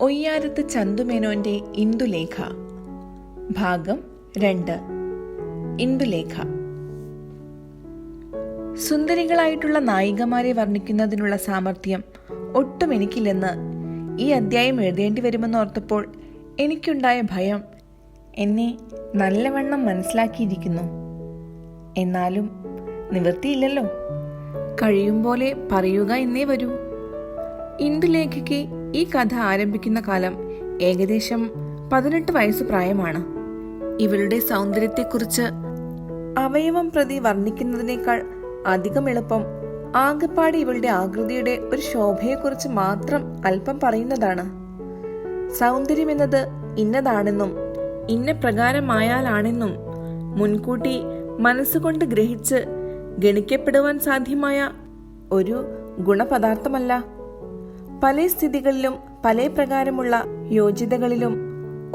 ഒയ്യാരത്ത് ചന്തുമേനോന്റെ ഇന്ദുലേഖ ഭാഗം 2. ഇന്ദുലേഖ. സുന്ദരികളായിട്ടുള്ള നായികമാരെ വർണ്ണിക്കുന്നതിനുള്ള സാമർഥ്യം ഒട്ടും എനിക്കില്ലെന്ന് ഈ അധ്യായം എഴുതേണ്ടി വരുമെന്നോർത്തപ്പോൾ എനിക്കുണ്ടായ ഭയം എന്നെ നല്ലവണ്ണം മനസ്സിലാക്കിയിരിക്കുന്നു. എന്നാലും നിവൃത്തിയില്ലല്ലോ, കഴിയും പോലെ പറയുക എന്നേ വരൂ. ഇന്ദുലേഖയ്ക്ക് ഈ കഥ ആരംഭിക്കുന്ന കാലം ഏകദേശം 18 വയസ്സ് പ്രായമാണ്. ഇവളുടെ സൗന്ദര്യത്തെക്കുറിച്ച് അവയവം പ്രതി വർണ്ണിക്കുന്നതിനേക്കാൾ അധികം എളുപ്പം ആകെപ്പാടി ഇവളുടെ ആകൃതിയുടെ ഒരു ശോഭയെക്കുറിച്ച് മാത്രം അല്പം പറയുന്നതാണ്. സൗന്ദര്യം എന്നത് ഇന്നതാണെന്നും ഇന്ന പ്രകാരമായാലാണെന്നും മുൻകൂട്ടി മനസ്സുകൊണ്ട് ഗ്രഹിച്ച് ഗണിക്കപ്പെടുവാൻ സാധ്യമായ ഒരു ഗുണപദാർത്ഥമല്ല. പല സ്ഥിതികളിലും പല പ്രകാരമുള്ള യോജിതകളിലും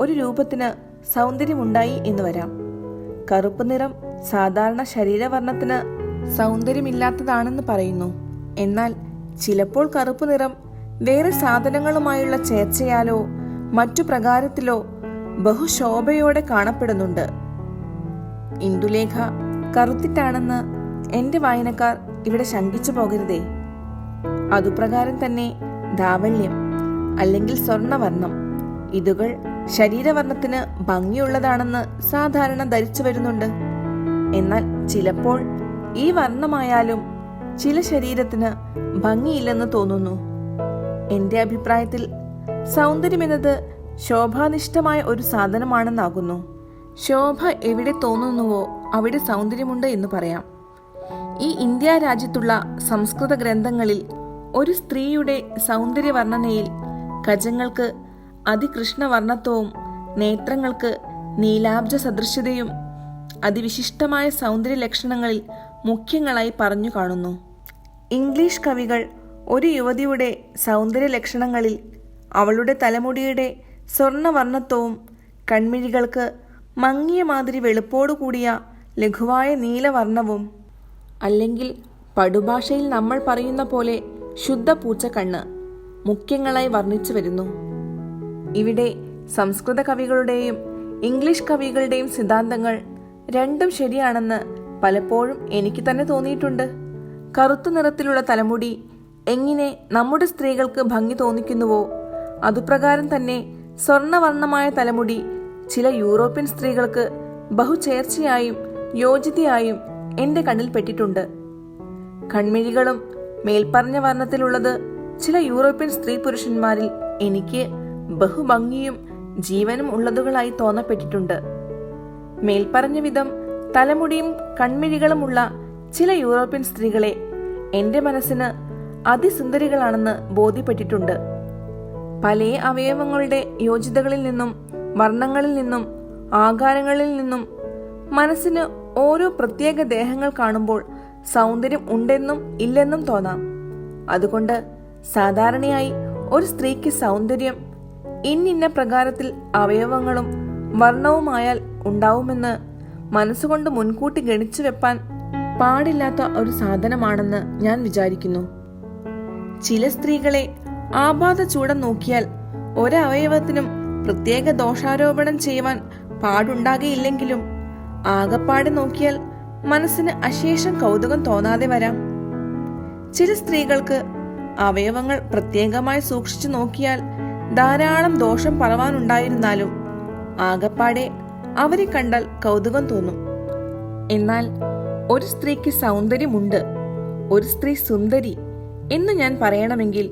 ഒരു രൂപത്തിന് സൗന്ദര്യമുണ്ടായി എന്ന് വരാം. കറുപ്പ് നിറം സാധാരണ ശരീരവർണ്ണത്തിന് സൗന്ദര്യമില്ലാത്തതാണെന്ന് പറയുന്നു. എന്നാൽ ചിലപ്പോൾ കറുപ്പ് നിറം വേറെ സാധനങ്ങളുമായുള്ള ചേർച്ചയാലോ മറ്റു പ്രകാരത്തിലോ ബഹുശോഭയോടെ കാണപ്പെടുന്നുണ്ട്. ഇന്ദുലേഖ കറുത്തിട്ടാണെന്ന് എന്റെ വായനക്കാർ ഇവിടെ ശങ്കിച്ചു പോകരുതേ. അതുപ്രകാരം തന്നെ ധാവല്യം അല്ലെങ്കിൽ സ്വർണവർണം, ഇതുകൾ ശരീരവർണ്ണത്തിന് ഭംഗിയുള്ളതാണെന്ന് സാധാരണ ധരിച്ചു വരുന്നുണ്ട്. എന്നാൽ ചിലപ്പോൾ ഈ വർണ്ണമായാലും ചില ശരീരത്തിന് ഭംഗിയില്ലെന്ന് തോന്നുന്നു. എന്റെ അഭിപ്രായത്തിൽ സൗന്ദര്യം എന്നത് ശോഭാനിഷ്ഠമായ ഒരു സാധനമാണെന്നാകുന്നു. ശോഭ എവിടെ തോന്നുന്നുവോ അവിടെ സൗന്ദര്യമുണ്ട് എന്ന് പറയാം. ഈ ഇന്ത്യ രാജ്യത്തുള്ള സംസ്കൃത ഗ്രന്ഥങ്ങളിൽ ഒരു സ്ത്രീയുടെ സൗന്ദര്യ വർണ്ണനയിൽ കജങ്ങൾക്ക് അതികൃഷ്ണവർണ്ണത്വവും നേത്രങ്ങൾക്ക് നീലാബ്ജ സദൃശ്യതയും അതിവിശിഷ്ടമായ സൗന്ദര്യ ലക്ഷണങ്ങളിൽ മുഖ്യങ്ങളായി പറഞ്ഞു കാണുന്നു. ഇംഗ്ലീഷ് കവികൾ ഒരു യുവതിയുടെ സൗന്ദര്യ ലക്ഷണങ്ങളിൽ അവളുടെ തലമുടിയുടെ സ്വർണവർണ്ണത്വവും കൺമിഴികൾക്ക് മങ്ങിയ മാതിരി വെളുപ്പോടുകൂടിയ ലഘുവായ നീലവർണ്ണവും അല്ലെങ്കിൽ പടുഭാഷയിൽ നമ്മൾ പറയുന്ന പോലെ ശുദ്ധ പൂച്ചക്കണ്ണ് മുഖ്യങ്ങളായി വർണ്ണിച്ചു വരുന്നു. ഇവിടെ സംസ്കൃത കവികളുടെയും ഇംഗ്ലീഷ് കവികളുടെയും സിദ്ധാന്തങ്ങൾ രണ്ടും ശരിയാണെന്ന് പലപ്പോഴും എനിക്ക് തന്നെ തോന്നിയിട്ടുണ്ട്. കറുത്ത നിറത്തിലുള്ള തലമുടി എങ്ങനെ നമ്മുടെ സ്ത്രീകൾക്ക് ഭംഗി തോന്നിക്കുന്നുവോ അതുപ്രകാരം തന്നെ സ്വർണവർണ്ണമായ തലമുടി ചില യൂറോപ്യൻ സ്ത്രീകൾക്ക് ബഹുചേർച്ചയായും യോജിതയായും എന്റെ കണ്ണിൽ പെട്ടിട്ടുണ്ട്. കൺമിഴികളും മേൽപ്പറഞ്ഞ വർണ്ണത്തിലുള്ളത് ചില യൂറോപ്യൻ സ്ത്രീ പുരുഷന്മാരിൽ എനിക്ക് ബഹുഭംഗിയും ജീവനും ഉള്ളതുകളായി തോന്നപ്പെട്ടിട്ടുണ്ട്. മേൽപ്പറഞ്ഞ വിധം തലമുടിയും കൺമിഴികളുമുള്ള ചില യൂറോപ്യൻ സ്ത്രീകളെ എന്റെ മനസ്സിന് അതിസുന്ദരികളാണെന്ന് ബോധ്യപ്പെട്ടിട്ടുണ്ട്. പല അവയവങ്ങളുടെ യോജിതകളിൽ നിന്നും വർണ്ണങ്ങളിൽ നിന്നും ആകാരങ്ങളിൽ നിന്നും മനസ്സിന് ഓരോ പ്രത്യേക ദേഹങ്ങൾ കാണുമ്പോൾ സൗന്ദര്യം ഉണ്ടെന്നും ഇല്ലെന്നും തോന്നാം. അതുകൊണ്ട് സാധാരണയായി ഒരു സ്ത്രീക്ക് സൗന്ദര്യം ഇന്നിന്ന പ്രകാരത്തിൽ അവയവങ്ങളും വർണ്ണവുമായാൽ ഉണ്ടാവുമെന്ന് മനസ്സുകൊണ്ട് മുൻകൂട്ടി ഗണിച്ചു വെപ്പാൻ പാടില്ലാത്ത ഒരു സാധനമാണെന്ന് ഞാൻ വിചാരിക്കുന്നു. ചില സ്ത്രീകളെ ആപാത ചൂടം നോക്കിയാൽ ഒരവയവത്തിനും പ്രത്യേക ദോഷാരോപണം ചെയ്യുവാൻ പാടുണ്ടാകയില്ലെങ്കിലും ആകപ്പാടെ നോക്കിയാൽ മനസ്സിന് അശേഷം കൗതുകം തോന്നാതെ വരാം. ചില സ്ത്രീകൾക്ക് അവയവങ്ങൾ പ്രത്യേകമായി സൂക്ഷിച്ചു നോക്കിയാൽ ധാരാളം ദോഷം പറവാനുണ്ടായിരുന്നാലും ആകപ്പാടെ അവരെ കണ്ടാൽ കൗതുകം തോന്നും. എന്നാൽ ഒരു സ്ത്രീക്ക് സൗന്ദര്യമുണ്ട്, ഒരു സ്ത്രീ സുന്ദരി എന്ന് ഞാൻ പറയണമെങ്കിൽ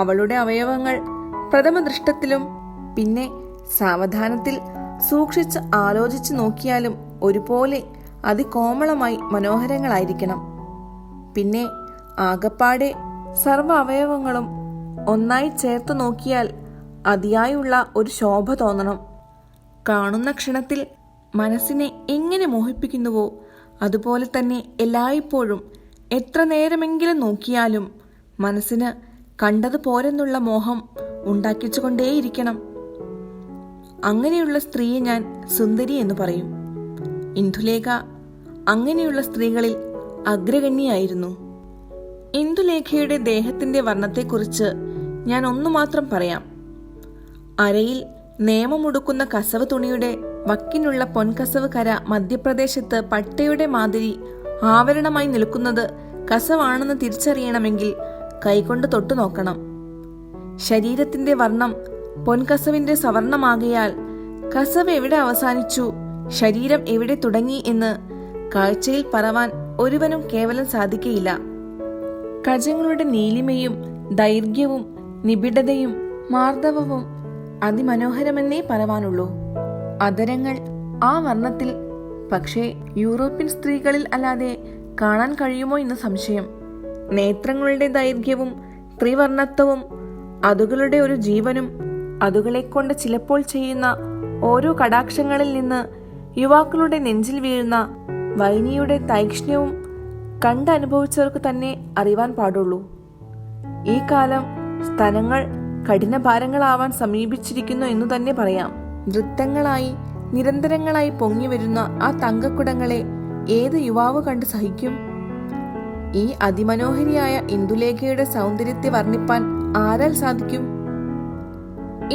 അവളുടെ അവയവങ്ങൾ പ്രഥമ ദൃഷ്ടത്തിലും പിന്നെ സാവധാനത്തിൽ സൂക്ഷിച്ച് ആലോചിച്ച് നോക്കിയാലും ഒരുപോലെ അതികോമളമായി മനോഹരങ്ങളായിരിക്കണം. പിന്നെ ആകപ്പാടെ സർവ അവയവങ്ങളും ഒന്നായി ചേർത്ത് നോക്കിയാൽ അതിയായുള്ള ഒരു ശോഭ തോന്നണം. കാണുന്ന ക്ഷണത്തിൽ മനസ്സിനെ എങ്ങനെ മോഹിപ്പിക്കുന്നുവോ അതുപോലെ തന്നെ എല്ലായ്പ്പോഴും എത്ര നേരമെങ്കിലും നോക്കിയാലും മനസ്സിന് കണ്ടതുപോലെന്നുള്ള മോഹം ഉണ്ടാക്കിച്ചുകൊണ്ടേയിരിക്കണം. അങ്ങനെയുള്ള സ്ത്രീയെ ഞാൻ സുന്ദരി എന്ന് പറയും. ഇന്ദുലേഖ അങ്ങനെയുള്ള സ്ത്രീകളിൽ അഗ്രഗണ്യായിരുന്നു. ഇന്ദുലേഖയുടെ ദേഹത്തിന്റെ വർണ്ണത്തെക്കുറിച്ച് ഞാൻ ഒന്നു മാത്രം പറയാം. അരയിൽ നേമമുടുക്കുന്ന കസവ് തുണിയുടെ വക്കിനുള്ള പൊൻകസവ് കര മധ്യപ്രദേശത്ത് പട്ടയുടെ മാതിരി ആവരണമായി നിൽക്കുന്നത് കസവാണെന്ന് തിരിച്ചറിയണമെങ്കിൽ കൈകൊണ്ട് തൊട്ടു നോക്കണം. ശരീരത്തിന്റെ വർണ്ണം പൊൻകസവിന്റെ സവർണമാകയാൽ കസവ് എവിടെ അവസാനിച്ചു, ശരീരം എവിടെ തുടങ്ങി എന്ന് കാഴ്ചയിൽ പറവാൻ ഒരുവനും കേവലം സാധിക്കയില്ല. കജങ്ങളുടെ നീലിമയും ദൈർഘ്യവും നിബിഡതയും മാർദ്ദവവും അതിമനോഹരമെന്നേ പറവാനുള്ളൂ. അധരങ്ങൾ ആ വർണ്ണത്തിൽ പക്ഷേ യൂറോപ്യൻ സ്ത്രീകളിൽ അല്ലാതെ കാണാൻ കഴിയുമോ എന്ന് സംശയം. നേത്രങ്ങളുടെ ദൈർഘ്യവും ത്രിവർണ്ണത്വവും അതുകളുടെ ഒരു ജീവനും അതുകളെക്കൊണ്ട് ചിലപ്പോൾ ചെയ്യുന്ന ഓരോ കടാക്ഷങ്ങളിൽ നിന്ന് യുവാക്കളുടെ നെഞ്ചിൽ വീഴുന്ന വൈനിയുടെ തൈക്ഷ്ണ്യവും കണ്ടനുഭവിച്ചവർക്ക് തന്നെ അറിവാൻ പാടുള്ളൂ. ഈ കാലം സ്തനങ്ങൾ കഠിനഭാരങ്ങളാവാൻ സമീപിച്ചിരിക്കുന്നു എന്നു തന്നെ പറയാം. നൃത്തങ്ങളായി നിരന്തരങ്ങളായി പൊങ്ങി വരുന്ന ആ തങ്കക്കുടങ്ങളെ ഏത് യുവാവ് കണ്ട് സഹിക്കും? ഈ അതിമനോഹരിയായ ഇന്ദുലേഖയുടെ സൗന്ദര്യത്തെ വർണ്ണിപ്പാൻ ആരാൽ സാധിക്കും?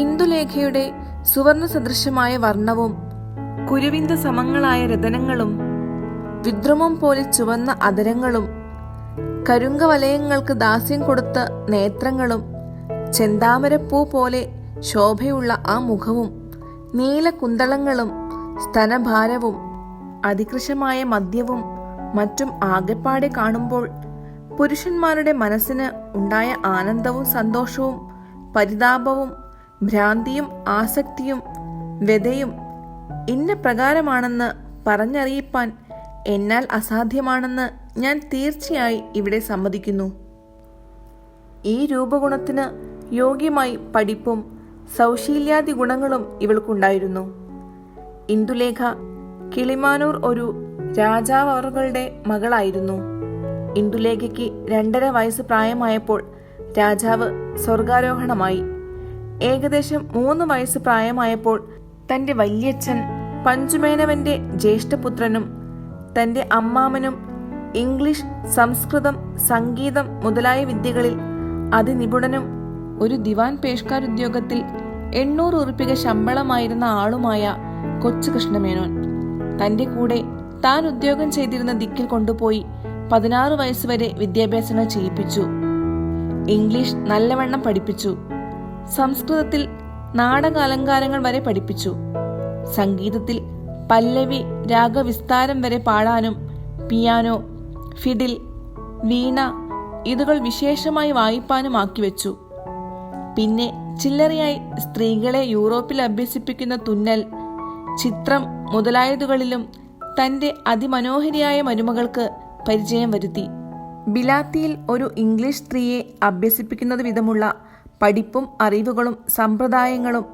ഇന്ദുലേഖയുടെ സുവർണ സദൃശമായ വർണ്ണവും കുരുവിന്ദ സമങ്ങളായ രതനങ്ങളും വിദ്രുമം പോലെ ചുവന്ന അധരങ്ങളും കരുങ്കവലയങ്ങൾക്ക് ദാസ്യം കൊടുത്ത നേത്രങ്ങളും ചെന്താമരപ്പൂ പോലെ ശോഭയുള്ള ആ മുഖവും നീലകുന്തളങ്ങളും സ്തനഭാരവും അതികൃശമായ മദ്യവും മറ്റും ആകെപ്പാടെ കാണുമ്പോൾ പുരുഷന്മാരുടെ മനസ്സിന് ഉണ്ടായ ആനന്ദവും സന്തോഷവും പരിതാപവും ഭ്രാന്തിയും ആസക്തിയും വ്യതയും ഇന്ന പ്രകാരമാണെന്ന് പറഞ്ഞറിയിപ്പാൻ എന്നാൽ അസാധ്യമാണെന്ന് ഞാൻ തീർച്ചയായി ഇവിടെ സമ്മതിക്കുന്നു. ഈ രൂപഗുണത്തിന് യോഗ്യമായി പഠിപ്പും സൗശീല്യാദി ഗുണങ്ങളും ഇവൾക്കുണ്ടായിരുന്നു. ഇന്ദുലേഖ കിളിമാനൂർ ഒരു രാജാവറുകളുടെ മകളായിരുന്നു. ഇന്ദുലേഖയ്ക്ക് 2.5 വയസ്സ് പ്രായമായപ്പോൾ രാജാവ് സ്വർഗാരോഹണമായി. ഏകദേശം 3 വയസ്സ് പ്രായമായപ്പോൾ തന്റെ വല്യച്ഛൻ പഞ്ചുമേനവന്റെ ജ്യേഷ്ഠപുത്രനും തന്റെ അമ്മാമനും ഇംഗ്ലീഷ്, സംസ്കൃതം, സംഗീതം മുതലായ വിദ്യകളിൽ അതിനിപുണനും ഒരു ദിവാൻ പേഷ്കാരുദ്യോഗത്തിൽ 800 ഉറുപ്പിക ശമ്പളമായിരുന്ന ആളുമായ കൊച്ചു കൃഷ്ണമേനോൻ തന്റെ കൂടെ താൻ ഉദ്യോഗം ചെയ്തിരുന്ന ദിക്കിൽ കൊണ്ടുപോയി 16 വയസ്സുവരെ വിദ്യാഭ്യാസങ്ങൾ ചെയ്യിപ്പിച്ചു. ഇംഗ്ലീഷ് നല്ലവണ്ണം പഠിപ്പിച്ചു. സംസ്കൃതത്തിൽ നാടകാലങ്കാരങ്ങൾ വരെ പഠിപ്പിച്ചു. സംഗീതത്തിൽ പല്ലവി രാഗവിസ്താരം വരെ പാടാനും പിയാനോ, ഫിഡിൽ, വീണ ഇതുകൾ വിശേഷമായി വായിപ്പാനും ആക്കിവെച്ചു. പിന്നെ ചില്ലറയായി സ്ത്രീകളെ യൂറോപ്പിൽ അഭ്യസിപ്പിക്കുന്ന തുന്നൽ, ചിത്രം മുതലായതുകളിലും തന്റെ അതിമനോഹരിയായ മരുമകൾക്ക് പരിചയം വരുത്തി. ബിലാത്തിയിൽ ഒരു ഇംഗ്ലീഷ് സ്ത്രീയെ അഭ്യസിപ്പിക്കുന്നത് വിധമുള്ള പഠിപ്പും അറിവുകളും സമ്പ്രദായങ്ങളും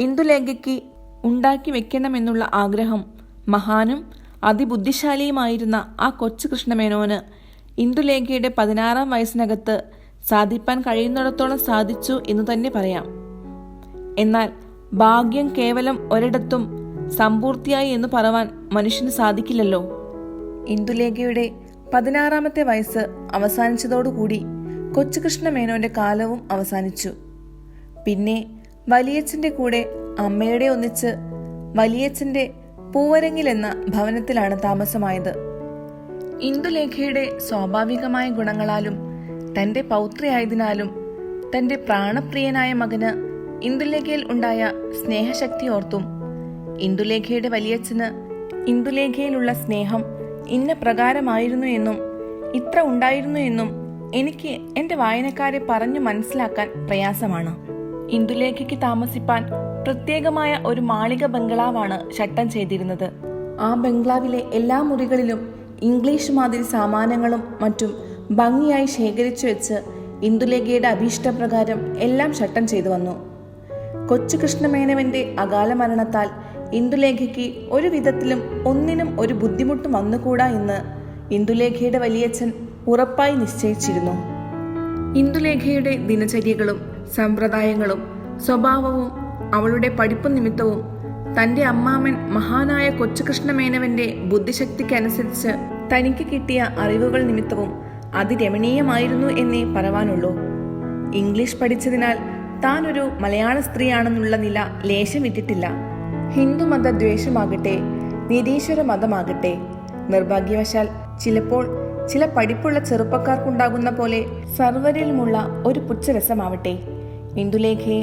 ഇന്ദുലേഖയ്ക്ക് ഉണ്ടാക്കി വെക്കണമെന്നുള്ള ആഗ്രഹം മഹാനും അതിബുദ്ധിശാലിയുമായിരുന്ന ആ കൊച്ചു കൃഷ്ണമേനോന് ഇന്ദുലേഖയുടെ 16-ാം വയസ്സിനകത്ത് സാധിപ്പാൻ കഴിയുന്നിടത്തോളം സാധിച്ചു എന്ന് തന്നെ പറയാം. എന്നാൽ ഭാഗ്യം കേവലം ഒരിടത്തും സമ്പൂർത്തിയായി എന്ന് പറവാൻ മനുഷ്യന് സാധിക്കില്ലല്ലോ. ഇന്ദുലേഖയുടെ 16-ാമത്തെ വയസ്സ് അവസാനിച്ചതോടുകൂടി കൊച്ചു കൃഷ്ണമേനോന്റെ കാലവും അവസാനിച്ചു. പിന്നെ വലിയച്ഛന്റെ കൂടെ അമ്മയുടെ ഒന്നിച്ച് വലിയച്ഛന്റെ പൂവരങ്ങിൽ എന്ന ഭവനത്തിലാണ് താമസമായത്. ഇന്ദുലേഖയുടെ സ്വാഭാവികമായ ഗുണങ്ങളാലും തന്റെ പൗത്രിയായതിനാലും തന്റെ പ്രാണപ്രിയനായ മകന് ഇന്ദുലേഖയിൽ ഉണ്ടായ സ്നേഹശക്തി ഓർത്തും ഇന്ദുലേഖയുടെ വലിയച്ഛന് ഇന്ദുലേഖയിലുള്ള സ്നേഹം ഇന്ന പ്രകാരമായിരുന്നു എന്നും ഇത്ര ഉണ്ടായിരുന്നു എന്നും എനിക്ക് എന്റെ വായനക്കാരെ പറഞ്ഞു മനസ്സിലാക്കാൻ പ്രയാസമാണ്. ഇന്ദുലേഖയ്ക്ക് താമസിപ്പാൻ പ്രത്യേകമായ ഒരു മാളിക ബംഗ്ലാവാണ് ഷട്ടം ചെയ്തിരുന്നത്. ആ ബംഗ്ലാവിലെ എല്ലാ മുറികളിലും ഇംഗ്ലീഷ് മാതിരി സാമാനങ്ങളും മറ്റും ഭംഗിയായി ശേഖരിച്ചു വെച്ച് ഇന്ദുലേഖയുടെ അഭീഷ്ടപ്രകാരം എല്ലാം ഷട്ടം ചെയ്തു വന്നു. കൊച്ചു കൃഷ്ണമേനവന്റെ അകാല മരണത്താൽ ഇന്ദുലേഖയ്ക്ക് ഒരു വിധത്തിലും ഒന്നിനും ഒരു ബുദ്ധിമുട്ടും വന്നുകൂടാ എന്ന് ഇന്ദുലേഖയുടെ വലിയച്ഛൻ ഉറപ്പായി നിശ്ചയിച്ചിരുന്നു. ഇന്ദുലേഖയുടെ ദിനചര്യകളും സമ്പ്രദായങ്ങളും സ്വഭാവവും അവളുടെ പഠിപ്പു നിമിത്തവും തന്റെ അമ്മാമൻ മഹാനായ കൊച്ചു കൃഷ്ണമേനവന്റെ ബുദ്ധിശക്തിക്കനുസരിച്ച് തനിക്ക് കിട്ടിയ അറിവുകൾ നിമിത്തവും അതിരമണീയമായിരുന്നു എന്നേ പറവാനുള്ളൂ. ഇംഗ്ലീഷ് പഠിച്ചതിനാൽ താൻ ഒരു മലയാള സ്ത്രീയാണെന്നുള്ള നില ലേശമിട്ടിട്ടില്ല. ഹിന്ദുമത ദ്വേഷമാകട്ടെ, നിരീശ്വര മതമാകട്ടെ, നിർഭാഗ്യവശാൽ ചിലപ്പോൾ ചില പഠിപ്പുള്ള ചെറുപ്പക്കാർക്കുണ്ടാകുന്ന പോലെ സർവരിലുമുള്ള ഒരു പുച്ഛരസമാവട്ടെ ഇന്ദുലേഖയെ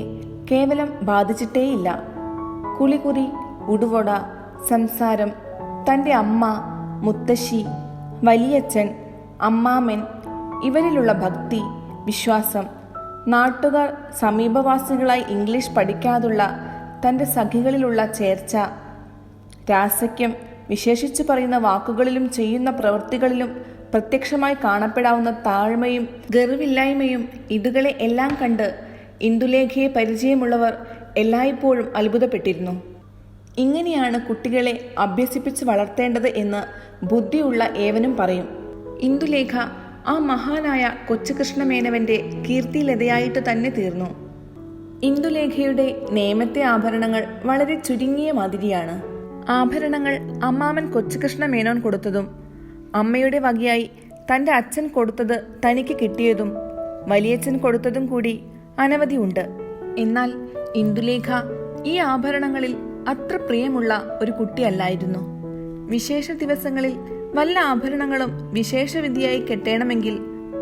കേവലം ബാധിച്ചിട്ടേയില്ല. കുളികുറി, ഉടുവൊട, സംസാരം, തൻ്റെ അമ്മ, മുത്തശ്ശി, വലിയച്ഛൻ, അമ്മാമൻ ഇവരിലുള്ള ഭക്തി, വിശ്വാസം, നാട്ടുകാർ സമീപവാസികളായി ഇംഗ്ലീഷ് പഠിക്കാതുള്ള തൻ്റെ സഖികളിലുള്ള ചേർച്ച, രാസക്യം വിശേഷിച്ചു പറയുന്ന വാക്കുകളിലും ചെയ്യുന്ന പ്രവൃത്തികളിലും പ്രത്യക്ഷമായി കാണപ്പെടാവുന്ന താഴ്മയും ഗർവില്ലായ്മയും ഇതുകളെ എല്ലാം കണ്ട് ഇന്ദുലേഖയെ പരിചയമുള്ളവർ എല്ലായ്പ്പോഴും അത്ഭുതപ്പെട്ടിരുന്നു. ഇങ്ങനെയാണ് കുട്ടികളെ അഭ്യസിപ്പിച്ച് വളർത്തേണ്ടത് എന്ന് ബുദ്ധിയുള്ള ഏവനും പറയും. ഇന്ദുലേഖ ആ മഹാനായ കൊച്ചുകൃഷ്ണമേനവന്റെ കീർത്തിലതയായിട്ട് തന്നെ തീർന്നു. ഇന്ദുലേഖയുടെ നേമത്തെ ആഭരണങ്ങൾ വളരെ ചുരുങ്ങിയ മാതിരിയാണ്. ആഭരണങ്ങൾ അമ്മാമൻ കൊച്ചുകൃഷ്ണമേനോൻ കൊടുത്തതും അമ്മയുടെ വകയായി തൻ്റെ അച്ഛൻ കൊടുത്തത് തനിക്ക് കിട്ടിയതും വലിയച്ഛൻ കൊടുത്തതും കൂടി അനവധി ഉണ്ട്. എന്നാൽ ഇന്ദുലേഖ ഈ ആഭരണങ്ങളിൽ അത്ര പ്രിയമുള്ള ഒരു കുട്ടിയല്ലായിരുന്നു. വിശേഷ ദിവസങ്ങളിൽ വല്ല ആഭരണങ്ങളും വിശേഷവിധിയായി കെട്ടണമെങ്കിൽ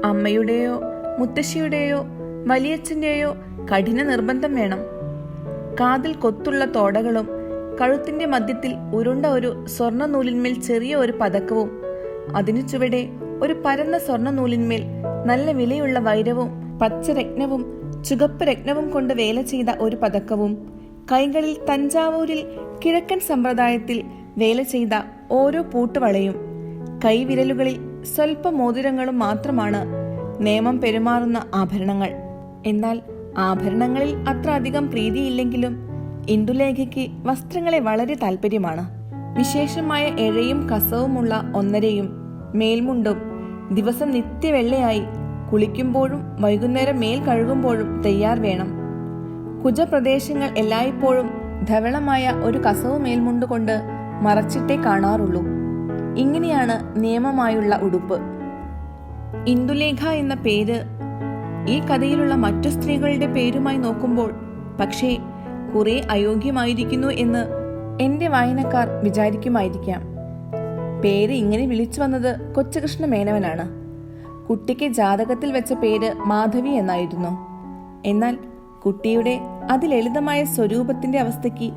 അമ്മയുടെയോ മുത്തശ്ശിയുടെയോ വലിയച്ഛൻ്റെയോ കഠിന നിർബന്ധം വേണം. കാതിൽ കൊത്തുള്ള തോടകളും കഴുത്തിന്റെ മധ്യത്തിൽ ഉരുണ്ട ഒരു സ്വർണ്ണ നൂലിന്മേൽ ചെറിയ ഒരു പതക്കവും അതിനു ചുവടെ ഒരു പരന്ന സ്വർണ്ണ നൂലിന്മേൽ നല്ല വിലയുള്ള വൈരവും പച്ചരത്നവും ചുവപ്പ് രത്നവും കൊണ്ട് വേല ചെയ്ത ഒരു പതക്കവും, കൈകളിൽ തഞ്ചാവൂരിൽ കിഴക്കൻ സമ്പ്രദായത്തിൽ വേല ചെയ്ത ഓരോ പൂട്ടുവളയും, കൈവിരലുകളിൽ സ്വൽപ്പ മോതിരങ്ങളും മാത്രമാണ് നേമം പെരുമാറുന്ന ആഭരണങ്ങൾ. എന്നാൽ ആഭരണങ്ങളിൽ അത്ര അധികം പ്രീതിയില്ലെങ്കിലും ഇന്ദുലേഖയ്ക്ക് വസ്ത്രങ്ങളെ വളരെ താല്പര്യമാണ്. വിശേഷമായ എഴയും കസവുമുള്ള ഒന്നരയും മേൽമുണ്ടും ദിവസം നിത്യവെള്ളയായി കുളിക്കുമ്പോഴും വൈകുന്നേരം മേൽ കഴുകുമ്പോഴും തയ്യാർ വേണം. കുജപ്രദേശങ്ങൾ എല്ലായ്പ്പോഴും ധവളമായ ഒരു കസവ് മേൽമുണ്ട് കൊണ്ട് മറച്ചിട്ടേ കാണാറുള്ളൂ. ഇങ്ങനെയാണ് നിയമമായുള്ള ഉടുപ്പ്. ഇന്ദുലേഖ എന്ന പേര് ഈ കഥയിലുള്ള മറ്റു സ്ത്രീകളുടെ പേരുമായി നോക്കുമ്പോൾ പക്ഷേ കുറെ അയോഗ്യമായിരിക്കുന്നു എന്ന് എന്റെ വായനക്കാർ വിചാരിക്കുമായിരിക്കാം. പേര് ഇങ്ങനെ വിളിച്ചു വന്നത് കൊച്ചുകൃഷ്ണമേനവനാണ്. കുട്ടിക്ക് ജാതകത്തിൽ വെച്ച പേര് മാധവി എന്നായിരുന്നു. എന്നാൽ കുട്ടിയുടെ അതിലളിതമായ സ്വരൂപത്തിന്റെ അവസ്ഥയ്ക്ക്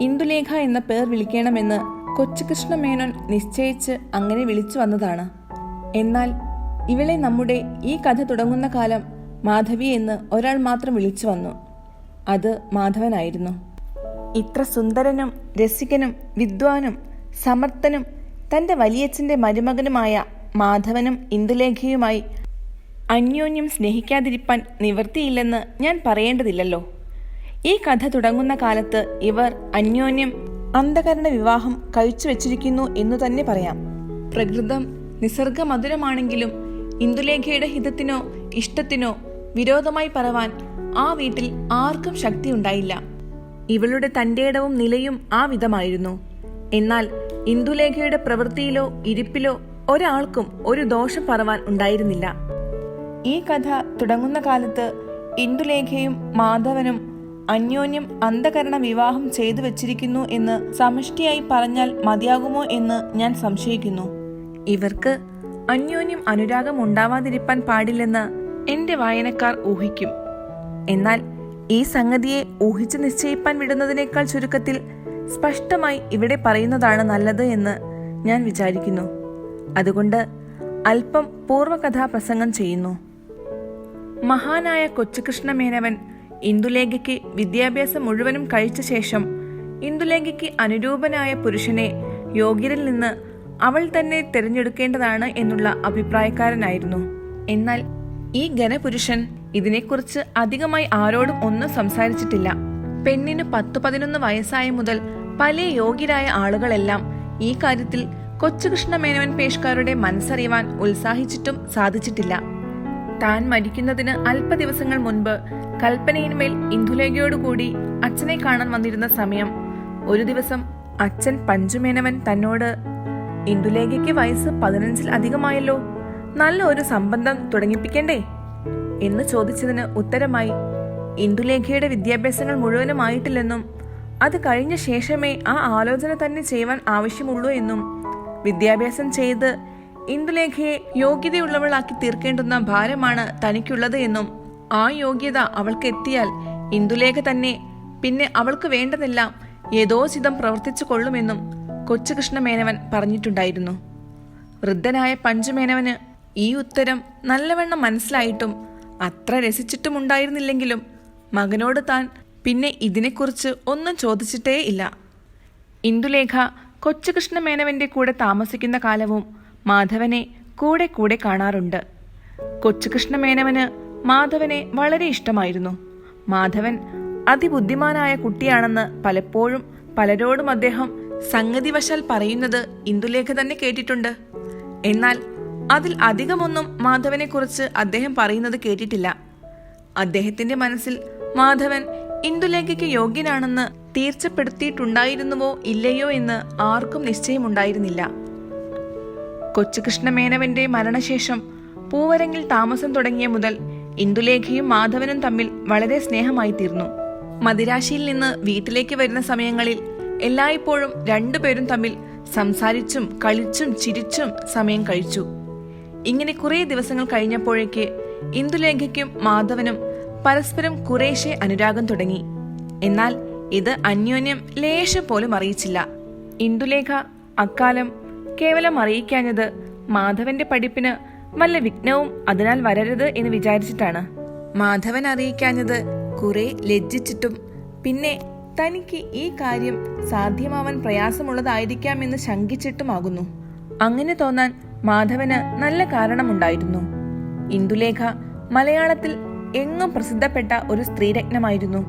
ഇന്ദുലേഖ എന്ന പേർ വിളിക്കണമെന്ന് കൊച്ചുകൃഷ്ണമേനോൻ നിശ്ചയിച്ച് അങ്ങനെ വിളിച്ചു വന്നതാണ്. എന്നാൽ ഇവളെ നമ്മുടെ ഈ കഥ തുടങ്ങുന്ന കാലം മാധവി എന്ന് ഒരാൾ മാത്രം വിളിച്ചു വന്നു. അത് മാധവനായിരുന്നു. ഇത്ര സുന്ദരനും രസികനും വിദ്വാനും സമർത്ഥനും തൻ്റെ വലിയച്ഛൻ്റെ മരുമകനുമായ മാധവനും ഇന്ദുലേഖയുമായി അന്യോന്യം സ്നേഹിക്കാതിരിപ്പാൻ നിവൃത്തിയില്ലെന്ന് ഞാൻ പറയേണ്ടതില്ലല്ലോ. ഈ കഥ തുടങ്ങുന്ന കാലത്ത് ഇവർ അന്യോന്യം അന്ധകരണ വിവാഹം കഴിച്ചു വെച്ചിരിക്കുന്നു എന്നു തന്നെ പറയാം. പ്രകൃതം നിസർഗമധുരമാണെങ്കിലും ഇന്ദുലേഖയുടെ ഹിതത്തിനോ ഇഷ്ടത്തിനോ വിരോധമായി പറവാൻ ആ വീട്ടിൽ ആർക്കും ശക്തി ഉണ്ടായില്ല. ഇവളുടെ തന്റേടവും നിലയും ആ വിധമായിരുന്നു. എന്നാൽ ഇന്ദുലേഖയുടെ പ്രവൃത്തിയിലോ ഇരിപ്പിലോ ഒരാൾക്കും ഒരു ദോഷം പറവാൻ ഉണ്ടായിരുന്നില്ല. ഈ കഥ തുടങ്ങുന്ന കാലത്ത് ഇന്ദുലേഖയും മാധവനും അന്യോന്യം അന്ധകരണ വിവാഹം ചെയ്തു വെച്ചിരിക്കുന്നു എന്ന് സമഷ്ടിയായി പറഞ്ഞാൽ മതിയാകുമോ എന്ന് ഞാൻ സംശയിക്കുന്നു. ഇവർക്ക് അന്യോന്യം അനുരാഗം ഉണ്ടാവാതിരിക്കാൻ പാടില്ലെന്ന് എന്റെ വായനക്കാർ ഊഹിക്കും. എന്നാൽ ഈ സംഗതിയെ ഊഹിച്ച് നിശ്ചയിപ്പാൻ വിടുന്നതിനേക്കാൾ ചുരുക്കത്തിൽ സ്പഷ്ടമായി ഇവിടെ പറയുന്നതാണ് നല്ലത് എന്ന് ഞാൻ വിചാരിക്കുന്നു. അതുകൊണ്ട് അല്പം പൂർവകഥാപ്രസംഗം ചെയ്യുന്നു. മഹാനായ കൊച്ചുകൃഷ്ണമേനവൻ ഇന്ദുലേഖയ്ക്ക് വിദ്യാഭ്യാസം മുഴുവനും കഴിച്ച ശേഷം ഇന്ദുലേഖയ്ക്ക് അനുരൂപനായ പുരുഷനെ യോഗ്യരിൽ നിന്ന് അവൾ തന്നെ തിരഞ്ഞെടുക്കേണ്ടതാണ് എന്നുള്ള അഭിപ്രായക്കാരനായിരുന്നു. എന്നാൽ ഈ ഘനപുരുഷൻ ഇതിനെക്കുറിച്ച് അധികമായി ആരോടും ഒന്നും സംസാരിച്ചിട്ടില്ല. പെണ്ണിന് 10-11 വയസ്സായ മുതൽ പല യോഗ്യരായ ആളുകളെല്ലാം ഈ കാര്യത്തിൽ കൊച്ചുകൃഷ്ണമേനോൻ പേഷ്കാരുടെ മനസ്സറിയുവാൻ ഉത്സാഹിച്ചിട്ടും സാധിച്ചിട്ടില്ല. താൻ മരിക്കുന്നതിന് അല്പ ദിവസങ്ങൾ മുൻപ് കൽപ്പനയിന്മേൽ ഇന്ദുലേഖയോടുകൂടി അച്ഛനെ കാണാൻ വന്നിരുന്ന സമയം ഒരു ദിവസം അച്ഛൻ പഞ്ചുമേനവൻ തന്നോട് ഇന്ദുലേഖയ്ക്ക് വയസ്സ് 15-ൽ അധികമായല്ലോ, നല്ല ഒരു സംബന്ധം തുടങ്ങിപ്പിക്കണ്ടേ എന്ന് ചോദിച്ചതിന് ഉത്തരമായി ഇന്ദുലേഖയുടെ വിദ്യാഭ്യാസങ്ങൾ മുഴുവനുമായിട്ടില്ലെന്നും അത് കഴിഞ്ഞ ശേഷമേ ആ ആലോചന തന്നെ ചെയ്യുവാൻ ആവശ്യമുള്ളൂ എന്നും വിദ്യാഭ്യാസം ചെയ്ത് ഇന്ദുലേഖയെ യോഗ്യതയുള്ളവളാക്കി തീർക്കേണ്ടുന്ന ഭാരമാണ് തനിക്കുള്ളത് എന്നും ആ യോഗ്യത അവൾക്ക് എത്തിയാൽ ഇന്ദുലേഖ തന്നെ പിന്നെ അവൾക്ക് വേണ്ടതെല്ലാം യഥോചിതം പ്രവർത്തിച്ചു കൊള്ളുമെന്നും കൊച്ചുകൃഷ്ണമേനവൻ പറഞ്ഞിട്ടുണ്ടായിരുന്നു. വൃദ്ധനായ പഞ്ചുമേനവന് ഈ ഉത്തരം നല്ലവണ്ണം മനസ്സിലായിട്ടും അത്ര രസിച്ചിട്ടുമുണ്ടായിരുന്നില്ലെങ്കിലും മകനോട് താൻ പിന്നെ ഇതിനെക്കുറിച്ച് ഒന്നും ചോദിച്ചിട്ടേ ഇല്ല. ഇന്ദുലേഖ കൊച്ചുകൃഷ്ണമേനവന്റെ കൂടെ താമസിക്കുന്ന കാലവും മാധവനെ കൂടെ കൂടെ കാണാറുണ്ട്. കൊച്ചുകൃഷ്ണമേനവന് മാധവനെ വളരെ ഇഷ്ടമായിരുന്നു. മാധവൻ അതിബുദ്ധിമാനായ കുട്ടിയാണെന്ന് പലപ്പോഴും പലരോടും അദ്ദേഹം സംഗതിവശാൽ പറയുന്നത് ഇന്ദുലേഖ തന്നെ കേട്ടിട്ടുണ്ട്. എന്നാൽ അതിൽ അധികമൊന്നും മാധവനെ കുറിച്ച് അദ്ദേഹം പറയുന്നത് കേട്ടിട്ടില്ല. അദ്ദേഹത്തിന്റെ മനസ്സിൽ മാധവൻ ഇന്ദുലേഖയ്ക്ക് യോഗ്യനാണെന്ന് തീർച്ചപ്പെടുത്തിയിട്ടുണ്ടായിരുന്നുവോ ഇല്ലയോ എന്ന് ആർക്കും നിശ്ചയമുണ്ടായിരുന്നില്ല. കൊച്ചുകൃഷ്ണമേനവന്റെ മരണശേഷം പൂവരങ്ങിൽ താമസം തുടങ്ങിയ മുതൽ ഇന്ദുലേഖയും മാധവനും തമ്മിൽ വളരെ സ്നേഹമായി തീർന്നു. മദിരാശിയിൽ നിന്ന് വീട്ടിലേക്ക് വരുന്ന സമയങ്ങളിൽ എല്ലായ്പ്പോഴും രണ്ടുപേരും തമ്മിൽ സംസാരിച്ചും കളിച്ചും ചിരിച്ചും സമയം കഴിച്ചു. ഇങ്ങനെ കുറെ ദിവസങ്ങൾ കഴിഞ്ഞപ്പോഴേക്ക് ഇന്ദുലേഖയ്ക്കും മാധവനും പരസ്പരം കുറേശ്ശെ അനുരാഗം തുടങ്ങി. എന്നാൽ ഇത് അന്യോന്യം ലേശം പോലും അറിയിച്ചില്ല. ഇന്ദുലേഖ അക്കാലം കേവലം അറിയിക്കാഞ്ഞത് മാധവന്റെ പഠിപ്പിന് വല്ല വിഘ്നവും അതിനാൽ വരരുത് എന്ന് വിചാരിച്ചിട്ടാണ്. മാധവൻ അറിയിക്കാഞ്ഞത് കുറെ ലജ്ജിച്ചിട്ടും പിന്നെ തനിക്ക് ഈ കാര്യം സാധ്യമാവാൻ പ്രയാസമുള്ളതായിരിക്കാമെന്ന് ശങ്കിച്ചിട്ടുമാകുന്നു. അങ്ങനെ തോന്നാൻ മാധവന് നല്ല കാരണമുണ്ടായിരുന്നു. ഇന്ദുലേഖ മലയാളത്തിൽ എങ്ങും പ്രസിദ്ധപ്പെട്ട ഒരു സ്ത്രീരത്നമായിരുന്നു.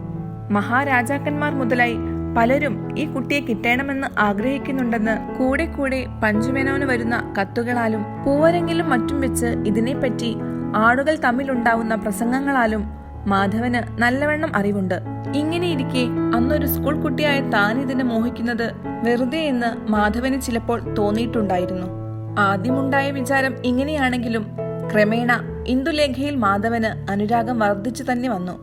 മഹാരാജാക്കന്മാർ മുതലായി പലരും ഈ കുട്ടിയെ കിട്ടണമെന്ന് ആഗ്രഹിക്കുന്നുണ്ടെന്ന് കൂടെ കൂടെ പഞ്ചുമേനോന് വരുന്ന കത്തുകളാലും പൂവരങ്ങിലും മറ്റും വെച്ച് ഇതിനെപ്പറ്റി ആളുകൾ തമ്മിലുണ്ടാവുന്ന പ്രസംഗങ്ങളാലും മാധവന് നല്ലവണ്ണം അറിവുണ്ട്. ഇങ്ങനെയിരിക്കെ അന്നൊരു സ്കൂൾ കുട്ടിയായ താൻ ഇതിനെ മോഹിക്കുന്നത് വെറുതെ എന്ന് മാധവന് ചിലപ്പോൾ തോന്നിയിട്ടുണ്ടായിരുന്നു. ആദ്യമുണ്ടായ വിചാരം ഇങ്ങനെയാണെങ്കിലും ക്രമേണ ഇന്ദുലേഖയിൽ മാധവന് അനുരാഗം വർദ്ധിച്ചു തന്നെ വന്നു.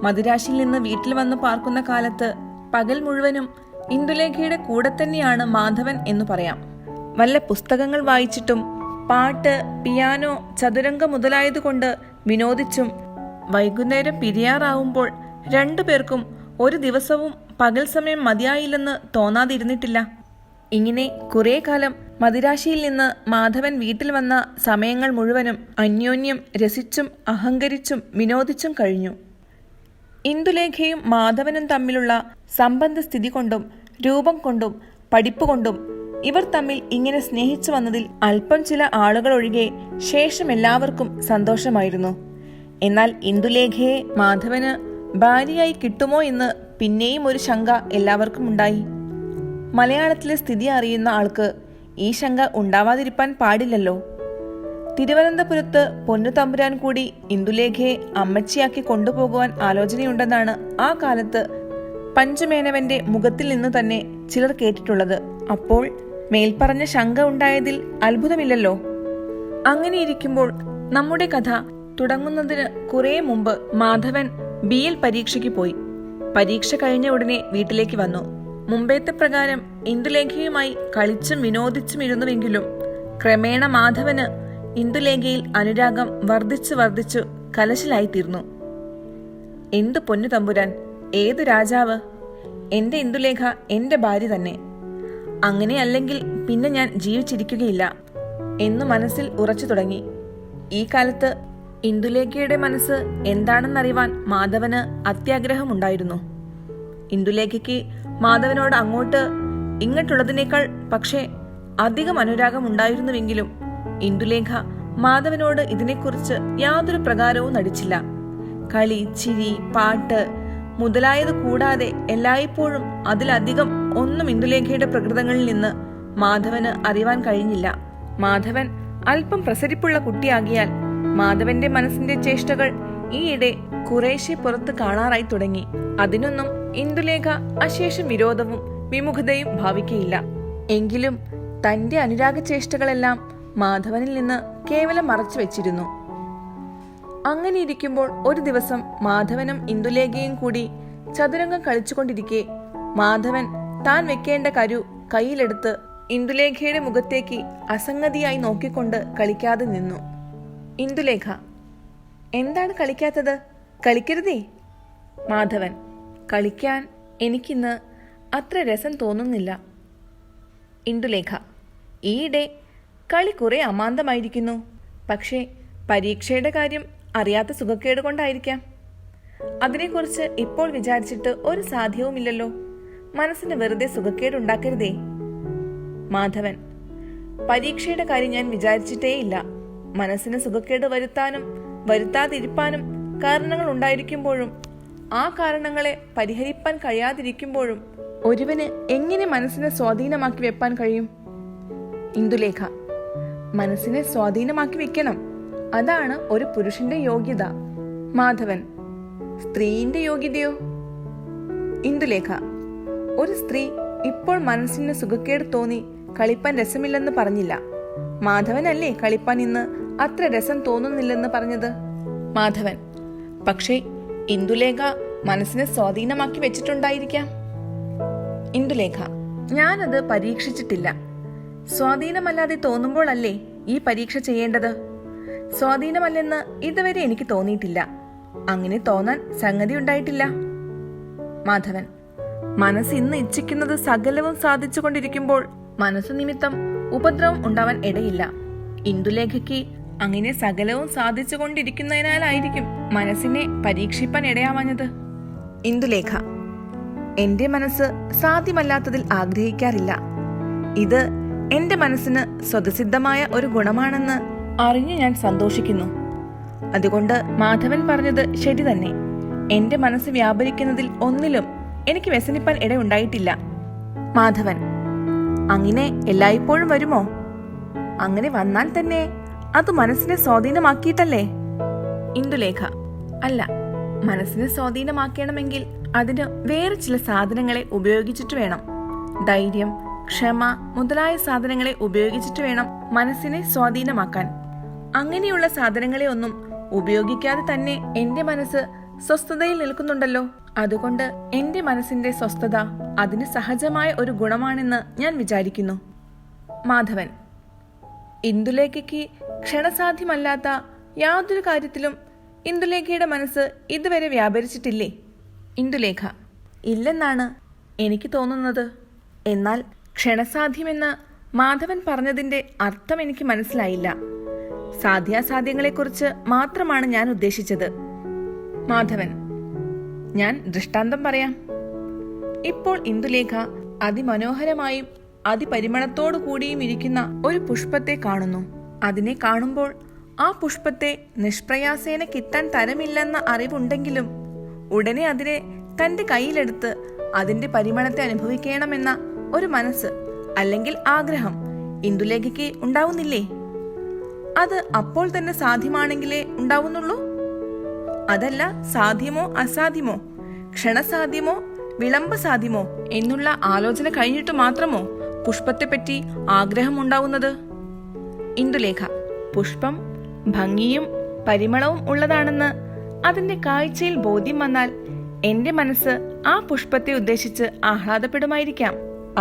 മദിരാശിയിൽ നിന്ന് വീട്ടിൽ വന്ന് പാർക്കുന്ന കാലത്ത് പകൽ മുഴുവനും ഇന്ദുലേഖയുടെ കൂടെ തന്നെയാണ് മാധവൻ എന്നു പറയാം. വല്ല പുസ്തകങ്ങൾ വായിച്ചിട്ടും പാട്ട്, പിയാനോ, ചതുരംഗം മുതലായതുകൊണ്ട് വിനോദിച്ചും വൈകുന്നേരം പിരിയാറാവുമ്പോൾ രണ്ടുപേർക്കും ഒരു ദിവസവും പകൽ സമയം മതിയായില്ലെന്ന് തോന്നാതിരുന്നിട്ടില്ല. ഇങ്ങനെ കുറെ കാലം മദിരാശിയിൽ നിന്ന് മാധവൻ വീട്ടിൽ വന്ന സമയങ്ങൾ മുഴുവനും അന്യോന്യം രസിച്ചും അഹങ്കരിച്ചും വിനോദിച്ചും കഴിഞ്ഞു. ഇന്ദുലേഖയും മാധവനും തമ്മിലുള്ള സംബന്ധസ്ഥിതി കൊണ്ടും രൂപം കൊണ്ടും പഠിപ്പ് കൊണ്ടും ഇവർ തമ്മിൽ ഇങ്ങനെ സ്നേഹിച്ചു വന്നതിൽ അല്പം ചില ആളുകൾ ഒഴികെ ശേഷം എല്ലാവർക്കും സന്തോഷമായിരുന്നു. എന്നാൽ ഇന്ദുലേഖയെ മാധവന് ഭാര്യയായി കിട്ടുമോ എന്ന് പിന്നെയും ഒരു ശങ്ക എല്ലാവർക്കും ഉണ്ടായി. മലയാളത്തിലെ സ്ഥിതി അറിയുന്ന ആൾക്ക് ഈ ശങ്ക ഉണ്ടാവാതിരിക്കാൻ പാടില്ലല്ലോ. തിരുവനന്തപുരത്ത് പൊന്നുതമ്പുരാൻ കൂടി ഇന്ദുലേഖയെ അമ്മച്ചിയാക്കി കൊണ്ടുപോകുവാൻ ആലോചനയുണ്ടെന്നാണ് ആ കാലത്ത് പഞ്ചുമേനവന്റെ മുഖത്തിൽ നിന്ന് തന്നെ ചിലർ കേട്ടിട്ടുള്ളത്. അപ്പോൾ മേൽപ്പറഞ്ഞ ശങ്ക ഉണ്ടായതിൽ അത്ഭുതമില്ലല്ലോ. അങ്ങനെയിരിക്കുമ്പോൾ നമ്മുടെ കഥ തുടങ്ങുന്നതിന് കുറെ മുമ്പ് മാധവൻ BL പരീക്ഷയ്ക്ക് പോയി. പരീക്ഷ കഴിഞ്ഞ ഉടനെ വീട്ടിലേക്ക് വന്നു. മുമ്പേത്തെ പ്രകാരം ഇന്ദുലേഖയുമായി കളിച്ചും വിനോദിച്ചും ഇരുന്നുവെങ്കിലും ക്രമേണ മാധവന് ഇന്ദുലേഖയിൽ അനുരാഗം വർദ്ധിച്ചു കലശലായിത്തീർന്നു. എന്തു പൊന്നു തമ്പുരാൻ, ഏതു രാജാവ്! എന്റെ ഇന്ദുലേഖ എന്റെ ഭാര്യ തന്നെ. അങ്ങനെയല്ലെങ്കിൽ പിന്നെ ഞാൻ ജീവിച്ചിരിക്കുകയില്ല എന്നു മനസ്സിൽ ഉറച്ചു തുടങ്ങി. ഈ കാലത്ത് ഇന്ദുലേഖയുടെ മനസ്സ് എന്താണെന്നറിവാൻ മാധവന് അത്യാഗ്രഹമുണ്ടായിരുന്നു. ഇന്ദുലേഖയ്ക്ക് മാധവനോട് അങ്ങോട്ട് ഇങ്ങോട്ടുള്ളതിനേക്കാൾ പക്ഷേ അധികം അനുരാഗം ഉണ്ടായിരുന്നുവെങ്കിലും ഇന്ദുലേഖ മാധവനോട് ഇതിനെക്കുറിച്ച് യാതൊരു പ്രകാരവും നടിച്ചില്ല. കളി, ചിരി, പാട്ട് മുതലായത് കൂടാതെ എല്ലായ്പ്പോഴും അതിലധികം ഒന്നും ഇന്ദുലേഖയുടെ പ്രകൃതങ്ങളിൽ നിന്ന് മാധവന് അറിയാൻ കഴിഞ്ഞില്ല. മാധവൻ അല്പം പ്രസരിപ്പുള്ള കുട്ടിയാകിയാൽ മാധവന്റെ മനസ്സിന്റെ ചേഷ്ടകൾ ഈയിടെ കുറേശ്ശെ പുറത്ത് കാണാറായി തുടങ്ങി. അതിനൊന്നും ഇന്ദുലേഖ അശേഷം വിരോധവും വിമുഖതയും ഭാവിക്കയില്ല. എങ്കിലും തന്റെ അനുരാഗ ചേഷ്ടകളെല്ലാം മാധവനിൽ നിന്ന് കേവലം മറച്ചു വെച്ചിരുന്നു. അങ്ങനെ ഇരിക്കുമ്പോൾ ഒരു ദിവസം മാധവനും ഇന്ദുലേഖയും കൂടി ചതുരംഗം കളിച്ചുകൊണ്ടിരിക്കെ മാധവൻ താൻ വെക്കേണ്ട കരു കയ്യിലെടുത്ത് ഇന്ദുലേഖയുടെ മുഖത്തേക്ക് അസംഗതിയായി നോക്കിക്കൊണ്ട് കളിക്കാതെ നിന്നു. ഇന്ദുലേഖ: എന്താണ് കളിക്കാത്തത്? കളിക്കരുതേ. മാധവൻ: കളിക്കാൻ എനിക്കിന്ന് അത്ര രസം തോന്നുന്നില്ല. ഇന്ദുലേഖ: ഈയിടെ കളി കുറെ അമാന്തമായിരിക്കുന്നു. പക്ഷേ പരീക്ഷയുടെ കാര്യം അറിയാത്ത സുഖക്കേട് കൊണ്ടായിരിക്കാം. അതിനെക്കുറിച്ച് ഇപ്പോൾ വിചാരിച്ചിട്ട് ഒരു സാധ്യവുമില്ലല്ലോ. മനസ്സിന് വെറുതെ സുഖക്കേടുണ്ടാക്കരുതേ. മാധവൻ: പരീക്ഷയുടെ കാര്യം ഞാൻ വിചാരിച്ചിട്ടേയില്ല. മനസ്സിന് സുഖക്കേട് വരുത്താനും വരുത്താതിരിപ്പാനും കാരണങ്ങൾ ഉണ്ടായിരിക്കുമ്പോഴും ആ കാരണങ്ങളെ പരിഹരിപ്പാൻ കഴിയാതിരിക്കുമ്പോഴും ഒരുവന് എങ്ങനെ മനസ്സിനെ സ്വാധീനമാക്കി വെപ്പാൻ കഴിയും? ഇന്ദുലേഖ: മനസ്സിനെ സ്വാധീനമാക്കി വെക്കണം. അതാണ് ഒരു പുരുഷന്റെ യോഗ്യത. മാധവൻ: സ്ത്രീയുടെ യോഗ്യതയോ? ഇന്ദുലേഖ: ഒരു സ്ത്രീ ഇപ്പോൾ മനസ്സിന് സുഖക്കേട് തോന്നി കളിപ്പാൻ രസമില്ലെന്ന് പറഞ്ഞില്ല. മാധവനല്ലേ കളിപ്പാൻ ഇന്ന് അത്ര രസം തോന്നുന്നില്ലെന്ന് പറഞ്ഞത്? മാധവൻ: പക്ഷേ ഇന്ദുലേഖ മനസ്സിനെ സ്വാധീനമാക്കി വെച്ചിട്ടുണ്ടായിരിക്കാം. ഇന്ദുലേഖ: ഞാനത് പരീക്ഷിച്ചിട്ടില്ല. സ്വാധീനമല്ലാതെ തോന്നുമ്പോഴല്ലേ ഈ പരീക്ഷ ചെയ്യേണ്ടത്. സ്വാധീനമല്ലെന്ന് ഇതുവരെ എനിക്ക് തോന്നിയിട്ടില്ല. അങ്ങനെ തോന്നാൻ സംഗതി ഉണ്ടായിട്ടില്ല. മാധവൻ: മനസ്സ് ഇന്ന് ഇച്ഛിക്കുന്നത് സകലവും സാധിച്ചുകൊണ്ടിരിക്കുമ്പോൾ മനസ്സ് നിമിത്തം ഉപദ്രവം ഉണ്ടാവാൻ ഇടയില്ല. ഇന്ദുലേഖയ്ക്ക് അങ്ങനെ സകലവും സാധിച്ചുകൊണ്ടിരിക്കുന്നതിനാലായിരിക്കും മനസ്സിനെ പരീക്ഷിപ്പാൻ ഇടയാവാഞ്ഞത്. ഇന്ദുലേഖ: എന്റെ മനസ്സ് സാധ്യമല്ലാത്തതിൽ ആഗ്രഹിക്കാറില്ല. ഇത് എന്റെ മനസ്സിന് സ്വതസിദ്ധമായ ഒരു ഗുണമാണെന്ന് അറിഞ്ഞു ഞാൻ സന്തോഷിക്കുന്നു. അതുകൊണ്ട് മാധവൻ പറഞ്ഞത് ശരി തന്നെ. എന്റെ മനസ്സ് വ്യാപരിക്കുന്നതിൽ ഒന്നിലും എനിക്ക് വ്യസനിപ്പാൻ ഇടയുണ്ടായിട്ടില്ല. മാധവൻ: അങ്ങനെ എല്ലായ്പ്പോഴും വരുമോ? അങ്ങനെ വന്നാൽ തന്നെ അത് മനസ്സിനെ സ്വാധീനമാക്കിയിട്ടല്ലേ? ഇന്ദുലേഖ: അല്ല, മനസ്സിനെ സ്വാധീനമാക്കണമെങ്കിൽ അതിന് വേറെ ചില സാധനങ്ങളെ ഉപയോഗിച്ചിട്ട് വേണം. ധൈര്യം, ക്ഷമ മുതലായ സാധനങ്ങളെ ഉപയോഗിച്ചിട്ട് വേണം മനസ്സിനെ സ്വാധീനമാക്കാൻ. അങ്ങനെയുള്ള സാധനങ്ങളെ ഒന്നും ഉപയോഗിക്കാതെ തന്നെ എന്റെ മനസ്സ് സ്വസ്ഥതയിൽ നിൽക്കുന്നുണ്ടല്ലോ. അതുകൊണ്ട് എന്റെ മനസ്സിന്റെ സ്വസ്ഥത അതിന് സഹജമായ ഒരു ഗുണമാണെന്ന് ഞാൻ വിചാരിക്കുന്നു. മാധവൻ: ഇന്ദുലേഖയ്ക്ക് ക്ഷണസാധ്യമല്ലാത്ത യാതൊരു കാര്യത്തിലും ഇന്ദുലേഖയുടെ മനസ്സ് ഇതുവരെ വ്യാപരിച്ചിട്ടില്ലേ? ഇന്ദുലേഖ: ഇല്ലെന്നാണ് എനിക്ക് തോന്നുന്നത്. എന്നാൽ ക്ഷണസാധ്യമെന്ന് മാധവൻ പറഞ്ഞതിന്റെ അർത്ഥം എനിക്ക് മനസ്സിലായില്ല. സാധ്യാസാധ്യങ്ങളെക്കുറിച്ച് മാത്രമാണ് ഞാൻ ഉദ്ദേശിച്ചത്. മാധവൻ: ഞാൻ ദൃഷ്ടാന്തം പറയാം. ഇപ്പോൾ ഇന്ദുലേഖ അതിമനോഹരമായും അതിപരിമളത്തോടു കൂടിയും ഇരിക്കുന്ന ഒരു പുഷ്പത്തെ കാണുന്നു. അതിനെ കാണുമ്പോൾ ആ പുഷ്പത്തെ നിഷ്പ്രയാസേന കിട്ടാൻ തരമില്ലെന്ന അറിവുണ്ടെങ്കിലും ഉടനെ അതിനെ തന്റെ കയ്യിലെടുത്ത് അതിന്റെ പരിമളത്തെ അനുഭവിക്കണമെന്ന ഒരു മനസ്സ് അല്ലെങ്കിൽ ആഗ്രഹം ഇന്ദുലേഖയ്ക്ക് ഉണ്ടാവുന്നില്ലേ? അത് അപ്പോൾ തന്നെ സാധ്യമാണെങ്കിലേ ഉണ്ടാവുന്നുള്ളൂ. അതല്ല സാധ്യമോ അസാധ്യമോ, ക്ഷണസാധ്യമോ വിളംബ സാധ്യമോ എന്നുള്ള ആലോചന കഴിഞ്ഞിട്ട് മാത്രമോ പുഷ്പത്തെപ്പറ്റി ആഗ്രഹം ഉണ്ടാവുന്നത്? ഇന്ദുലേഖ: പുഷ്പം ഭംഗിയും പരിമളവും ഉള്ളതാണെന്ന് അതിന്റെ കാഴ്ചയിൽ ബോധ്യം വന്നാൽ എന്റെ മനസ്സ് ആ പുഷ്പത്തെ ഉദ്ദേശിച്ച് ആഹ്ലാദപ്പെടുമായിരിക്കാം.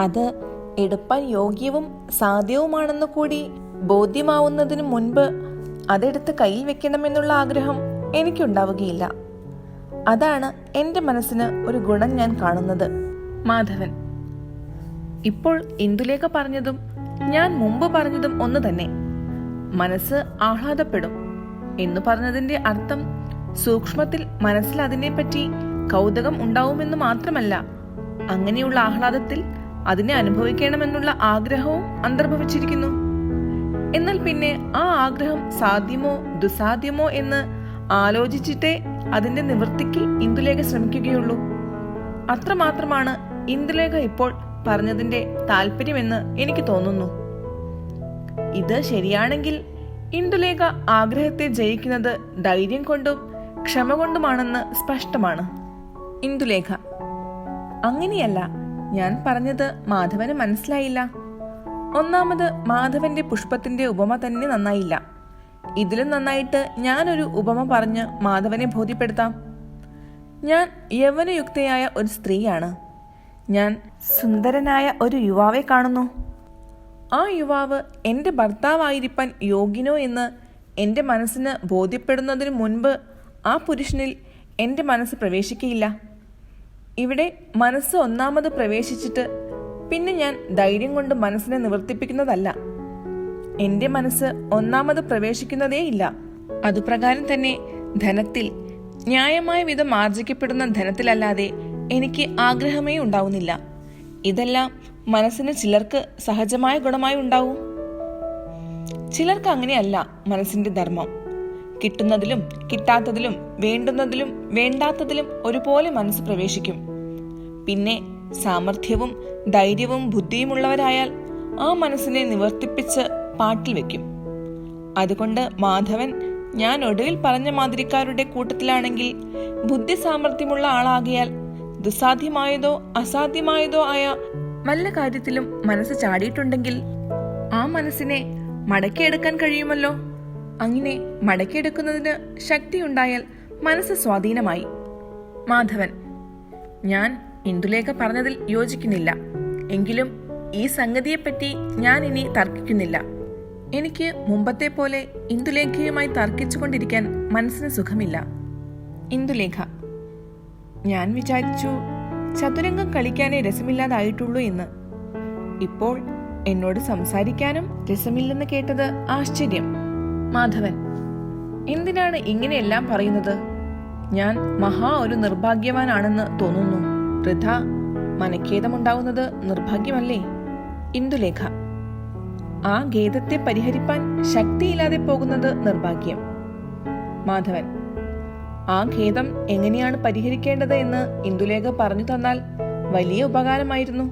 അത് എടുപ്പാൻ യോഗ്യവും സാധ്യവുമാണെന്ന് കൂടി ബോധ്യമാവുന്നതിനു മുൻപ് അതെടുത്ത് കയ്യിൽ വെക്കണമെന്നുള്ള ആഗ്രഹം എനിക്കുണ്ടാവുകയില്ല. അതാണ് എന്റെ മനസ്സിന് ഒരു ഗുണം ഞാൻ കാണുന്നത്. മാധവൻ: ഇപ്പോൾ ഇന്ദുലേഖ പറഞ്ഞതും ഞാൻ മുമ്പ് പറഞ്ഞതും ഒന്ന് തന്നെ. മനസ്സ് ആഹ്ലാദപ്പെടും എന്ന് പറഞ്ഞതിന്റെ അർത്ഥം സൂക്ഷ്മത്തിൽ മനസ്സിൽ അതിനെപ്പറ്റി കൗതുകം ഉണ്ടാവുമെന്ന് മാത്രമല്ല, അങ്ങനെയുള്ള ആഹ്ലാദത്തിൽ അതിനെ അനുഭവിക്കണമെന്നുള്ള ആഗ്രഹവും അന്തർഭവിച്ചിരിക്കുന്നു. എന്നാൽ പിന്നെ ആ ആഗ്രഹം സാധ്യമോ ദുസാധ്യമോ എന്ന് ആലോചിച്ചിട്ടേ അതിന്റെ നിവൃത്തിക്ക് ഇന്ദുലേഖ ശ്രമിക്കുകയുള്ളൂ. അത്രമാത്രമാണ് ഇന്ദുലേഖ ഇപ്പോൾ പറഞ്ഞതിന്റെ താല്പര്യമെന്ന് എനിക്ക് തോന്നുന്നു. ഇത് ശരിയാണെങ്കിൽ ഇന്ദുലേഖ ആഗ്രഹത്തെ ജയിക്കുന്നത് ധൈര്യം കൊണ്ടും ക്ഷമ കൊണ്ടുമാണെന്ന് സ്പഷ്ടമാണ്. ഇന്ദുലേഖ: അങ്ങനെയല്ല, ഞാൻ പറഞ്ഞത് മാധവന് മനസ്സിലായില്ല. ഒന്നാമത് മാധവന്റെ പുഷ്പത്തിന്റെ ഉപമ തന്നെ നന്നായില്ല. ഇതിലും നന്നായിട്ട് ഞാനൊരു ഉപമ പറഞ്ഞ് മാധവനെ ബോധ്യപ്പെടുത്താം. ഞാൻ യൗവനയുക്തയായ ഒരു സ്ത്രീയാണ്. ഞാൻ സുന്ദരനായ ഒരു യുവാവെ കാണുന്നു. ആ യുവാവ് എൻ്റെ ഭർത്താവായിരിക്കാൻ യോഗ്യനോ എന്ന് എൻ്റെ മനസ്സിന് ബോധ്യപ്പെടുന്നതിന് മുൻപ് ആ പുരുഷനിൽ എൻ്റെ മനസ്സ് പ്രവേശിക്കയില്ല. ഇവിടെ മനസ്സ് ഒന്നാമത് പ്രവേശിച്ചിട്ട് പിന്നെ ഞാൻ ധൈര്യം കൊണ്ട് മനസ്സിനെ നിവർത്തിപ്പിക്കുന്നതല്ല. എൻ്റെ മനസ്സ് ഒന്നാമത് പ്രവേശിക്കുന്നതേയില്ല. അതുപ്രകാരം തന്നെ ധനത്തിൽ, ന്യായമായ വിധം ആർജിക്കപ്പെടുന്ന ധനത്തിലല്ലാതെ എനിക്ക് ആഗ്രഹമേ ഉണ്ടാവുന്നില്ല. ഇതെല്ലാം മനസ്സിന് ചിലർക്ക് സഹജമായ ഗുണമായി ഉണ്ടാവും. ചിലർക്ക് അങ്ങനെയല്ല മനസ്സിന്റെ ധർമ്മം. കിട്ടുന്നതിലും കിട്ടാത്തതിലും വേണ്ടുന്നതിലും വേണ്ടാത്തതിലും ഒരുപോലെ മനസ്സ് പ്രവേശിക്കും. പിന്നെ സാമർഥ്യവും ധൈര്യവും ബുദ്ധിയുമുള്ളവരായാൽ ആ മനസ്സിനെ നിവർത്തിപ്പിച്ച് പാട്ടിൽ വെക്കും. അതുകൊണ്ട് മാധവൻ ഞാൻ ഒടുവിൽ പറഞ്ഞ മാതിരിക്കാരുടെ കൂട്ടത്തിലാണെങ്കിൽ ബുദ്ധി സാമർഥ്യമുള്ള ആളാകിയാൽ ദുസ്സാധ്യമായതോ അസാധ്യമായതോ ആയ വല്ല കാര്യത്തിലും മനസ്സ് ചാടിയിട്ടുണ്ടെങ്കിൽ ആ മനസ്സിനെ മടക്കിയെടുക്കാൻ കഴിയുമല്ലോ. അങ്ങനെ മടക്കിയെടുക്കുന്നതിന് ശക്തിയുണ്ടായാൽ മനസ്സ് സ്വാധീനമായി. മാധവൻ: ഞാൻ ഇന്ദുലേഖ പറഞ്ഞതിൽ യോജിക്കുന്നില്ല. എങ്കിലും ഈ സംഗതിയെപ്പറ്റി ഞാൻ ഇനി തർക്കിക്കുന്നില്ല. എനിക്ക് മുമ്പത്തെ പോലെ ഇന്ദുലേഖയുമായി തർക്കിച്ചുകൊണ്ടിരിക്കാൻ മനസ്സിന് സുഖമില്ല. ഇന്ദുലേഖ: ഞാൻ വിചാരിച്ചു ചതുരംഗം കളിക്കാനേ രസമില്ലാതായിട്ടുള്ളൂ എന്ന്. ഇപ്പോൾ എന്നോട് സംസാരിക്കാനും രസമില്ലെന്ന് കേട്ടത് ആശ്ചര്യം. മാധവൻ: എന്തിനാണ് ഇങ്ങനെയെല്ലാം പറയുന്നത്? ഞാൻ മഹാ ഒരു നിർഭാഗ്യവാനാണെന്ന് തോന്നുന്നു. വൃഥ മനഖേദമുണ്ടാവുന്നത് നിർഭാഗ്യമല്ലേ? ഇന്ദുലേഖ: ആ ഖേദത്തെ പരിഹരിപ്പാൻ ശക്തിയില്ലാതെ പോകുന്നത് നിർഭാഗ്യം. മാധവൻ: ആ ഖേദം എങ്ങനെയാണ് പരിഹരിക്കേണ്ടത് എന്ന് ഇന്ദുലേഖ പറഞ്ഞു തന്നാൽ വലിയ ഉപകാരമായിരുന്നു.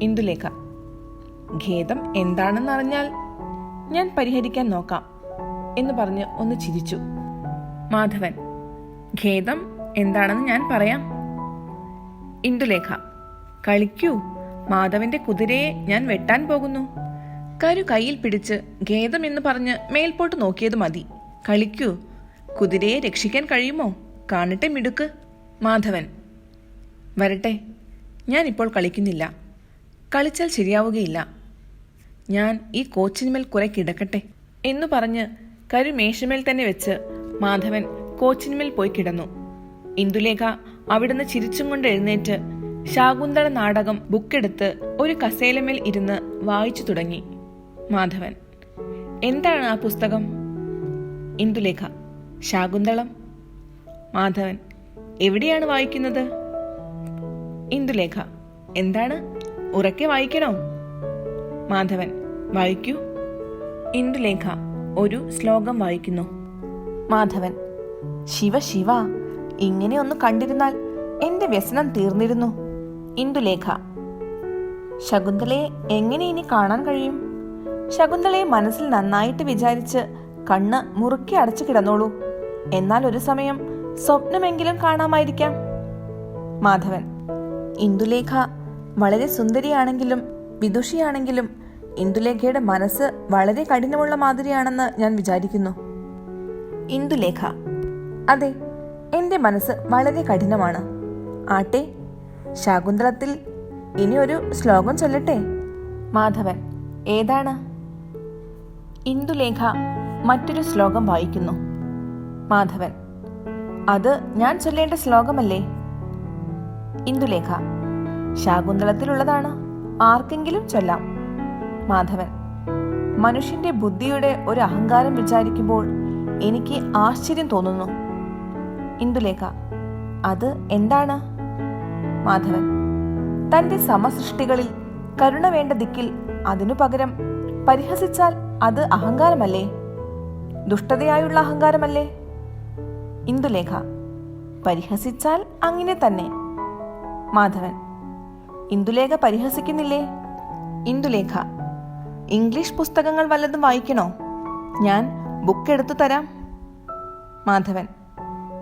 ഇന്ദുലേഖ: ഖേദം എന്താണെന്നറിഞ്ഞാൽ ഞാൻ പരിഹരിക്കാൻ നോക്കാം എന്ന് പറഞ്ഞ് ഒന്ന് ചിരിച്ചു. മാധവൻ: ഖേദം എന്താണെന്ന് ഞാൻ പറയാം. ഇന്ദുലേഖ: കളിക്കൂ, മാധവന്റെ കുതിരയെ ഞാൻ വെട്ടാൻ പോകുന്നു. കരു കയ്യിൽ പിടിച്ച് ഖേദം എന്ന് പറഞ്ഞ് മേൽപോട്ട് നോക്കിയത് മതി. കളിക്കൂ, കുതിരയെ രക്ഷിക്കാൻ കഴിയുമോ? കാണട്ടെ മിടുക്ക്. മാധവൻ: വരട്ടെ, ഞാൻ ഇപ്പോൾ കളിക്കുന്നില്ല. കളിച്ചാൽ ശരിയാവുകയില്ല. ഞാൻ ഈ കോച്ചിന്മേൽ കുറെ കിടക്കട്ടെ എന്നു പറഞ്ഞ് കരു മേശമേൽ തന്നെ വെച്ച് മാധവൻ കോച്ചിന്മേൽ പോയി കിടന്നു. ഇന്ദുലേഖ അവിടുന്ന് ചിരിച്ചും കൊണ്ട് എഴുന്നേറ്റ് ശാകുന്തള നാടകം ബുക്കെടുത്ത് ഒരു കസേലമേൽ ഇരുന്ന് വായിച്ചു തുടങ്ങി. മാധവൻ: എന്താണ് ആ പുസ്തകം? ഇന്ദുലേഖ: ശാകുന്തളം. മാധവൻ: എവിടെയാണ് വായിക്കുന്നത്? ഇന്ദുലേഖ: എന്താണ്, ഉറക്കെ വായിക്കണോ? മാധവൻ: വായിക്കൂ. ഇന്ദുലേഖ ഒരു ശ്ലോകം വായിക്കുന്നു. മാധവൻ: ശിവ ശിവ, ഇങ്ങനെ ഒന്ന് കണ്ടിരുന്നാൽ എന്റെ വ്യസനം തീർന്നിരുന്നു. ഇന്ദുലേഖ: ശകുന്തളയെ എങ്ങനെ ഇനി കാണാൻ കഴിയും? ശകുന്തളയെ മനസ്സിൽ നന്നായിട്ട് വിചാരിച്ച് കണ്ണ് മുറുക്കി അടച്ചു കിടന്നോളൂ. എന്നാൽ ഒരു സമയം സ്വപ്നമെങ്കിലും കാണാമായിരിക്കാം. മാധവൻ: ഇന്ദുലേഖ വളരെ സുന്ദരിയാണെങ്കിലും വിദുഷിയാണെങ്കിലും ഇന്ദുലേഖയുടെ മനസ്സ് വളരെ കഠിനമുള്ള മാതിരിയാണെന്ന് ഞാൻ വിചാരിക്കുന്നു. ഇന്ദുലേഖ: അതെ, എന്റെ മനസ്സ് വളരെ കഠിനമാണ്. ആട്ടെ, ശാകുന്തളത്തിൽ ഇനി ഒരു ശ്ലോകം ചൊല്ലട്ടെ. മാധവൻ: ഏതാണ്? ഇന്ദുലേഖ മറ്റൊരു ശ്ലോകം വായിക്കുന്നു. മാധവൻ: അത് ഞാൻ ചൊല്ലേണ്ട ശ്ലോകമല്ലേ? ഇന്ദുലേഖ: ശാകുന്തളത്തിലുള്ളതാണ്, ആർക്കെങ്കിലും ചൊല്ലാം. മാധവൻ: മനുഷ്യന്റെ ബുദ്ധിയുടെ ഒരു അഹങ്കാരം വിചാരിക്കുമ്പോൾ എനിക്ക് ആശ്ചര്യം തോന്നുന്നു. ഇന്ദുലേഖ: അത് എന്താണ്? മാധവൻ: തന്റെ സമസൃഷ്ടികളിൽ കരുണ വേണ്ട ദിക്കിൽ അതിനു പകരം പരിഹസിച്ചാൽ അത് അഹങ്കാരമല്ലേ? ദുഷ്ടതയായുള്ള അഹങ്കാരമല്ലേ? ഇന്ദുലേഖ: പരിഹസിച്ചാൽ അങ്ങനെ തന്നെ. മാധവൻ: ഇന്ദുലേഖ പരിഹസിക്കുന്നില്ലേ? ഇന്ദുലേഖ: ഇംഗ്ലീഷ് പുസ്തകങ്ങൾ വല്ലതും വായിക്കണോ? ഞാൻ ബുക്ക് എടുത്തു തരാം. മാധവൻ: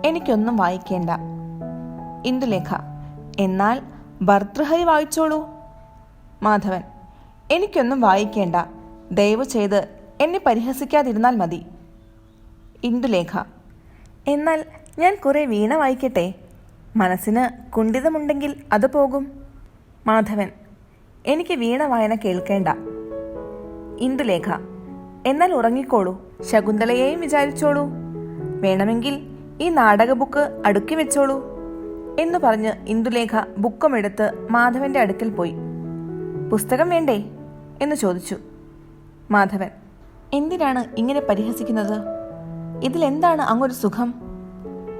എനിക്കൊന്നും വായിക്കേണ്ട. ഇന്ദുലേഖ: എന്നാൽ ഭർതൃഹരി വായിച്ചോളൂ. മാധവൻ: എനിക്കൊന്നും വായിക്കേണ്ട, ദയവ് ചെയ്ത് എന്നെ പരിഹസിക്കാതിരുന്നാൽ മതി. ഇന്ദുലേഖ: എന്നാൽ ഞാൻ കുറെ വീണ വായിക്കട്ടെ. മനസ്സിന് കുണ്ഠിതമുണ്ടെങ്കിൽ അത് പോകും. മാധവൻ: എനിക്ക് വീണ വായന കേൾക്കേണ്ട. ഇന്ദുലേഖ: എന്നാൽ ഉറങ്ങിക്കോളൂ. ശകുന്തളയെയും വിചാരിച്ചോളൂ. വേണമെങ്കിൽ ഈ നാടക ബുക്ക് അടുക്കി വെച്ചോളൂ എന്നു പറഞ്ഞ് ഇന്ദുലേഖ ബുക്കുമെടുത്ത് മാധവന്റെ അടുക്കൽ പോയി. പുസ്തകം വേണ്ടേ എന്ന് ചോദിച്ചു. മാധവൻ: എന്തിനാണ് ഇങ്ങനെ പരിഹസിക്കുന്നത്? ഇതിലെന്താണ് അങ്ങൊരു സുഖം?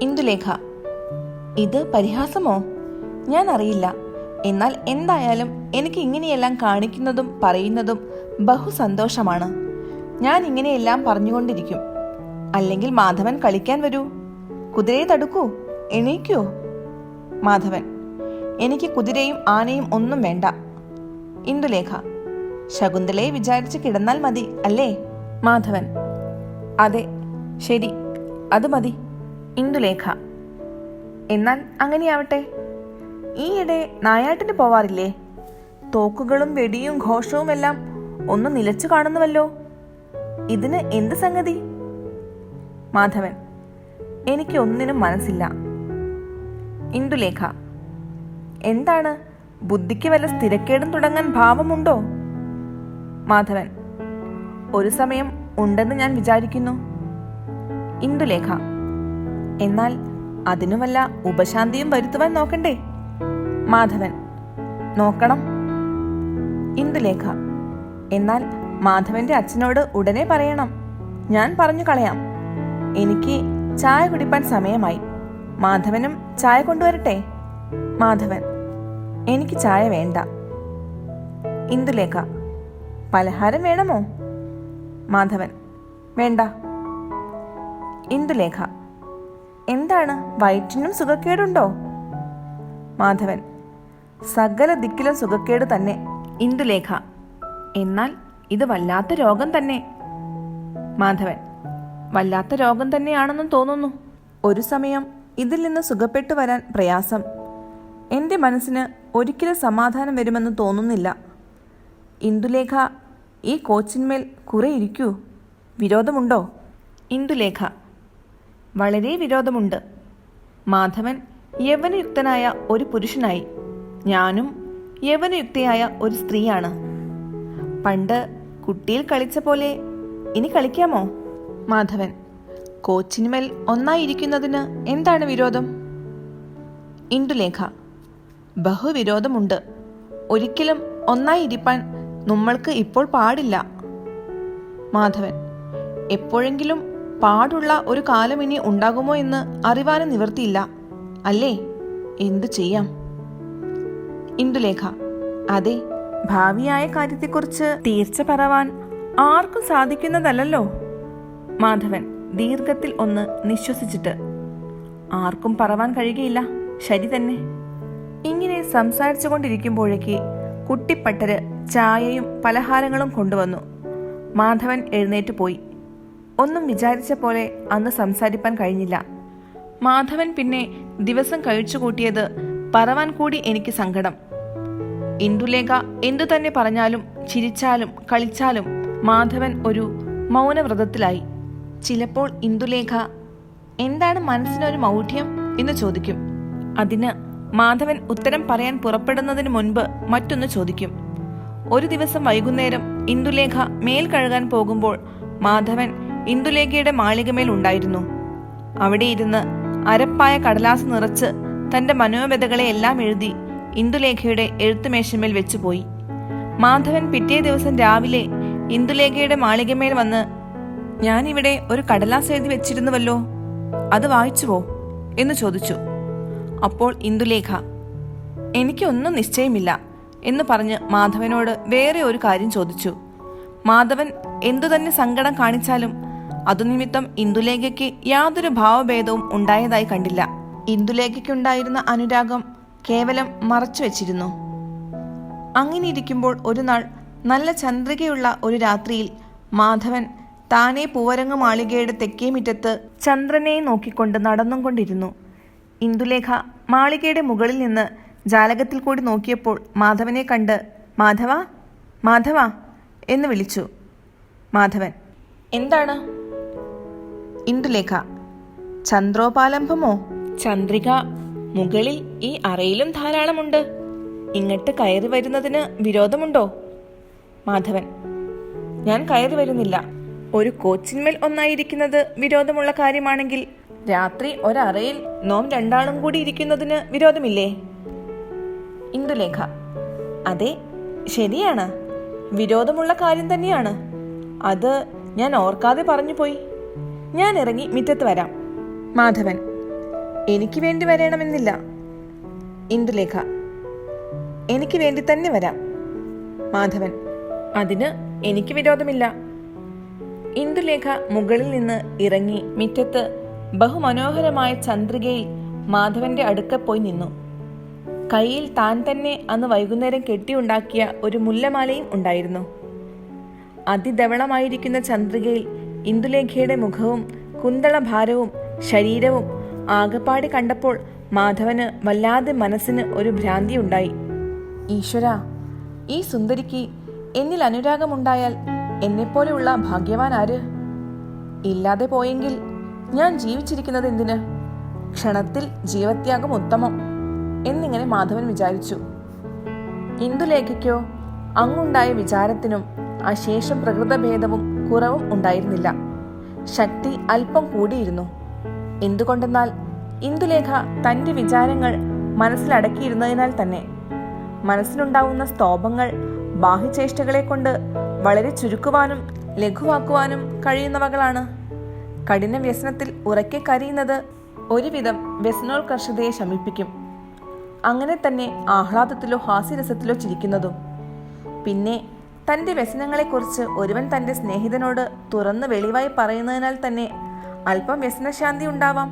ഇന്ദുലേഖ: ഇത് പരിഹാസമോ? ഞാൻ അറിയില്ല. എന്നാൽ എന്തായാലും എനിക്ക് ഇങ്ങനെയെല്ലാം കാണിക്കുന്നതും പറയുന്നതും ബഹുസന്തോഷമാണ്. ഞാൻ ഇങ്ങനെയെല്ലാം പറഞ്ഞുകൊണ്ടിരിക്കും. അല്ലെങ്കിൽ മാധവൻ കളിക്കാൻ വരൂ. കുതിരയെ തടുക്കൂ. എണീക്കൂ. മാധവൻ: എനിക്ക് കുതിരയും ആനയും ഒന്നും വേണ്ട. ഇന്ദുലേഖ: ശകുന്തളയെ വിചാരിച്ച് കിടന്നാൽ മതി അല്ലേ? മാധവൻ: അതെ, ശരി, അത് മതി. ഇന്ദുലേഖ: എന്നാൽ അങ്ങനെയാവട്ടെ. ഈയിടെ നായാട്ടിന് പോവാറില്ലേ? തോക്കുകളും വെടിയും ഘോഷവുമെല്ലാം ഒന്ന് നിലച്ചു കാണുന്നുവല്ലോ. ഇതിന് എന്ത് സംഗതി? മാധവൻ: എനിക്ക് ഒന്നിനും മനസ്സില്ല. ഇന്ദുലേഖ: എന്താണ്, ബുദ്ധിക്ക് വല്ല സ്ഥിരക്കേടും തുടങ്ങാൻ ഭാവമുണ്ടോ? മാധവൻ: ഒരു സമയം ഉണ്ടെന്ന് ഞാൻ വിചാരിക്കുന്നു. ഇന്ദുലേഖ: എന്നാൽ അതിനു വല്ല ഉപശാന്തിയും വരുത്തുവാൻ നോക്കണ്ടേ? മാധവൻ: നോക്കണം. ഇന്ദുലേഖ: എന്നാൽ മാധവന്റെ അച്ഛനോട് ഉടനെ പറയണം. ഞാൻ പറഞ്ഞു കളയാം. എനിക്ക് ചായ കുടിപ്പാൻ സമയമായി. മാധവനും ചായ കൊണ്ടുവരട്ടെ? മാധവൻ: എനിക്ക് ചായ വേണ്ട. ഇന്ദുലേഖ: പലഹാരം വേണമോ? മാധവൻ: വേണ്ട. ഇന്ദുലേഖ: എന്താണ്, വയറ്റിനും സുഖക്കേടുണ്ടോ? മാധവൻ: സകല ദിക്കിലും സുഖക്കേട് തന്നെ. ഇന്ദുലേഖ: എന്നാൽ ഇത് വല്ലാത്ത രോഗം തന്നെ. മാധവൻ: വല്ലാത്ത രോഗം തന്നെയാണെന്നും തോന്നുന്നു. ഒരു സമയം ഇതിൽ നിന്ന് സുഖപ്പെട്ടു വരാൻ പ്രയാസം. എൻ്റെ മനസ്സിന് ഒരിക്കലും സമാധാനം വരുമെന്ന് തോന്നുന്നില്ല. ഇന്ദുലേഖ, ഈ കോച്ചിന്മേൽ കുറെ ഇരിക്കൂ. വിരോധമുണ്ടോ? ഇന്ദുലേഖ: വളരെ വിരോധമുണ്ട്. മാധവൻ യൗവനയുക്തനായ ഒരു പുരുഷനായി. ഞാനും യൗവനയുക്തയായ ഒരു സ്ത്രീയാണ്. പണ്ട് കുട്ടിയിൽ കളിച്ച പോലെ ഇനി കളിക്കാമോ? മാധവൻ: കോച്ചിന്മേൽ ഒന്നായിരിക്കുന്നതിന് എന്താണ് വിരോധം? ഇന്ദുലേഖ: ബഹുവിരോധമുണ്ട്. ഒരിക്കലും ഒന്നായിരിക്കാൻ നമ്മൾക്ക് ഇപ്പോൾ പാടില്ല. മാധവൻ: എപ്പോഴെങ്കിലും പാടുള്ള ഒരു കാലം ഇനി ഉണ്ടാകുമോ എന്ന് അറിവാനും നിവൃത്തിയില്ല അല്ലേ? എന്തു ചെയ്യാം? ഇന്ദുലേഖ: അതെ, ഭാവിയായ കാര്യത്തെക്കുറിച്ച് തീർച്ച പറവാൻ ആർക്കും സാധിക്കുന്നതല്ലോ. മാധവൻ ദീർഘത്തിൽ ഒന്ന് നിശ്വസിച്ചിട്ട്: ആർക്കും പറവാൻ കഴിയുകയില്ല. ശരി തന്നെ. ഇങ്ങനെ സംസാരിച്ചു കൊണ്ടിരിക്കുമ്പോഴേക്ക് കുട്ടിപ്പട്ടര് ചായയും പലഹാരങ്ങളും കൊണ്ടുവന്നു. മാധവൻ എഴുന്നേറ്റ് പോയി. ഒന്നും വിചാരിച്ച പോലെ അന്ന് സംസാരിപ്പാൻ കഴിഞ്ഞില്ല. മാധവൻ പിന്നെ ദിവസം കഴിച്ചുകൂട്ടിയത് പറവാൻ കൂടി എനിക്ക് സങ്കടം. ഇന്ദുലേഖ എന്തു തന്നെ പറഞ്ഞാലും ചിരിച്ചാലും കളിച്ചാലും മാധവൻ ഒരു മൗനവ്രതത്തിലായി. ചിലപ്പോൾ ഇന്ദുലേഖ എന്താണ് മനസ്സിനൊരു മൗഢ്യം എന്ന് ചോദിക്കും. അതിന് മാധവൻ ഉത്തരം പറയാൻ പുറപ്പെടുന്നതിന് മുൻപ് മറ്റൊന്ന് ചോദിക്കും. ഒരു ദിവസം വൈകുന്നേരം ഇന്ദുലേഖ മേൽ കഴുകാൻ പോകുമ്പോൾ മാധവൻ ഇന്ദുലേഖയുടെ മാളികമേൽ ഉണ്ടായിരുന്നു. അവിടെ ഇരുന്ന് അരപ്പായ കടലാസ് നിറച്ച് തന്റെ മനോവ്യതകളെ എല്ലാം എഴുതി ഇന്ദുലേഖയുടെ എഴുത്തുമേശമേൽ വെച്ചുപോയി. മാധവൻ പിറ്റേ ദിവസം രാവിലെ ഇന്ദുലേഖയുടെ മാളികമേൽ വന്ന്, ഞാനിവിടെ ഒരു കടലാസ് എഴുതി വെച്ചിരുന്നുവല്ലോ, അത് വായിച്ചുവോ എന്ന് ചോദിച്ചു. അപ്പോൾ ഇന്ദുലേഖ, എനിക്കൊന്നും നിശ്ചയമില്ല എന്ന് പറഞ്ഞ് മാധവനോട് വേറെ ഒരു കാര്യം ചോദിച്ചു. മാധവൻ എന്തുതന്നെ സങ്കടം കാണിച്ചാലും അതുനിമിത്തം ഇന്ദുലേഖയ്ക്ക് യാതൊരു ഭാവഭേദവും ഉണ്ടായതായി കണ്ടില്ല. ഇന്ദുലേഖയ്ക്കുണ്ടായിരുന്ന അനുരാഗം കേവലം മറച്ചു വെച്ചിരുന്നു. അങ്ങനെയിരിക്കുമ്പോൾ ഒരു നാൾ നല്ല ചന്ദ്രികയുള്ള ഒരു രാത്രിയിൽ മാധവൻ താനെ പൂവരങ്ങ് മാളികയുടെ തെക്കേ മുറ്റത്ത് ചന്ദ്രനെ നോക്കിക്കൊണ്ട് നടന്നും കൊണ്ടിരുന്നു. ഇന്ദുലേഖ മാളികയുടെ മുകളിൽ നിന്ന് ജാലകത്തിൽ കൂടി നോക്കിയപ്പോൾ മാധവനെ കണ്ട് മാധവ മാധവ എന്ന് വിളിച്ചു. മാധവൻ, എന്താണ്? ഇന്ദുലേഖ: ചന്ദ്രോപാലംബമോ? ചന്ദ്രിക മുകളിൽ ഈ അറയിലും ധാരാളമുണ്ട്. ഇങ്ങോട്ട് കയറി വരുന്നതിന് വിരോധമുണ്ടോ? മാധവൻ: ഞാൻ കയറി വരുന്നില്ല. ഒരു കോച്ചിന്മേൽ ഒന്നായിരിക്കുന്നത് വിരോധമുള്ള കാര്യമാണെങ്കിൽ രാത്രി ഒരറയിൽ നോം രണ്ടാളും കൂടി ഇരിക്കുന്നതിന് വിരോധമില്ലേ? ഇന്ദുലേഖ: അതെ, ശരിയാണ്, വിരോധമുള്ള കാര്യം തന്നെയാണ്. അത് ഞാൻ ഓർക്കാതെ പറഞ്ഞു പോയി. ഞാൻ ഇറങ്ങി മുറ്റത്ത് വരാം. മാധവൻ: എനിക്ക് വേണ്ടി വരണമെന്നില്ല. ഇന്ദുലേഖ: എനിക്ക് വേണ്ടി തന്നെ വരാം. മാധവൻ: അതിന് എനിക്ക് വിരോധമില്ല. ഇന്ദുലേഖ മുകളിൽ നിന്ന് ഇറങ്ങി മുറ്റത്ത് ബഹുമനോഹരമായ ചന്ദ്രികയിൽ മാധവന്റെ അടുക്ക പോയി നിന്നു. കയ്യിൽ താൻ തന്നെ അന്ന് വൈകുന്നേരം കെട്ടിയുണ്ടാക്കിയ ഒരു മുല്ലമാലയും ഉണ്ടായിരുന്നു. അതിധവളമായിരിക്കുന്ന ചന്ദ്രികയിൽ ഇന്ദുലേഖയുടെ മുഖവും കുന്തളഭാരവും ശരീരവും ആകപ്പാടി കണ്ടപ്പോൾ മാധവന് വല്ലാതെ മനസ്സിന് ഒരു ഭ്രാന്തി ഉണ്ടായി. ഈശ്വരാ, ഈ സുന്ദരിക്ക് എന്നിൽ അനുരാഗമുണ്ടായാൽ എന്നെപ്പോലെയുള്ള ഭാഗ്യവാൻ ആര്? ഇല്ലാതെ പോയെങ്കിൽ ഞാൻ ജീവിച്ചിരിക്കുന്നത് എന്തിന്? ക്ഷണത്തിൽ ജീവത്യാഗം ഉത്തമം എന്നിങ്ങനെ മാധവൻ വിചാരിച്ചു. ഇന്ദുലേഖയ്ക്കോ അങ്ങുണ്ടായ വിചാരത്തിനും അശേഷം പ്രകൃതഭേദവും കുറവും ഉണ്ടായിരുന്നില്ല. ശക്തി അല്പം കൂടിയിരുന്നു. എന്തുകൊണ്ടെന്നാൽ ഇന്ദുലേഖ തന്റെ വിചാരങ്ങൾ മനസ്സിലടക്കിയിരുന്നതിനാൽ തന്നെ. മനസ്സിലുണ്ടാവുന്ന സ്തോഭങ്ങൾ ബാഹ്യചേഷ്ടകളെ കൊണ്ട് വളരെ ചുരുക്കുവാനും ലഘുവാക്കുവാനും കഴിയുന്നവകളാണ്. കഠിന വ്യസനത്തിൽ ഉറക്കെ കരയുന്നത് ഒരുവിധം വ്യസനോത്കർഷതയെ ശമിപ്പിക്കും. അങ്ങനെ തന്നെ ആഹ്ലാദത്തിലോ ഹാസ്യരസത്തിലോ ചിരിക്കുന്നതും. പിന്നെ തൻ്റെ വ്യസനങ്ങളെക്കുറിച്ച് ഒരുവൻ തൻ്റെ സ്നേഹിതനോട് തുറന്ന് വെളിവായി പറയുന്നതിനാൽ തന്നെ അല്പം വ്യസനശാന്തി ഉണ്ടാവാം.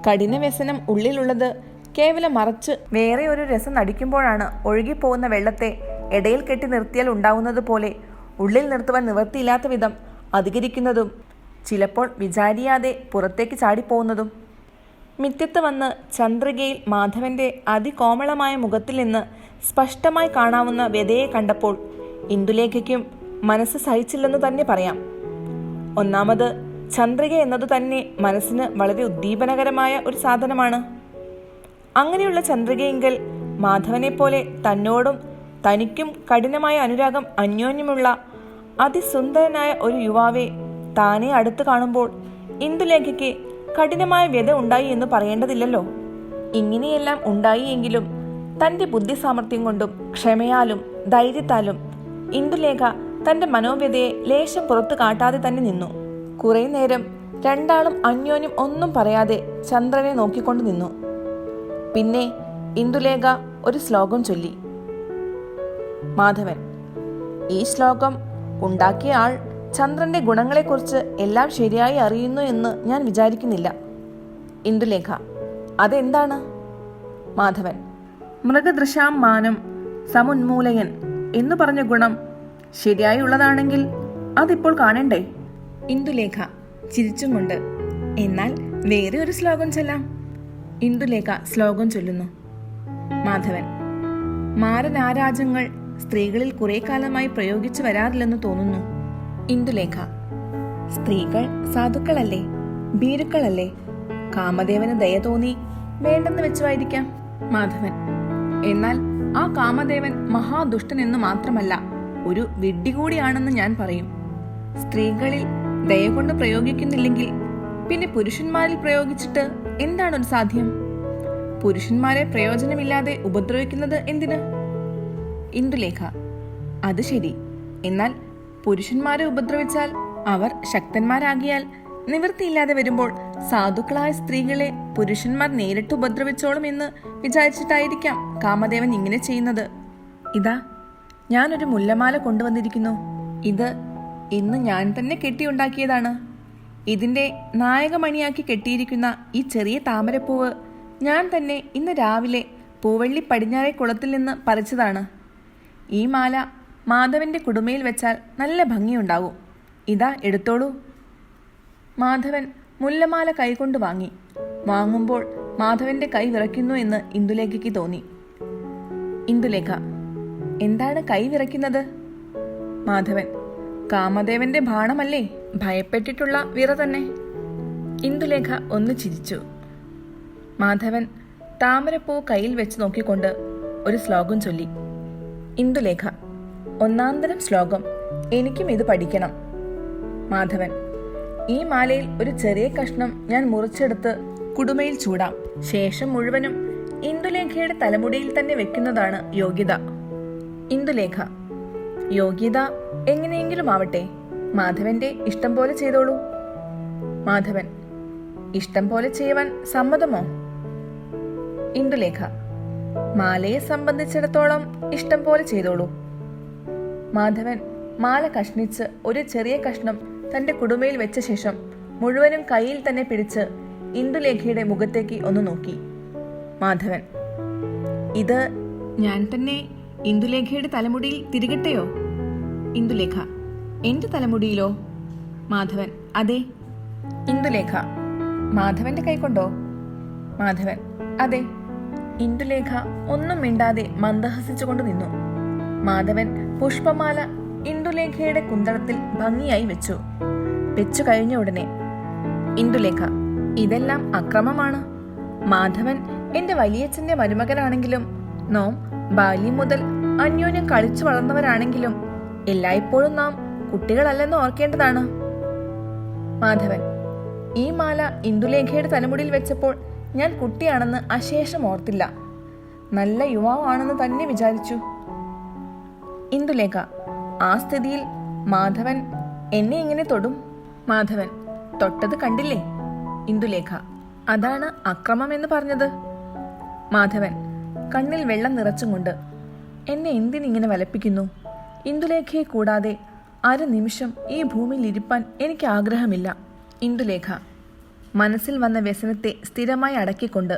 കഠിന വ്യസനം ഉള്ളിലുള്ളത് കേവലം മറച്ച് വേറെ ഒരു രസം നടിക്കുമ്പോഴാണ് ഒഴുകിപ്പോകുന്ന വെള്ളത്തെ ഇടയിൽ കെട്ടി നിർത്തിയാൽ ഉണ്ടാവുന്നത് പോലെ ഉള്ളിൽ നിർത്തുവാൻ നിവൃത്തിയില്ലാത്ത വിധം അധികരിക്കുന്നതും ചിലപ്പോൾ വിചാരിയാതെ പുറത്തേക്ക് ചാടിപ്പോകുന്നതും. മിറ്റത്ത് വന്ന് ചന്ദ്രികയിൽ മാധവന്റെ അതികോമളമായ മുഖത്തിൽ നിന്ന് സ്പഷ്ടമായി കാണാവുന്ന വ്യതയെ കണ്ടപ്പോൾ ഇന്ദുലേഖയ്ക്കും മനസ്സ് സഹിച്ചില്ലെന്ന് തന്നെ പറയാം. ഒന്നാമത് ചന്ദ്രിക എന്നതു തന്നെ മനസ്സിന് വളരെ ഉദ്ദീപനകരമായ ഒരു സാധനമാണ്. അങ്ങനെയുള്ള ചന്ദ്രികയെങ്കിൽ മാധവനെപ്പോലെ തന്നോടും തനിക്കും കഠിനമായ അനുരാഗം അന്യോന്യമുള്ള അതിസുന്ദരനായ ഒരു യുവാവെ താനെ അടുത്ത് കാണുമ്പോൾ ഇന്ദുലേഖയ്ക്ക് കഠിനമായ വ്യത ഉണ്ടായി എന്ന് പറയേണ്ടതില്ലല്ലോ. ഇങ്ങനെയെല്ലാം ഉണ്ടായി എങ്കിലും തന്റെ ബുദ്ധിസാമർഥ്യം കൊണ്ടും ക്ഷമയാലും ധൈര്യത്താലും ഇന്ദുലേഖ തന്റെ മനോവ്യതയെ ലേശം പുറത്തു കാട്ടാതെ തന്നെ നിന്നു. കുറെ നേരം രണ്ടാളും അന്യോന്യം ഒന്നും പറയാതെ ചന്ദ്രനെ നോക്കിക്കൊണ്ട് നിന്നു. പിന്നെ ഇന്ദുലേഖ ഒരു ശ്ലോകം ചൊല്ലി. മാധവൻ: ഈ ശ്ലോകം ഉണ്ടാക്കിയ ആൾ ചന്ദ്രന്റെ ഗുണങ്ങളെക്കുറിച്ച് എല്ലാം ശരിയായി അറിയുന്നു എന്ന് ഞാൻ വിചാരിക്കുന്നില്ല. ഇന്ദുലേഖ: അതെന്താണ്? മാധവൻ: മൃഗദൃശാം മാനം സമുന്മൂലയൻ എന്നു പറഞ്ഞ ഗുണം ശരിയായി ഉള്ളതാണെങ്കിൽ അതിപ്പോൾ കാണണ്ടേ? ഇന്ദുലേഖ ചിരിച്ചും കൊണ്ട്: എന്നാൽ വേറെ ഒരു ശ്ലോകം ചൊല്ലാം. ഇന്ദുലേഖ ശ്ലോകം ചൊല്ലുന്നു. മാധവൻ: മാരനാരാജങ്ങൾ സ്ത്രീകളിൽ കുറെ കാലമായി പ്രയോഗിച്ചു വരാറില്ലെന്ന് തോന്നുന്നു. ഇന്ദുലേഖ: സ്ത്രീകൾ സാധുക്കളല്ലേ, ഭീരുക്കളല്ലേ? കാമദേവന് ദയ തോന്നി വേണ്ടെന്ന് വെച്ചുമായിരിക്കാം. മാധവൻ: എന്നാൽ ആ കാമദേവൻ മഹാദുഷ്ടൻ എന്ന് മാത്രമല്ല, ഒരു വിഡ്ഢി കൂടിയാണെന്ന് ഞാൻ പറയും. സ്ത്രീകളിൽ ദയ കൊണ്ട് പ്രയോഗിക്കുന്നില്ലെങ്കിൽ പിന്നെ പുരുഷന്മാരിൽ പ്രയോഗിച്ചിട്ട് എന്താണ് ഒരു സാധ്യം? പുരുഷന്മാരെ പ്രയോജനമില്ലാതെ ഉപദ്രവിക്കുന്നത് എന്തിന്? ഇന്ദുലേഖ: അത് ശരി. എന്നാൽ പുരുഷന്മാരെ ഉപദ്രവിച്ചാൽ അവർ ശക്തന്മാരാകിയാൽ നിവൃത്തിയില്ലാതെ വരുമ്പോൾ സാധുക്കളായ സ്ത്രീകളെ പുരുഷന്മാർ നേരിട്ട് ഉപദ്രവിച്ചോളും എന്ന് വിചാരിച്ചിട്ടായിരിക്കാം കാമദേവൻ ഇങ്ങനെ ചെയ്യുന്നത്. ഇതാ, ഞാനൊരു മുല്ലമാല കൊണ്ടുവന്നിരിക്കുന്നു. ഇത് ഇന്ന് ഞാൻ തന്നെ കെട്ടിയുണ്ടാക്കിയതാണ്. ഇതിന്റെ നായകമണിയാക്കി കെട്ടിയിരിക്കുന്ന ഈ ചെറിയ താമരപ്പൂവ് ഞാൻ തന്നെ ഇന്ന് രാവിലെ പൂവള്ളി പടിഞ്ഞാറേ കുളത്തിൽ നിന്ന് പറിച്ചതാണ്. ഈ മാല മാധവന്റെ കുടുമയിൽ വെച്ചാൽ നല്ല ഭംഗിയുണ്ടാവും. ഇതാ, എടുത്തോളൂ. മാധവൻ മുല്ലമാല കൈകൊണ്ട് വാങ്ങി. വാങ്ങുമ്പോൾ മാധവന്റെ കൈ വിറയ്ക്കുന്നു എന്ന് ഇന്ദുലേഖയ്ക്ക് തോന്നി. ഇന്ദുലേഖ: എന്താണ് കൈ വിറയ്ക്കുന്നത്? മാധവൻ: കാമദേവന്റെ ബാണമല്ലേ. ഭയപ്പെട്ടിട്ടുള്ള വിറ തന്നെ. ഇന്ദുലേഖ ഒന്ന് ചിരിച്ചു. മാധവൻ താമരപ്പൂ കയ്യിൽ വെച്ച് നോക്കിക്കൊണ്ട് ഒരു ശ്ലോകം ചൊല്ലി. ഇന്ദുലേഖ: ഒന്നാന്തരം ശ്ലോകം, എനിക്കും ഇത് പഠിക്കണം. മാധവൻ: ഈ മാലയിൽ ഒരു ചെറിയ കഷ്ണം ഞാൻ മുറിച്ചെടുത്ത് കുടുമയിൽ ചൂടാം. ശേഷം മുഴുവനും ഇന്ദുലേഖയുടെ തലമുടിയിൽ തന്നെ വെക്കുന്നതാണ് യോഗ്യത. ഇന്ദുലേഖ: യോഗ്യത എങ്ങനെയെങ്കിലും ആവട്ടെ, മാധവന്റെ ഇഷ്ടം പോലെ ചെയ്തോളൂ. മാധവൻ: ഇഷ്ടം പോലെ ചെയ്യുവാൻ സമ്മതമോ? ഇന്ദുലേഖ: മാലയെ സംബന്ധിച്ചിടത്തോളം ഇഷ്ടം പോലെ ചെയ്തോളൂ. മാധവൻ മാല കഷ്ണിച്ച് ഒരു ചെറിയ കഷ്ണം തന്റെ കുടുമയിൽ വെച്ച ശേഷം മുഴുവനും കയ്യിൽ തന്നെ പിടിച്ച് ഇന്ദുലേഖയുടെ മുഖത്തേക്ക് ഒന്ന് നോക്കി. മാധവൻ: ഇത് ഞാൻ തന്നെ ഇന്ദുലേഖയുടെ തലമുടിയിൽ തിരികട്ടെയോ? ഇന്ദുലേഖ: എന്റെ തലമുടിയിലോ? മാധവൻ: അതെ. ഇന്ദുലേഖ: മാധവന്റെ കൈകൊണ്ടോ? മാധവൻ: അതെ. ഇന്ദുലേഖ ഒന്നും മിണ്ടാതെ മന്ദഹസിച്ചുകൊണ്ട് നിന്നു. മാധവൻ പുഷ്പമാല ഇന്ദുലേഖയുടെ കുന്തളത്തിൽ ഭംഗിയായി വെച്ചു കഴിഞ്ഞ ഉടനെ: ഇന്ദുലേഖ, ഇതെല്ലാം അക്രമമാണ്. മാധവൻ എന്റെ വലിയച്ഛന്റെ മരുമകനാണെങ്കിലും നാം ബാല്യം മുതൽ അന്യോന്യം കളിച്ചു വളർന്നവരാണെങ്കിലും എല്ലായ്പ്പോഴും നാം കുട്ടികളല്ലെന്ന് ഓർക്കേണ്ടതാണ്. മാധവൻ: ഈ മാല ഇന്ദുലേഖയുടെ തലമുടിയിൽ വെച്ചപ്പോൾ ഞാൻ കുട്ടിയാണെന്ന് അശേഷം ഓർത്തില്ല. നല്ല യുവാവാണെന്ന് തന്നെ വിചാരിച്ചു. ഇന്ദുലേഖ: ആ സ്ഥിതിയിൽ മാധവൻ എന്നെ ഇങ്ങനെ തൊടും? മാധവൻ: തൊട്ടത് കണ്ടില്ലേ? ഇന്ദുലേഖ: അതാണ് അക്രമം എന്ന് പറഞ്ഞത്. മാധവൻ കണ്ണിൽ വെള്ളം നിറച്ചുകൊണ്ട്: എന്നെ എന്തിനിങ്ങനെ വലപ്പിക്കുന്നു? ഇന്ദുലേഖയെ കൂടാതെ അരനിമിഷം ഈ ഭൂമിയിൽ ഇരിപ്പാൻ എനിക്ക് ആഗ്രഹമില്ല. ഇന്ദുലേഖ മനസ്സിൽ വന്ന വ്യസനത്തെ സ്ഥിരമായി അടക്കിക്കൊണ്ട്: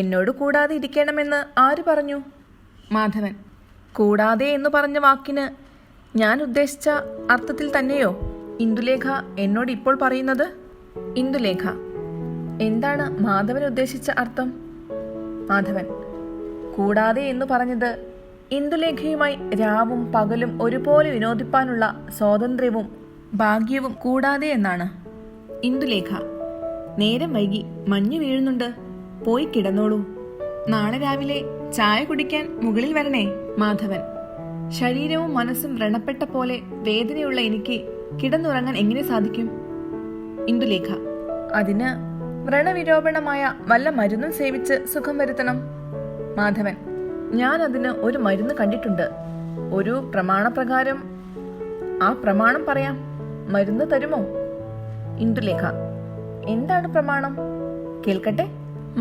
എന്നോട് കൂടാതെ ഇരിക്കണമെന്ന് ആര് പറഞ്ഞു? മാധവൻ: കൂടാതെ എന്ന് പറഞ്ഞ വാക്കിന് ഞാൻ ഉദ്ദേശിച്ച അർത്ഥത്തിൽ തന്നെയോ ഇന്ദുലേഖ എന്നോട് ഇപ്പോൾ പറയുന്നത്? ഇന്ദുലേഖ: എന്താണ് മാധവൻ ഉദ്ദേശിച്ച അർത്ഥം? മാധവൻ: കൂടാതെ എന്ന് പറഞ്ഞത് ഇന്ദുലേഖയുമായി രാവും പകലും ഒരുപോലെ വിനോദിപ്പാനുള്ള സ്വാതന്ത്ര്യവും ഭാഗ്യവും കൂടാതെ എന്നാണ്. ഇന്ദുലേഖ: നേരം വൈകി, മഞ്ഞു വീഴുന്നുണ്ട്, പോയി കിടന്നോളൂ. നാളെ രാവിലെ ചായ കുടിക്കാൻ മുകളിൽ വരണേ. മാധവൻ: ശരീരവും മനസ്സും വ്രണപ്പെട്ട പോലെ വേദനയുള്ള എനിക്ക് കിടന്നുറങ്ങാൻ എങ്ങനെ സാധിക്കും? ഇന്ദുലേഖ: അതിന് വ്രണവിരോപണമായ വല്ല മരുന്നും സേവിച്ച് സുഖം വരുത്തണം. മാധവൻ: ഞാൻ അതിന് ഒരു മരുന്ന് കണ്ടിട്ടുണ്ട്. ഒരു പ്രമാണപ്രകാരം ആ പ്രമാണം പറയാം. മരുന്ന് തരുമോ? ഇന്ദുലേഖ: എന്താണ് പ്രമാണം? കേൾക്കട്ടെ.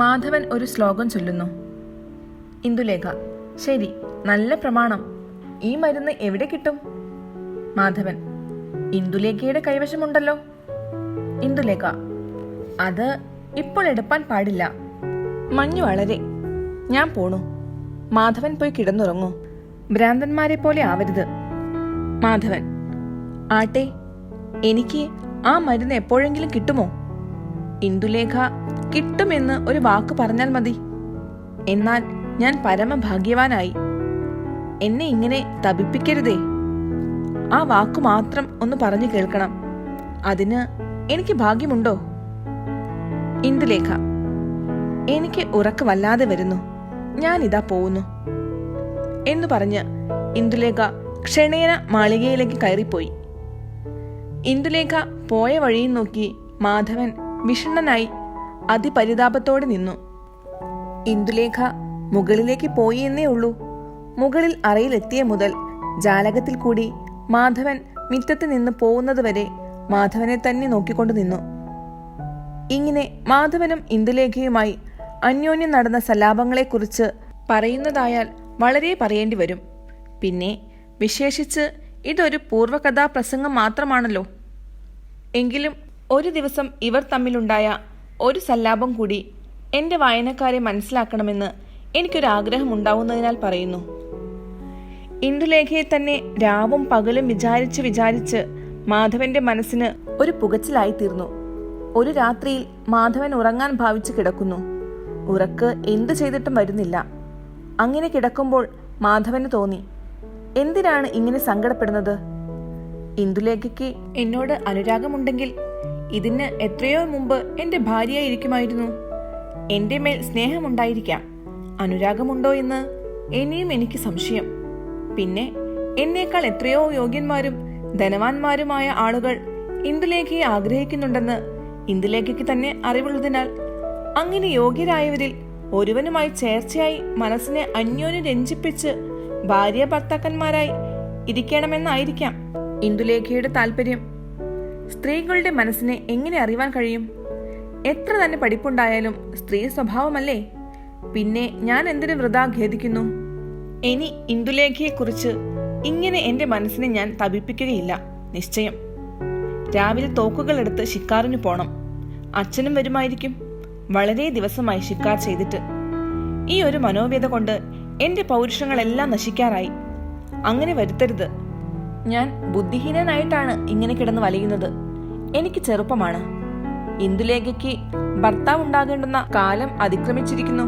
മാധവൻ ഒരു ശ്ലോകം ചൊല്ലുന്നു. ഇന്ദുലേഖ: ശരി, നല്ല പ്രമാണം. ഈ മരുന്ന് എവിടെ കിട്ടും? മാധവൻ: ഇന്ദുലേഖയുടെ കൈവശമുണ്ടല്ലോ. ഇന്ദുലേഖ: അത് ഇപ്പോൾ എടുപ്പാൻ പാടില്ല. മഞ്ഞു വളരെ. ഞാൻ പോണു. മാധവൻ പോയി കിടന്നുറങ്ങൂ. ഭ്രാന്തന്മാരെ പോലെ ആവരുത്. മാധവൻ: ആട്ടെ, എനിക്ക് ആ മരുന്ന് എപ്പോഴെങ്കിലും കിട്ടുമോ? ഇന്ദുലേഖ കിട്ടുമെന്ന് ഒരു വാക്ക് പറഞ്ഞാൽ മതി. എന്നാൽ ഞാൻ പരമഭാഗ്യവാനായി. എന്നെ ഇങ്ങനെ തപിപ്പിക്കരുതേ. ആ വാക്കു മാത്രം ഒന്ന് പറഞ്ഞു കേൾക്കണം. അതിന് എനിക്ക് ഭാഗ്യമുണ്ടോ? ഇന്ദുലേഖ: എനിക്ക് ഉറക്ക വല്ലാതെ വരുന്നു. ഞാനിതാ പോകുന്നു എന്നു പറഞ്ഞ് ഇന്ദുലേഖ ക്ഷണേന മാളികയിലേക്ക് കയറിപ്പോയി. ഇന്ദുലേഖ പോയ വഴിയും നോക്കി മാധവൻ വിഷണ്ണനായി അതിപരിതാപത്തോടെ നിന്നു. ഇന്ദുലേഖ മുകളിലേക്ക് പോയി എന്നേ ഉള്ളൂ. മുകളിൽ അറയിലെത്തിയ മുതൽ ജാലകത്തിൽ കൂടി മാധവൻ മിറ്റത്ത് നിന്ന് പോകുന്നതുവരെ മാധവനെ തന്നെ നോക്കിക്കൊണ്ടു നിന്നു. ഇങ്ങനെ മാധവനും ഇന്ദുലേഖയുമായി അന്യോന്യം നടന്ന സല്ലാപങ്ങളെക്കുറിച്ച് പറയുന്നതായാൽ വളരെ പറയേണ്ടി വരും. പിന്നെ വിശേഷിച്ച് ഇതൊരു പൂർവകഥാപ്രസംഗം മാത്രമാണല്ലോ. എങ്കിലും ഒരു ദിവസം ഇവർ തമ്മിലുണ്ടായ ഒരു സല്ലാപം കൂടി എൻ്റെ വായനക്കാരെ മനസ്സിലാക്കണമെന്ന് എനിക്കൊരാഗ്രഹമുണ്ടാവുന്നതിനാൽ പറയുന്നു. ഇന്ദുലേഖയെ തന്നെ രാവും പകലും വിചാരിച്ച് മാധവന്റെ മനസ്സിന് ഒരു പുകച്ചിലായി തീർന്നു. ഒരു രാത്രിയിൽ മാധവൻ ഉറങ്ങാൻ ഭാവിച്ചു കിടക്കുന്നു. ഉറക്ക് എന്തു ചെയ്തിട്ടും വരുന്നില്ല. അങ്ങനെ കിടക്കുമ്പോൾ മാധവന് തോന്നി, എന്തിനാണ് ഇങ്ങനെ സങ്കടപ്പെടുന്നത്? ഇന്ദുലേഖയ്ക്ക് എന്നോട് അനുരാഗമുണ്ടെങ്കിൽ ഇതിന് എത്രയോ മുമ്പ് എന്റെ ഭാര്യയായിരിക്കുമായിരുന്നു. എന്റെ മേൽ സ്നേഹമുണ്ടായിരിക്കാം, അനുരാഗമുണ്ടോ എന്ന് ഇനിയും എനിക്ക് സംശയം. പിന്നെ എന്നേക്കാൾ എത്രയോ യോഗ്യന്മാരും ധനവാന്മാരുമായ ആളുകൾ ഇന്ദുലേഖയെ ആഗ്രഹിക്കുന്നുണ്ടെന്ന് ഇന്ദുലേഖയ്ക്ക് തന്നെ അറിവുള്ളതിനാൽ അങ്ങനെ യോഗ്യരായവരിൽ ഒരുവനുമായി ചേർച്ചയായി മനസ്സിനെ അന്യോന്യം രഞ്ജിപ്പിച്ച് ഭാര്യ ഭർത്താക്കന്മാരായി ഇരിക്കണമെന്നായിരിക്കാം ഇന്ദുലേഖയുടെ താല്പര്യം. സ്ത്രീകളുടെ മനസ്സിനെ എങ്ങനെ അറിയാൻ കഴിയും? എത്ര തന്നെ പഠിപ്പുണ്ടായാലും സ്ത്രീ സ്വഭാവമല്ലേ. പിന്നെ ഞാൻ എന്തിനു വൃഥാ ഖേദിക്കുന്നു? ഇനി ഇന്ദുലേഖയെക്കുറിച്ച് ഇങ്ങനെ എന്റെ മനസ്സിനെ ഞാൻ തപിപ്പിക്കുകയില്ല, നിശ്ചയം. രാവിലെ തോക്കുകളെടുത്ത് ശിക്കാറിന് പോണം. അച്ഛനും വരുമായിരിക്കും. വളരെ ദിവസമായി ശിക്കാർ ചെയ്തിട്ട്. ഈ ഒരു മനോവ്യത കൊണ്ട് എന്റെ പൗരുഷങ്ങളെല്ലാം നശിക്കാറായി. അങ്ങനെ വരുത്തരുത്. ഞാൻ ബുദ്ധിഹീനനായിട്ടാണ് ഇങ്ങനെ കിടന്ന് വലയുന്നത്. എനിക്ക് ചെറുപ്പമാണ്. ഇന്ദുലേഖയ്ക്ക് ഭർത്താവ് ഉണ്ടാകേണ്ടുന്ന കാലം അതിക്രമിച്ചിരിക്കുന്നു.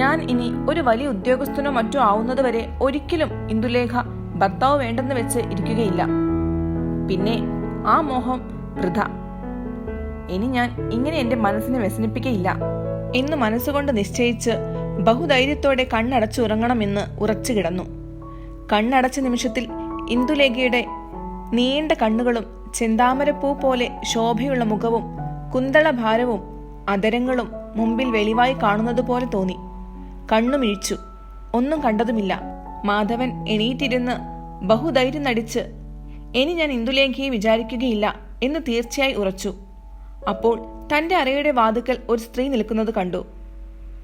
ഞാൻ ഇനി ഒരു വലിയ ഉദ്യോഗസ്ഥനോ മറ്റോ ആവുന്നതുവരെ ഒരിക്കലും ഇന്ദുലേഖ ഭർത്താവ് വേണ്ടെന്ന് വെച്ച് ഇരിക്കുകയില്ല. പിന്നെ ആ മോഹം വൃഥ. ഇനി ഞാൻ ഇങ്ങനെ എന്റെ മനസ്സിനെ വ്യസനിപ്പിക്കയില്ല എന്ന് മനസ്സുകൊണ്ട് നിശ്ചയിച്ച് ബഹുധൈര്യത്തോടെ കണ്ണടച്ചുറങ്ങണമെന്ന് ഉറച്ചു കിടന്നു. കണ്ണടച്ച നിമിഷത്തിൽ ഇന്ദുലേഖയുടെ നീണ്ട കണ്ണുകളും ചെന്താമരപ്പൂ പോലെ ശോഭയുള്ള മുഖവും കുന്തളഭാരവും അധരങ്ങളും മുമ്പിൽ വെളിവായി കാണുന്നത് പോലെ തോന്നി. കണ്ണുമിഴിച്ചു. ഒന്നും കണ്ടതുമില്ല. മാധവൻ എണീറ്റിരുന്ന് ബഹുധൈര്യം നടിച്ച് ഇനി ഞാൻ ഇന്ദുലേഖയെ വിചാരിക്കുകയില്ല എന്ന് തീർച്ചയായി ഉറച്ചു. അപ്പോൾ തന്റെ അറയുടെ വാതുക്കൽ ഒരു സ്ത്രീ നിൽക്കുന്നത് കണ്ടു.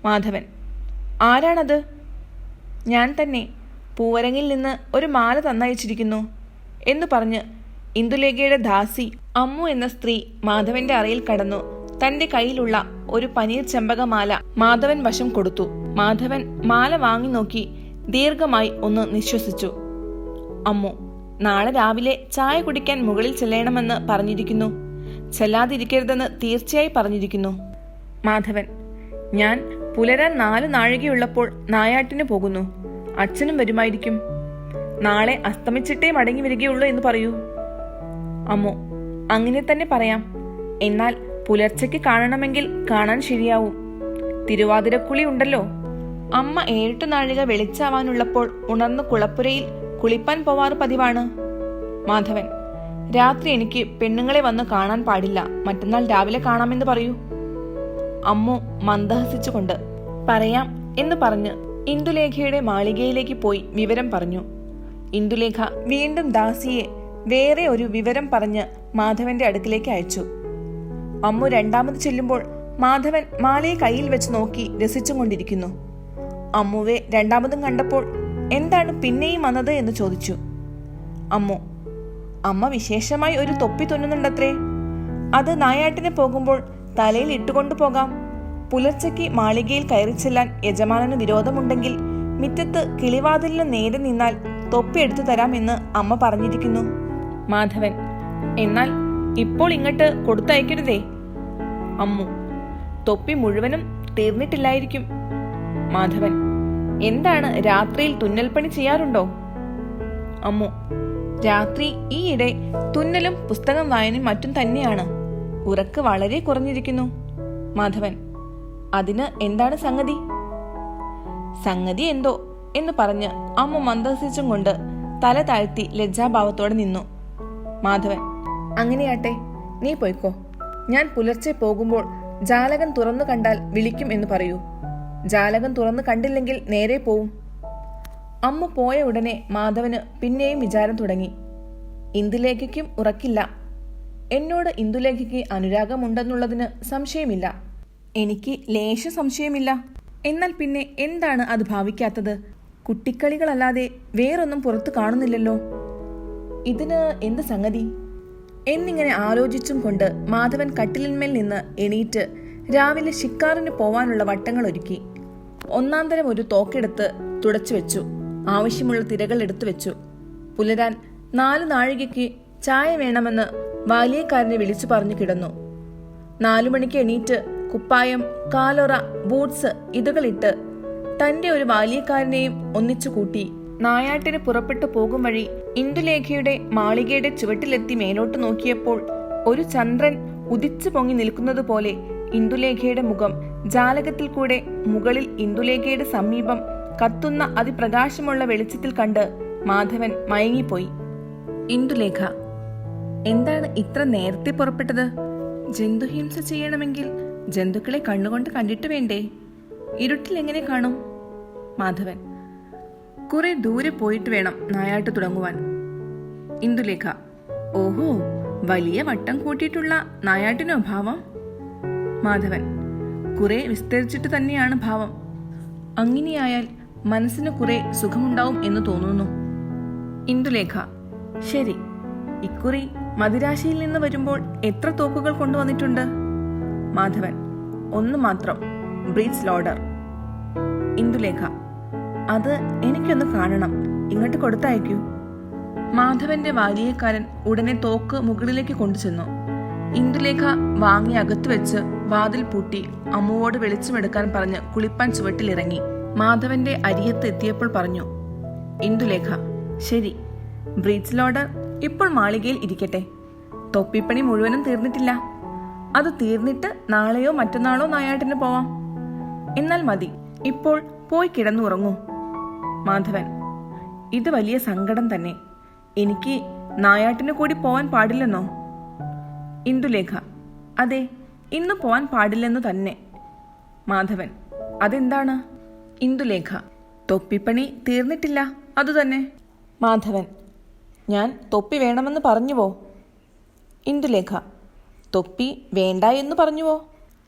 മാധവൻ: ആരാണത്? ഞാൻ തന്നെ. പൂവരങ്ങിൽ നിന്ന് ഒരു മാല തന്നയച്ചിരിക്കുന്നു എന്ന് പറഞ്ഞ് ഇന്ദുലേഖയുടെ ദാസി അമ്മു എന്ന സ്ത്രീ മാധവന്റെ അറയിൽ കടന്നു തന്റെ കയ്യിലുള്ള ഒരു പനീർ ചെമ്പകമാല മാധവൻ വശം കൊടുത്തു. മാധവൻ മാല വാങ്ങി നോക്കി ദീർഘമായി ഒന്ന് നിശ്വസിച്ചു. അമ്മു: നാളെ രാവിലെ ചായ കുടിക്കാൻ മുകളിൽ ചെല്ലണമെന്ന് പറഞ്ഞിരിക്കുന്നു. ചെല്ലാതിരിക്കരുതെന്ന് തീർച്ചയായി പറഞ്ഞിരിക്കുന്നു. മാധവൻ: ഞാൻ പുലരാൻ 4 നാഴികയുള്ളപ്പോൾ നായാട്ടിന് പോകുന്നു. അച്ഛനും വരുമായിരിക്കും. നാളെ അസ്തമിച്ചിട്ടേ മടങ്ങി വരികയുള്ളൂ എന്ന് പറയൂ. അമ്മു: അങ്ങനെ തന്നെ പറയാം. എന്നാൽ പുലർച്ചയ്ക്ക് കാണണമെങ്കിൽ കാണാൻ ശരിയാവും. തിരുവാതിരക്കുളി ഉണ്ടല്ലോ. അമ്മ 7 നാഴിക വെളിച്ചാവാനുള്ളപ്പോൾ ഉണർന്ന് കുളപ്പുരയിൽ കുളിപ്പാൻ പോവാറ് പതിവാണ്. മാധവൻ: രാത്രി എനിക്ക് പെണ്ണുങ്ങളെ വന്ന് കാണാൻ പാടില്ല. മറ്റന്നാൾ രാവിലെ കാണാമെന്ന് പറയൂ. അമ്മു മന്ദഹസിച്ചുകൊണ്ട് പറയാം എന്ന് പറഞ്ഞ് ഇന്ദുലേഖയുടെ മാളികയിലേക്ക് പോയി വിവരം പറഞ്ഞു. ഇന്ദുലേഖ വീണ്ടും ദാസിയെ വേറെ ഒരു വിവരം പറഞ്ഞ് മാധവന്റെ അടുക്കിലേക്ക് അയച്ചു. അമ്മു രണ്ടാമത് ചെല്ലുമ്പോൾ മാധവൻ മാലയെ കയ്യിൽ വെച്ച് നോക്കി രസിച്ചും കൊണ്ടിരിക്കുന്നു. അമ്മുവെ രണ്ടാമതും കണ്ടപ്പോൾ എന്താണ് പിന്നെയും വന്നത് എന്ന് ചോദിച്ചു. അമ്മ വിശേഷമായി ഒരു തൊപ്പി തുന്നുന്നുണ്ടത്രേ. അത് നായാട്ടിന് പോകുമ്പോൾ തലയിൽ ഇട്ടുകൊണ്ടു പോകാം. പുലർച്ചയ്ക്ക് മാളികയിൽ കയറി ചെല്ലാൻ യജമാനന് വിരോധമുണ്ടെങ്കിൽ മിറ്റത്ത് കിളിവാതിലിന് നേരെ നിന്നാൽ തൊപ്പി എടുത്തു തരാമെന്ന് അമ്മ പറഞ്ഞിരിക്കുന്നു. മാധവൻ: എന്നാൽ ഇപ്പോൾ ഇങ്ങോട്ട് കൊടുത്തയക്കരുതേ. അമ്മു: തൊപ്പി മുഴുവനും തീർന്നിട്ടില്ലായിരിക്കും. മാധവൻ: എന്താണ് രാത്രിയിൽ തുന്നൽപ്പണി ചെയ്യാറുണ്ടോ? അമ്മു: രാത്രി ഈയിടെ തുന്നലും പുസ്തകം വായനയും മറ്റും തന്നെയാണ്. ഉറക്ക് വളരെ കുറഞ്ഞിരിക്കുന്നു. മാധവൻ: അതിന് എന്താണ് സംഗതി? സംഗതി എന്തോ എന്ന് പറഞ്ഞ് അമ്മ മന്ദഹസിച്ചും കൊണ്ട് തല താഴ്ത്തി ലജ്ജാഭാവത്തോടെ നിന്നു. മാധവൻ: അങ്ങനെയാട്ടെ, നീ പോയിക്കോ. ഞാൻ പുലർച്ചെ പോകുമ്പോൾ ജാലകം തുറന്നു കണ്ടാൽ വിളിക്കും എന്ന് പറയൂ. ജാലകം തുറന്നു കണ്ടില്ലെങ്കിൽ നേരെ പോവും. അമ്മ പോയ ഉടനെ മാധവന് പിന്നെയും വിചാരം തുടങ്ങി. ഇന്ദുലേഖയ്ക്കും ഉറക്കില്ല. എന്നോട് ഇന്ദുലേഖയ്ക്ക് അനുരാഗമുണ്ടെന്നുള്ളതിന് സംശയമില്ല. എനിക്ക് ലേശ സംശയമില്ല. എന്നാൽ പിന്നെ എന്താണ് അത് ഭാവിക്കാത്തത്? കുട്ടിക്കളികളല്ലാതെ വേറൊന്നും പുറത്തു കാണുന്നില്ലല്ലോ. ഇതിന് എന്ത് സംഗതി എന്നിങ്ങനെ ആലോചിച്ചും കൊണ്ട് മാധവൻ കട്ടിലിന്മേൽ നിന്ന് എണീറ്റ് രാവിലെ ശിക്കാറിന് പോവാനുള്ള വട്ടങ്ങൾ ഒരുക്കി. ഒന്നാന്തരം ഒരു തോക്കെടുത്ത് തുടച്ചു വെച്ചു. ആവശ്യമുള്ള തിരകൾ എടുത്തു വെച്ചു. പുലരാൻ 4 നാഴികയ്ക്ക് ചായ വേണമെന്ന് വാലിയക്കാരനെ വിളിച്ചു പറഞ്ഞു കിടന്നു. 4 മണിക്ക് എണീറ്റ് കുപ്പായം, കാലൊറ, ബൂട്ട്സ് ഇതുകളിട്ട് തന്റെ ഒരു വാലിയക്കാരനെയും ഒന്നിച്ചു കൂട്ടി നായാട്ടിന് പുറപ്പെട്ടു പോകും വഴി ഇന്ദുലേഖയുടെ മാളികയുടെ ചുവട്ടിലെത്തി മേലോട്ട് നോക്കിയപ്പോൾ ഒരു ചന്ദ്രൻ ഉദിച്ചു പൊങ്ങി നിൽക്കുന്നത് പോലെ ഇന്ദുലേഖയുടെ മുഖം ജാലകത്തിൽ കൂടെ മുകളിൽ ഇന്ദുലേഖയുടെ സമീപം കത്തുന്ന അതിപ്രകാശമുള്ള വെളിച്ചത്തിൽ കണ്ട് മാധവൻ മയങ്ങിപ്പോയി. ഇന്ദുലേഖ, എന്താണ് ഇത്ര നേരത്തെ പുറപ്പെട്ടത്? ജന്തുഹിംസ ചെയ്യണമെങ്കിൽ ജന്തുക്കളെ കണ്ണുകൊണ്ട് കണ്ടിട്ട് വേണ്ടേ? ഇരുട്ടിൽ എങ്ങനെ കാണും? മാധവൻ, കുറെ ദൂരെ പോയിട്ട് വേണം നായാട്ട് തുടങ്ങുവാൻ. ഇന്ദുലേഖ, ഓഹോ, വലിയ വട്ടം കൂട്ടിയിട്ടുള്ള നായാട്ടിനോ ഭാവം? മാധവൻ, കുറെ വിസ്തരിച്ചിട്ട് തന്നെയാണ് ഭാവം. അങ്ങനെയായാൽ മനസ്സിന് കുറെ സുഖമുണ്ടാവും എന്ന് തോന്നുന്നു. ഇന്ദുലേഖ, ശരി. ഇക്കുറി മദിരാശിയിൽ നിന്ന് വരുമ്പോൾ എത്ര തോക്കുകൾ കൊണ്ടുവന്നിട്ടുണ്ട്? മാധവൻ, ഒന്ന് മാത്രം, ബ്രീച്ച് ലോഡർ. ഇന്ദുലേഖ, അത് എനിക്കൊന്ന് കാണണം, ഇങ്ങോട്ട് കൊടുത്തയക്കൂ. മാധവന്റെ വാലിയക്കാരൻ ഉടനെ തോക്ക് മുകളിലേക്ക് കൊണ്ടുചെന്നു. ഇന്ദുലേഖ വാങ്ങി അകത്തു വെച്ച് വാതിൽ പൂട്ടി അമ്മുവോട് വെളിച്ചമെടുക്കാൻ പറഞ്ഞ് കുളിപ്പാൻ ചുവട്ടിലിറങ്ങി. മാധവന്റെ അരിയത്ത് എത്തിയപ്പോൾ പറഞ്ഞു, ഇന്ദുലേഖ, ശരി, ബ്രീച്ച് ലോഡർ ഇപ്പോൾ മാളികയിൽ ഇരിക്കട്ടെ. തൊപ്പിപ്പണി മുഴുവനും തീർന്നിട്ടില്ല. അത് തീർന്നിട്ട് നാളെയോ മറ്റന്നാളോ നായാട്ടിന് പോവാം. എന്നാൽ മതി, ഇപ്പോൾ പോയി കിടന്നുറങ്ങൂ. മാധവൻ, ഇത് വലിയ സങ്കടം തന്നെ. എനിക്ക് നായാട്ടിന് കൂടി പോവാൻ പാടില്ലെന്നോ? ഇന്ദുലേഖ, അതെ, ഇന്ന് പോവാൻ പാടില്ലെന്നു തന്നെ. മാധവൻ, അതെന്താണ്? ഇന്ദുലേഖ, തൊപ്പിപ്പണി തീർന്നിട്ടില്ല, അതുതന്നെ. മാധവൻ, ഞാൻ തൊപ്പി വേണമെന്ന് പറഞ്ഞുവോ? ഇന്ദുലേഖ, തൊപ്പി വേണ്ട എന്ന് പറഞ്ഞുവോ?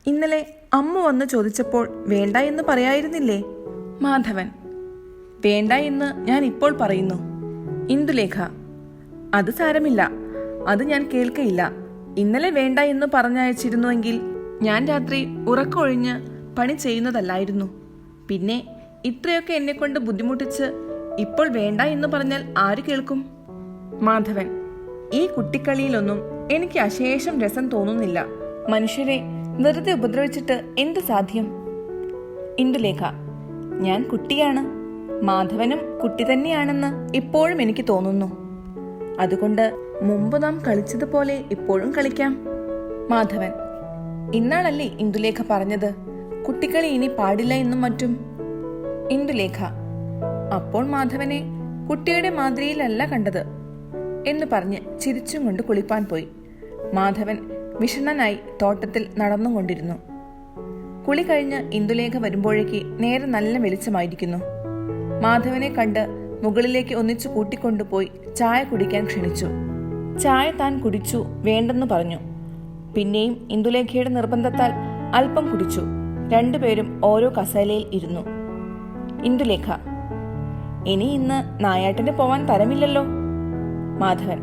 ഇന്നലെ അമ്മ വന്ന് ചോദിച്ചപ്പോൾ വേണ്ട എന്ന് പറയായിരുന്നില്ലേ? മാധവൻ, വേണ്ട എന്ന് ഞാൻ ഇപ്പോൾ പറയുന്നു. ഇന്ദുലേഖ, അത് സാരമില്ല, അത് ഞാൻ കേൾക്കയില്ല. ഇന്നലെ വേണ്ട എന്ന് പറഞ്ഞയച്ചിരുന്നുവെങ്കിൽ ഞാൻ രാത്രി ഉറക്കമൊഴിഞ്ഞ് പണി ചെയ്യുന്നതല്ലായിരുന്നു. പിന്നെ ഇത്രയൊക്കെ എന്നെ കൊണ്ട് ബുദ്ധിമുട്ടിച്ച് ഇപ്പോൾ വേണ്ട എന്ന് പറഞ്ഞാൽ ആര് കേൾക്കും? മാധവൻ, ഈ കുട്ടിക്കളിയിലൊന്നും എനിക്ക് അശേഷം രസം തോന്നുന്നില്ല. മനുഷ്യരെ വെറുതെ ഉപദ്രവിച്ചിട്ട് എന്ത് സാധ്യം? ഇന്ദുലേഖ, ഞാൻ കുട്ടിയാണ്, മാധവനും കുട്ടി തന്നെയാണെന്ന് ഇപ്പോഴും എനിക്ക് തോന്നുന്നു. അതുകൊണ്ട് മുമ്പ് നാം കളിച്ചതുപോലെ ഇപ്പോഴും കളിക്കാം. മാധവൻ, ഇന്നാളല്ലേ ഇന്ദുലേഖ പറഞ്ഞത് കുട്ടിക്കളി ഇനി പാടില്ല എന്നും മറ്റും? ഇന്ദുലേഖ, അപ്പോൾ മാധവനെ കുട്ടിയുടെ മാതിരിയിലല്ല കണ്ടത് എന്ന് പറഞ്ഞ് ചിരിച്ചും കൊണ്ട് കുളിപ്പാൻ പോയി. മാധവൻ വിഷണ്ണനായി തോട്ടത്തിൽ നടന്നുകൊണ്ടിരുന്നു. കുളി കഴിഞ്ഞ് ഇന്ദുലേഖ വരുമ്പോഴേക്ക് നേരെ നല്ല വെളിച്ചമായിരിക്കുന്നു. മാധവനെ കണ്ട് മുകളിലേക്ക് ഒന്നിച്ചു കൂട്ടിക്കൊണ്ടുപോയി ചായ കുടിക്കാൻ ക്ഷണിച്ചു. ചായ താൻ കുടിച്ചു വേണ്ടെന്ന് പറഞ്ഞു. പിന്നെയും ഇന്ദുലേഖയുടെ നിർബന്ധത്താൽ അല്പം കുടിച്ചു. രണ്ടുപേരും ഓരോ കസേലയിൽ ഇരുന്നു. ഇന്ദുലേഖ, ഇന്ന് നായാട്ടിന് പോവാൻ തരമില്ലല്ലോ. മാധവൻ,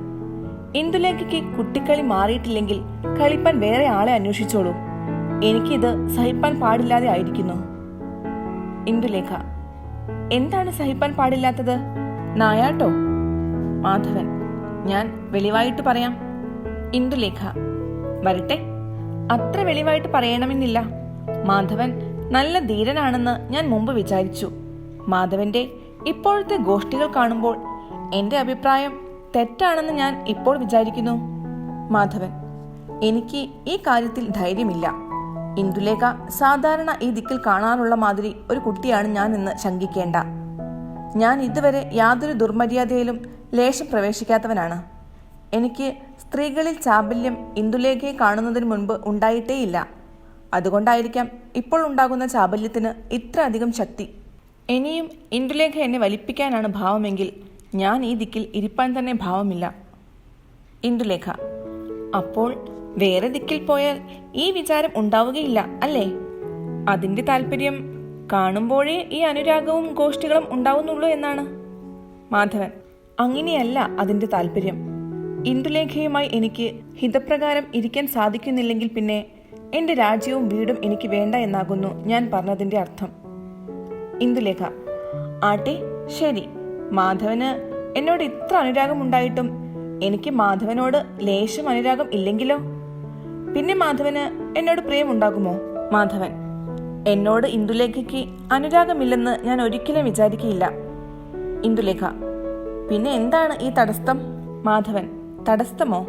ഇന്ദുലേഖയ്ക്ക് കുട്ടിക്കളി മാറിയിട്ടില്ലെങ്കിൽ കളിപ്പാൻ വേറെ ആളെ അന്വേഷിച്ചോളൂ. എനിക്കിത് സഹിപ്പാൻ പാടില്ലാതെ ആയിരിക്കുന്നു. ഇന്ദുലേഖ, എന്താണ് സഹിപ്പാൻ പാടില്ലാത്തത്? നായാട്ടോ? മാധവൻ, ഞാൻ വെളിവായിട്ട് പറയാം. ഇന്ദുലേഖ, വരട്ടെ, അത്ര വെളിവായിട്ട് പറയണമെന്നില്ല. മാധവൻ നല്ല ധീരനാണെന്ന് ഞാൻ മുമ്പ് വിചാരിച്ചു. മാധവന്റെ ഇപ്പോഴത്തെ ഗോഷ്ഠികൾ കാണുമ്പോൾ എന്റെ അഭിപ്രായം തെറ്റാണെന്ന് ഞാൻ ഇപ്പോൾ വിചാരിക്കുന്നു. മാധവൻ, എനിക്ക് ഈ കാര്യത്തിൽ ധൈര്യമില്ല. ഇന്ദുലേഖ സാധാരണ ഈ ദിക്കിൽ കാണാറുള്ള മാതിരി ഒരു കുട്ടിയാണ് ഞാൻ എന്ന് ശങ്കിക്കേണ്ട. ഞാൻ ഇതുവരെ യാതൊരു ദുർമര്യാദയിലും ലേശം പ്രവേശിക്കാത്തവനാണ്. എനിക്ക് സ്ത്രീകളിൽ ചാബല്യം ഇന്ദുലേഖയെ കാണുന്നതിന് മുൻപ് ഉണ്ടായിട്ടേയില്ല. അതുകൊണ്ടായിരിക്കാം ഇപ്പോൾ ഉണ്ടാകുന്ന ചാബല്യത്തിന് ഇത്ര അധികം ശക്തി. ഇനിയും ഇന്ദുലേഖ എന്നെ വലിപ്പിക്കാനാണ് ഭാവമെങ്കിൽ ഞാൻ ഈ ദിക്കിൽ ഇരിപ്പാൻ തന്നെ ഭാവമില്ല. ഇന്ദുലേഖ, അപ്പോൾ വേറെ ദിക്കിൽ പോയാൽ ഈ വിചാരം ഉണ്ടാവുകയില്ല അല്ലേ? അതിന്റെ താല്പര്യം കാണുമ്പോഴേ ഈ അനുരാഗവും ഗോഷ്ഠികളും ഉണ്ടാവുന്നുള്ളൂ എന്നാണ്. മാധവൻ, അങ്ങനെയല്ല അതിന്റെ താല്പര്യം. ഇന്ദുലേഖയുമായി എനിക്ക് ഹിതപ്രകാരം ഇരിക്കാൻ സാധിക്കുന്നില്ലെങ്കിൽ പിന്നെ എന്റെ രാജ്യവും വീടും എനിക്ക് വേണ്ട എന്നാകുന്നു ഞാൻ പറഞ്ഞതിന്റെ അർത്ഥം. ഇന്ദുലേഖ, ആട്ടെ, ശരി. മാധവന് എന്നോട് ഇത്ര അനുരാഗം ഉണ്ടായിട്ടും എനിക്ക് മാധവനോട് ലേശം അനുരാഗം ഇല്ലെങ്കിലോ? പിന്നെ മാധവന് എന്നോട് പ്രിയമുണ്ടാകുമോ? മാധവൻ, എന്നോട് ഇന്ദുലേഖയ്ക്ക് അനുരാഗമില്ലെന്ന് ഞാൻ ഒരിക്കലും വിചാരിക്കയില്ല. ഇന്ദുലേഖ: പിന്നെ എന്താണ് ഈ തടസ്സം? മാധവൻ: തടസ്സമോ?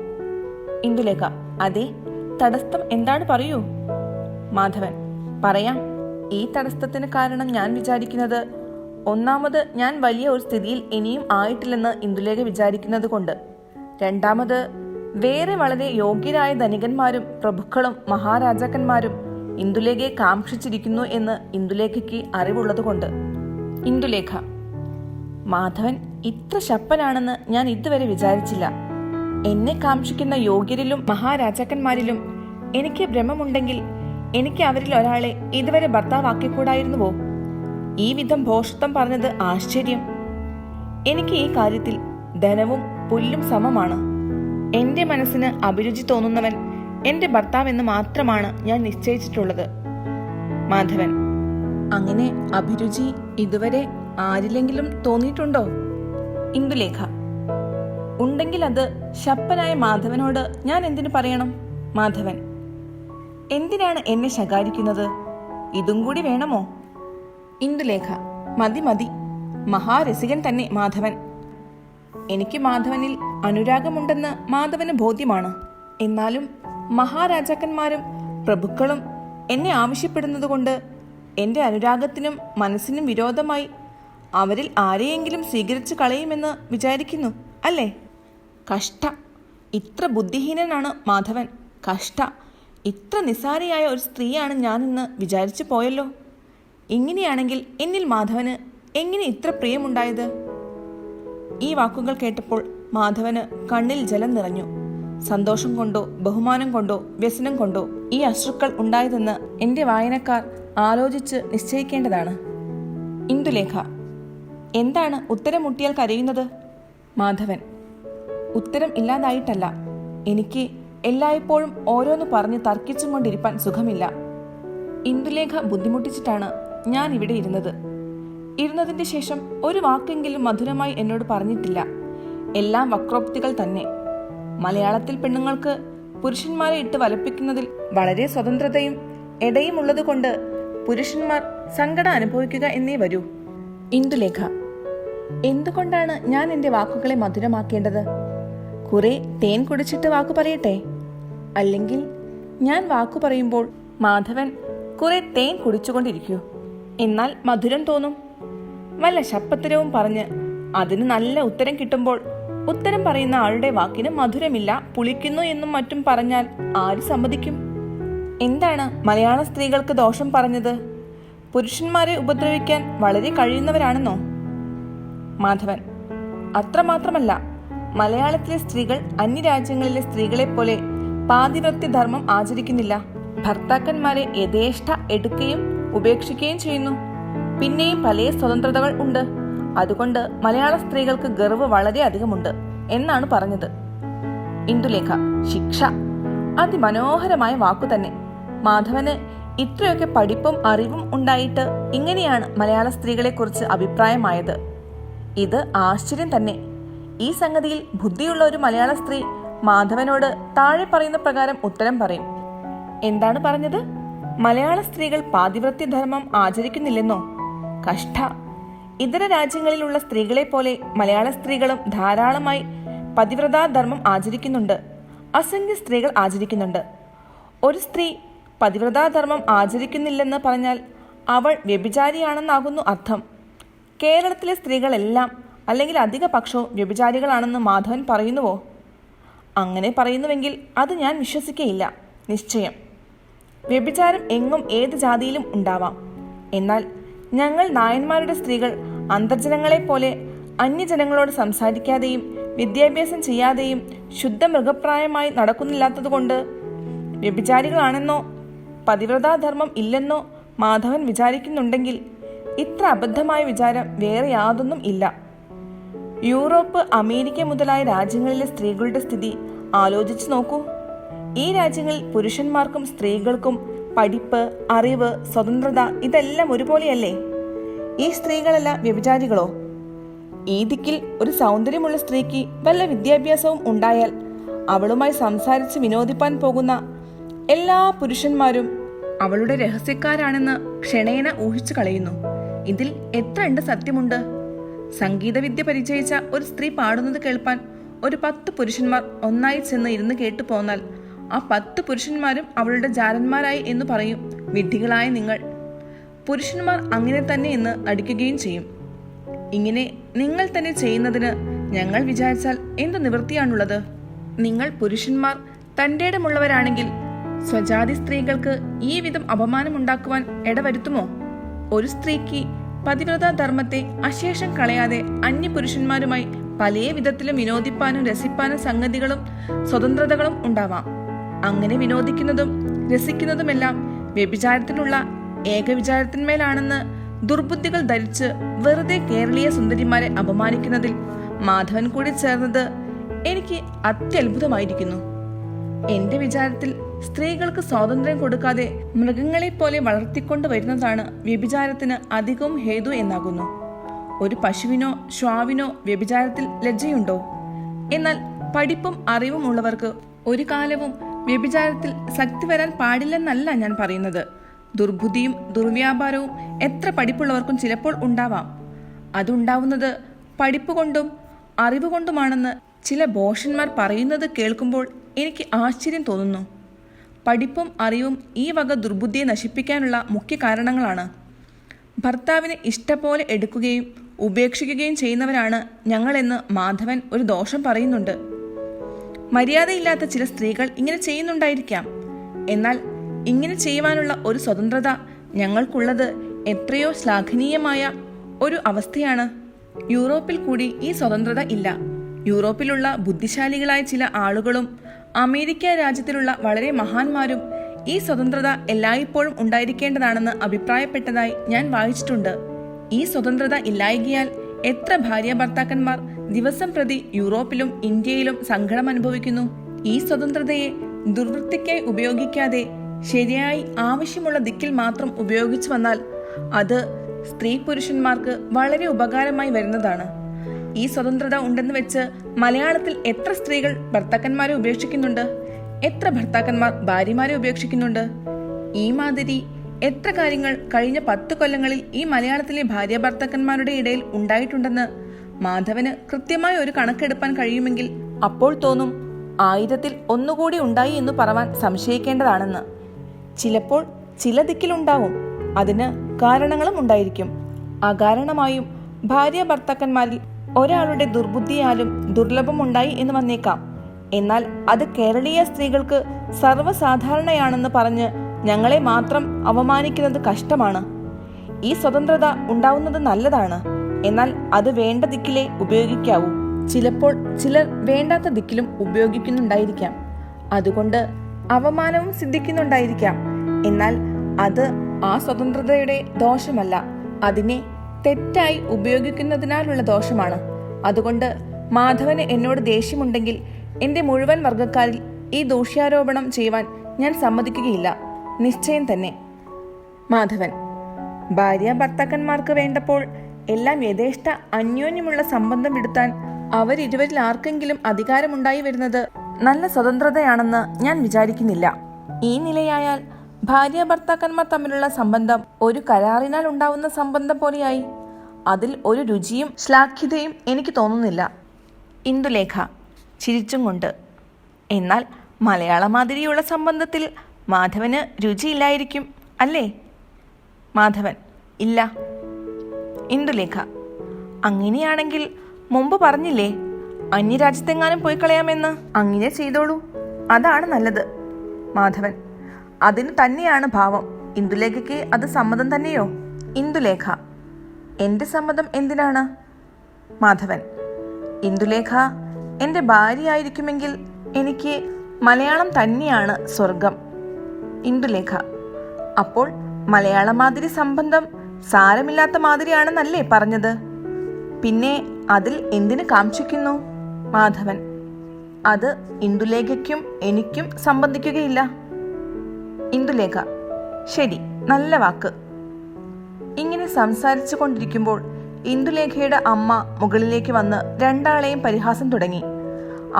ഇന്ദുലേഖ: അതെ, തടസ്സം എന്താണ്, പറയൂ. മാധവൻ: പറയാം. ഈ തടസ്സത്തിന് കാരണം ഞാൻ വിചാരിക്കുന്നത്, ഒന്നാമത് ഞാൻ വലിയ ഒരു സ്ഥിതിയിൽ ഇനിയും ആയിട്ടില്ലെന്ന് ഇന്ദുലേഖ വിചാരിക്കുന്നത് കൊണ്ട്, രണ്ടാമത് വേറെ വളരെ യോഗ്യരായ ധനികന്മാരും പ്രഭുക്കളും മഹാരാജാക്കന്മാരും ഇന്ദുലേഖയെ കാക്ഷിച്ചിരിക്കുന്നു എന്ന് ഇന്ദുലേഖയ്ക്ക് അറിവുള്ളതുകൊണ്ട്. ഇന്ദുലേഖ: മാധവൻ ഇത്ര ശപ്പനാണെന്ന് ഞാൻ ഇതുവരെ വിചാരിച്ചില്ല. എന്നെ കാക്ഷിക്കുന്ന യോഗ്യരിലും മഹാരാജാക്കന്മാരിലും എനിക്ക് ഭ്രമമുണ്ടെങ്കിൽ എനിക്ക് അവരിൽ ഒരാളെ ഇതുവരെ ഭർത്താവാക്കിക്കൂടായിരുന്നുവോ? ഈ വിധം ഭോഷത്വം പറഞ്ഞത് ആശ്ചര്യം. എനിക്ക് ഈ കാര്യത്തിൽ ധനവും പുല്ലും സമമാണ്. എന്റെ മനസ്സിന് അഭിരുചി തോന്നുന്നവൻ എന്റെ ഭർത്താവെന്ന് മാത്രമാണ് ഞാൻ നിശ്ചയിച്ചിട്ടുള്ളത്. മാധവൻ: അങ്ങനെ അഭിരുചി ഇതുവരെ ആരിലെങ്കിലും തോന്നിയിട്ടുണ്ടോ? ഇന്ദുലേഖ: ഉണ്ടെങ്കിൽ അത് ശപ്പനായ മാധവനോട് ഞാൻ എന്തിനു പറയണം? മാധവൻ: എന്തിനാണ് എന്നെ ശകാരിക്കുന്നത്? ഇതും കൂടി വേണമോ? ഇന്ദുലേഖ: മതി മതി, മഹാരസികൻ തന്നെ മാധവൻ. എനിക്ക് മാധവനിൽ അനുരാഗമുണ്ടെന്ന് മാധവന് ബോധ്യമാണ്. എന്നാലും മഹാരാജാക്കന്മാരും പ്രഭുക്കളും എന്നെ ആവശ്യപ്പെടുന്നതുകൊണ്ട് എന്റെ അനുരാഗത്തിനും മനസ്സിനും വിരോധമായി അവരിൽ ആരെയെങ്കിലും സ്വീകരിച്ചു കളയുമെന്ന് വിചാരിക്കുന്നു അല്ലേ? കഷ്ട! ഇത്ര ബുദ്ധിഹീനനാണ് മാധവൻ. കഷ്ട! ഇത്ര നിസ്സാരയായ ഒരു സ്ത്രീയാണ് ഞാനെന്ന് വിചാരിച്ചു പോയല്ലോ. ഇങ്ങനെയാണെങ്കിൽ എന്നിൽ മാധവന് എങ്ങനെ ഇത്ര പ്രിയമുണ്ടായത്? ഈ വാക്കുകൾ കേട്ടപ്പോൾ മാധവന് കണ്ണിൽ ജലം നിറഞ്ഞു. സന്തോഷം കൊണ്ടോ ബഹുമാനം കൊണ്ടോ വ്യസനം കൊണ്ടോ ഈ അശ്രുക്കൾ ഉണ്ടായതെന്ന് എന്റെ വായനക്കാർ ആലോചിച്ച് നിശ്ചയിക്കേണ്ടതാണ്. ഇന്ദുലേഖ: എന്താണ് ഉത്തരം മുട്ടിയാൽ കരയുന്നത്? മാധവൻ: ഉത്തരം ഇല്ലാതായിട്ടല്ല, എനിക്ക് എല്ലായ്പ്പോഴും ഓരോന്ന് പറഞ്ഞ് തർക്കിച്ചും കൊണ്ടിരിപ്പാൻ സുഖമില്ല. ഇന്ദുലേഖ ബുദ്ധിമുട്ടിച്ചിട്ടാണ് ഞാൻ ഇവിടെ ഇരുന്നതിന്റെ ശേഷം ഒരു വാക്കെങ്കിലും മധുരമായി എന്നോട് പറഞ്ഞിട്ടില്ല. എല്ലാം വക്രോക്തികൾ തന്നെ. മലയാളത്തിൽ പെണ്ണുങ്ങൾക്ക് പുരുഷന്മാരെ ഇട്ട് വലപ്പിക്കുന്നതിൽ വളരെ സ്വതന്ത്രതയും ഇടയും ഉള്ളതുകൊണ്ട് പുരുഷന്മാർ സങ്കടം അനുഭവിക്കുക എന്നേ വരൂ. ഇന്ദുലേഖ: എന്തുകൊണ്ടാണ് ഞാൻ എന്റെ വാക്കുകളെ മധുരമാക്കേണ്ടത്? കുറെ തേൻ കുടിച്ചിട്ട് വാക്കു പറയട്ടെ? അല്ലെങ്കിൽ ഞാൻ വാക്കു പറയുമ്പോൾ മാധവൻ കുറെ തേൻ കുടിച്ചുകൊണ്ടിരിക്കൂ, എന്നാൽ മധുരം തോന്നും. വല്ല ശപ്പത്തരവും പറഞ്ഞ് അതിന് നല്ല ഉത്തരം കിട്ടുമ്പോൾ ഉത്തരം പറയുന്ന ആളുടെ വാക്കിന് മധുരമില്ല, പുളിക്കുന്നു എന്നും മറ്റും പറഞ്ഞാൽ ആര് സമ്മതിക്കും? എന്താണ് മലയാള സ്ത്രീകൾക്ക് ദോഷം പറഞ്ഞത്? പുരുഷന്മാരെ ഉപദ്രവിക്കാൻ വളരെ കഴിയുന്നവരാണെന്നോ? മാധവൻ: അത്രമാത്രമല്ല, മലയാളത്തിലെ സ്ത്രീകൾ അന്യരാജ്യങ്ങളിലെ സ്ത്രീകളെ പോലെ പാതിവ്രത്യ ധർമ്മം ആചരിക്കുന്നില്ല. ഭർത്താക്കന്മാരെ യഥേഷ്ട എടുക്കുകയും ഉപേക്ഷിക്കുകയും ചെയ്യുന്നു. പിന്നെയും പല സ്വതന്ത്രതകൾ ഉണ്ട്. അതുകൊണ്ട് മലയാള സ്ത്രീകൾക്ക് ഗർവ് വളരെ അധികമുണ്ട് എന്നാണ് പറഞ്ഞത്. ഇന്ദുലേഖ: ശിക്ഷ! അതിമനോഹരമായ വാക്കു തന്നെ. മാധവന് ഇത്രയൊക്കെ പഠിപ്പും അറിവും ഉണ്ടായിട്ട് ഇങ്ങനെയാണ് മലയാള സ്ത്രീകളെ കുറിച്ച് അഭിപ്രായമായത്. ഇത് ആശ്ചര്യം തന്നെ. ഈ സംഗതിയിൽ ബുദ്ധിയുള്ള ഒരു മലയാള സ്ത്രീ മാധവനോട് താഴെ പറയുന്ന പ്രകാരം ഉത്തരം പറയും. എന്താണ് പറഞ്ഞത്? മലയാള സ്ത്രീകൾ പാതിവ്രത്യ ധർമ്മം ആചരിക്കുന്നില്ലെന്നോ? കഷ്ട! ഇതര രാജ്യങ്ങളിലുള്ള സ്ത്രീകളെ പോലെ മലയാള സ്ത്രീകളും ധാരാളമായി പതിവ്രതാധർമ്മം ആചരിക്കുന്നുണ്ട്. അസംഖ്യ സ്ത്രീകൾ ആചരിക്കുന്നുണ്ട്. ഒരു സ്ത്രീ പതിവ്രതാധർമ്മം ആചരിക്കുന്നില്ലെന്ന് പറഞ്ഞാൽ അവൾ വ്യഭിചാരിയാണെന്നാകുന്നു അർത്ഥം. കേരളത്തിലെ സ്ത്രീകളെല്ലാം അല്ലെങ്കിൽ അധിക പക്ഷവും വ്യഭിചാരികളാണെന്ന് മാധവൻ പറയുന്നുവോ? അങ്ങനെ പറയുന്നുവെങ്കിൽ അത് ഞാൻ വിശ്വസിക്കയില്ല. നിശ്ചയം. വ്യഭിചാരം എങ്ങും ഏത് ജാതിയിലും ഉണ്ടാവാം. എന്നാൽ ഞങ്ങൾ നായന്മാരുടെ സ്ത്രീകൾ അന്തർജനങ്ങളെ പോലെ അന്യജനങ്ങളോട് സംസാരിക്കാതെയും വിദ്യാഭ്യാസം ചെയ്യാതെയും ശുദ്ധ മൃഗപ്രായമായി നടക്കുന്നില്ലാത്തതുകൊണ്ട് വ്യഭിചാരികളാണെന്നോ പതിവ്രതാധർമ്മം ഇല്ലെന്നോ മാധവൻ വിചാരിക്കുന്നുണ്ടെങ്കിൽ ഇത്ര അബദ്ധമായ വിചാരം വേറെ യാതൊന്നും ഇല്ല. യൂറോപ്പ്, അമേരിക്ക മുതലായ രാജ്യങ്ങളിലെ സ്ത്രീകളുടെ സ്ഥിതി ആലോചിച്ചു നോക്കൂ. ഈ രാജ്യങ്ങളിൽ പുരുഷന്മാർക്കും സ്ത്രീകൾക്കും പഠിപ്പ്, അറിവ്, സ്വതന്ത്രത ഇതെല്ലാം ഒരുപോലെയല്ലേ? ഈ സ്ത്രീകളെല്ലാം വ്യഭിചാരികളോ? ഈ ദിക്കിൽ ഒരു സൗന്ദര്യമുള്ള സ്ത്രീക്ക് വല്ല വിദ്യാഭ്യാസവും ഉണ്ടായാൽ അവളുമായി സംസാരിച്ച് വിനോദിപ്പാൻ പോകുന്ന എല്ലാ പുരുഷന്മാരും അവളുടെ രഹസ്യക്കാരാണെന്ന് ക്ഷണേന ഊഹിച്ചു കളയുന്നു. ഇതിൽ എത്ര ഉണ്ട് സത്യമുണ്ട്? സംഗീതവിദ്യ പരിചയിച്ച ഒരു സ്ത്രീ പാടുന്നത് കേൾപ്പാൻ ഒരു 10 പുരുഷന്മാർ ഒന്നായി ചെന്ന് ഇരുന്ന് കേട്ടു പോന്നാൽ ആ 10 പുരുഷന്മാരും അവളുടെ ജാരന്മാരായി എന്ന് പറയും വിഡ്ഢികളായ നിങ്ങൾ. പുരുഷന്മാർ അങ്ങനെ തന്നെ എന്ന് അടിക്കുകയും ചെയ്യും. ഇങ്ങനെ നിങ്ങൾ തന്നെ ചെയ്യുന്നതിന് ഞങ്ങൾ വിചാരിച്ചാൽ എന്തു നിവൃത്തിയാണുള്ളത്? നിങ്ങൾ പുരുഷന്മാർ തന്റേടമുള്ളവരാണെങ്കിൽ സ്വജാതി സ്ത്രീകൾക്ക് ഈ വിധം അപമാനമുണ്ടാക്കുവാൻ ഇടവരുത്തുമോ? ഒരു സ്ത്രീക്ക് പതിവ്രതാ ധർമ്മത്തെ അശേഷം കളയാതെ അന്യപുരുഷന്മാരുമായി പല വിധത്തിലും വിനോദിപ്പാനും രസിപ്പാനും സംഗതികളും സ്വതന്ത്രതകളും ഉണ്ടാവാം. അങ്ങനെ വിനോദിക്കുന്നതും രസിക്കുന്നതുമെല്ലാം വ്യഭിചാരത്തിനുള്ള ഏകവിചാരത്തിന്മേലാണെന്ന് ദുർബുദ്ധികൾ ധരിച്ച് വെറുതെ കേരളീയ സുന്ദരിമാരെ അപമാനിക്കുന്നതിൽ മാധവൻ കൂടി ചേർന്നത് എനിക്ക് അത്യത്ഭുതമായിരിക്കുന്നു. എന്റെ വിചാരത്തിൽ സ്ത്രീകൾക്ക് സ്വാതന്ത്ര്യം കൊടുക്കാതെ മൃഗങ്ങളെ പോലെ വളർത്തിക്കൊണ്ടു വരുന്നതാണ് വ്യഭിചാരത്തിന് അധികവും ഹേതു എന്നാകുന്നു. ഒരു പശുവിനോ ശ്വാവിനോ വ്യഭിചാരത്തിൽ ലജ്ജയുണ്ടോ? എന്നാൽ പഠിപ്പും അറിവും ഉള്ളവർക്ക് ഒരു കാലവും വ്യഭിചാരത്തിൽ ശക്തി വരാൻ പാടില്ലെന്നല്ല ഞാൻ പറയുന്നത്. ദുർബുദ്ധിയും ദുർവ്യാപാരവും എത്ര പഠിപ്പുള്ളവർക്കും ചിലപ്പോൾ ഉണ്ടാവാം. അതുണ്ടാവുന്നത് പഠിപ്പ് കൊണ്ടും അറിവുകൊണ്ടുമാണെന്ന് ചില ഭോഷന്മാർ പറയുന്നത് കേൾക്കുമ്പോൾ എനിക്ക് ആശ്ചര്യം തോന്നുന്നു. പഠിപ്പും അറിവും ഈ വക ദുർബുദ്ധിയെ നശിപ്പിക്കാനുള്ള മുഖ്യ കാരണങ്ങളാണ്. ഭർത്താവിനെ ഇഷ്ടപോലെ എടുക്കുകയും ഉപേക്ഷിക്കുകയും ചെയ്യുന്നവരാണ് ഞങ്ങളെന്ന് മാധവൻ ഒരു ദോഷം പറയുന്നുണ്ട്. മര്യാദയില്ലാത്ത ചില സ്ത്രീകൾ ഇങ്ങനെ ചെയ്യുന്നുണ്ടായിരിക്കാം. എന്നാൽ ഇങ്ങനെ ചെയ്യുവാനുള്ള ഒരു സ്വതന്ത്രത ഞങ്ങൾക്കുള്ളത് എത്രയോ ശ്ലാഘനീയമായ ഒരു അവസ്ഥയാണ്. യൂറോപ്പിൽ കൂടി ഈ സ്വതന്ത്രത ഇല്ല. യൂറോപ്പിലുള്ള ബുദ്ധിശാലികളായ ചില ആളുകളും അമേരിക്ക രാജ്യത്തിലുള്ള വളരെ മഹാന്മാരും ഈ സ്വതന്ത്രത എല്ലായ്പ്പോഴും ഉണ്ടായിരിക്കേണ്ടതാണെന്ന് അഭിപ്രായപ്പെട്ടതായി ഞാൻ വായിച്ചിട്ടുണ്ട്. ഈ സ്വതന്ത്രത ഇല്ലായകിയാൽ എത്ര ഭാര്യ ഭർത്താക്കന്മാർ ദിവസം പ്രതി യൂറോപ്പിലും ഇന്ത്യയിലും സങ്കടം അനുഭവിക്കുന്നു. ഈ സ്വതന്ത്രതയെ ദുർവൃത്തിക്കായി ഉപയോഗിക്കാതെ ശരിയായി ആവശ്യമുള്ള ദിക്കിൽ മാത്രം ഉപയോഗിച്ചു വന്നാൽ അത് സ്ത്രീ പുരുഷന്മാർക്ക് വളരെ ഉപകാരമായി വരുന്നതാണ്. ഈ സ്വതന്ത്രത ഉണ്ടെന്ന് വെച്ച് മലയാളത്തിൽ എത്ര സ്ത്രീകൾ ഭർത്താക്കന്മാരെ ഉപേക്ഷിക്കുന്നുണ്ട്? എത്ര ഭർത്താക്കന്മാർ ഭാര്യമാരെ ഉപേക്ഷിക്കുന്നുണ്ട്? ഈ മാതിരി എത്ര കാര്യങ്ങൾ കഴിഞ്ഞ 10 കൊല്ലങ്ങളിൽ ഈ മലയാളത്തിലെ ഭാര്യ ഭർത്താക്കന്മാരുടെ ഇടയിൽ ഉണ്ടായിട്ടുണ്ടെന്ന് മാധവന് കൃത്യമായ ഒരു കണക്കെടുപ്പാൻ കഴിയുമെങ്കിൽ അപ്പോൾ തോന്നും 1000-ൽ ഒന്നുകൂടി ഉണ്ടായി എന്ന് പറവാൻ സംശയിക്കേണ്ടതാണെന്ന്. ചിലപ്പോൾ ചില ദിക്കിലുണ്ടാവും. അതിന് കാരണങ്ങളും ഉണ്ടായിരിക്കും. അകാരണമായും ഭാര്യ ഭർത്താക്കന്മാരിൽ ഒരാളുടെ ദുർബുദ്ധിയാലും ദുർലഭമുണ്ടായി എന്ന് വന്നേക്കാം. എന്നാൽ അത് കേരളീയ സ്ത്രീകൾക്ക് സർവ്വസാധാരണയാണെന്ന് പറഞ്ഞ് ഞങ്ങളെ മാത്രം അവമാനിക്കുന്നത് കഷ്ടമാണ്. ഈ സ്വതന്ത്രത ഉണ്ടാവുന്നത് നല്ലതാണ്. എന്നാൽ അത് വേണ്ട ദിക്കിലേ ഉപയോഗിക്കാവൂ. ചിലപ്പോൾ ചിലർ വേണ്ടാത്ത ദിക്കിലും ഉപയോഗിക്കുന്നുണ്ടായിരിക്കാം. അതുകൊണ്ട് അവമാനവും സിദ്ധിക്കുന്നുണ്ടായിരിക്കാം. എന്നാൽ അത് ആ സ്വതന്ത്രതയുടെ ദോഷമല്ല, അതിനെ തെറ്റായി ഉപയോഗിക്കുന്നതിനാലുള്ള ദോഷമാണ്. അതുകൊണ്ട് മാധവന് എന്നോട് ദേഷ്യമുണ്ടെങ്കിൽ എന്റെ മുഴുവൻ വർഗക്കാരിൽ ഈ ദൂഷ്യാരോപണം ചെയ്യുവാൻ ഞാൻ സമ്മതിക്കുകയില്ല. നിശ്ചയം തന്നെ. മാധവൻ: ഭാര്യ ഭർത്താക്കന്മാർക്ക് വേണ്ടപ്പോൾ എല്ലാം യഥേഷ്ട അന്യോന്യമുള്ള സംബന്ധം വിടുത്താൻ അവരിരുവരിൽ ആർക്കെങ്കിലും അധികാരമുണ്ടായി വരുന്നത് നല്ല സ്വതന്ത്രതയാണെന്ന് ഞാൻ വിചാരിക്കുന്നില്ല. ഈ നിലയായാൽ ഭാര്യ ഭർത്താക്കന്മാർ തമ്മിലുള്ള സംബന്ധം ഒരു കരാറിനാൽ ഉണ്ടാവുന്ന സംബന്ധം പോലെയായി. അതിൽ ഒരു രുചിയും ശ്ലാഘ്യതയും എനിക്ക് തോന്നുന്നില്ല. ഇന്ദുലേഖ ചിരിച്ചും കൊണ്ട്: എന്നാൽ മലയാള മാതിരിയുള്ള സംബന്ധത്തിൽ മാധവന് രുചിയില്ലായിരിക്കും അല്ലേ? മാധവൻ: ഇല്ല. ഇന്ദുലേഖ: അങ്ങനെയാണെങ്കിൽ മുമ്പ് പറഞ്ഞില്ലേ അന്യരാജ്യത്തെങ്ങാനും പോയി കളയാമെന്ന്? അങ്ങനെ ചെയ്തോളൂ, അതാണ് നല്ലത്. മാധവൻ: അതിന് തന്നെയാണ് ഭാവം. ഇന്ദുലേഖയ്ക്ക് അത് സമ്മതം തന്നെയോ? ഇന്ദുലേഖ: എന്റെ സമ്മതം എന്തിനാണ്? മാധവൻ: ഇന്ദുലേഖ എന്റെ ഭാര്യയായിരിക്കുമെങ്കിൽ എനിക്ക് മലയാളം തന്നെയാണ് സ്വർഗം. ഇന്ദുലേഖ: അപ്പോൾ മലയാള മാതിരി സംബന്ധം സാരമില്ലാത്ത മാതിരിയാണെന്നല്ലേ പറഞ്ഞത്? പിന്നെ അതിൽ എന്തിനു കാംക്ഷിക്കുന്നു? മാധവൻ: അത് ഇന്ദുലേഖയ്ക്കും എനിക്കും സംബന്ധിക്കുകയില്ല. ഇന്ദുലേഖ: ശരി, നല്ല വാക്ക്. ഇങ്ങനെ സംസാരിച്ചു കൊണ്ടിരിക്കുമ്പോൾ ഇന്ദുലേഖയുടെ അമ്മ മുകളിലേക്ക് വന്ന് രണ്ടാളെയും പരിഹാസം തുടങ്ങി.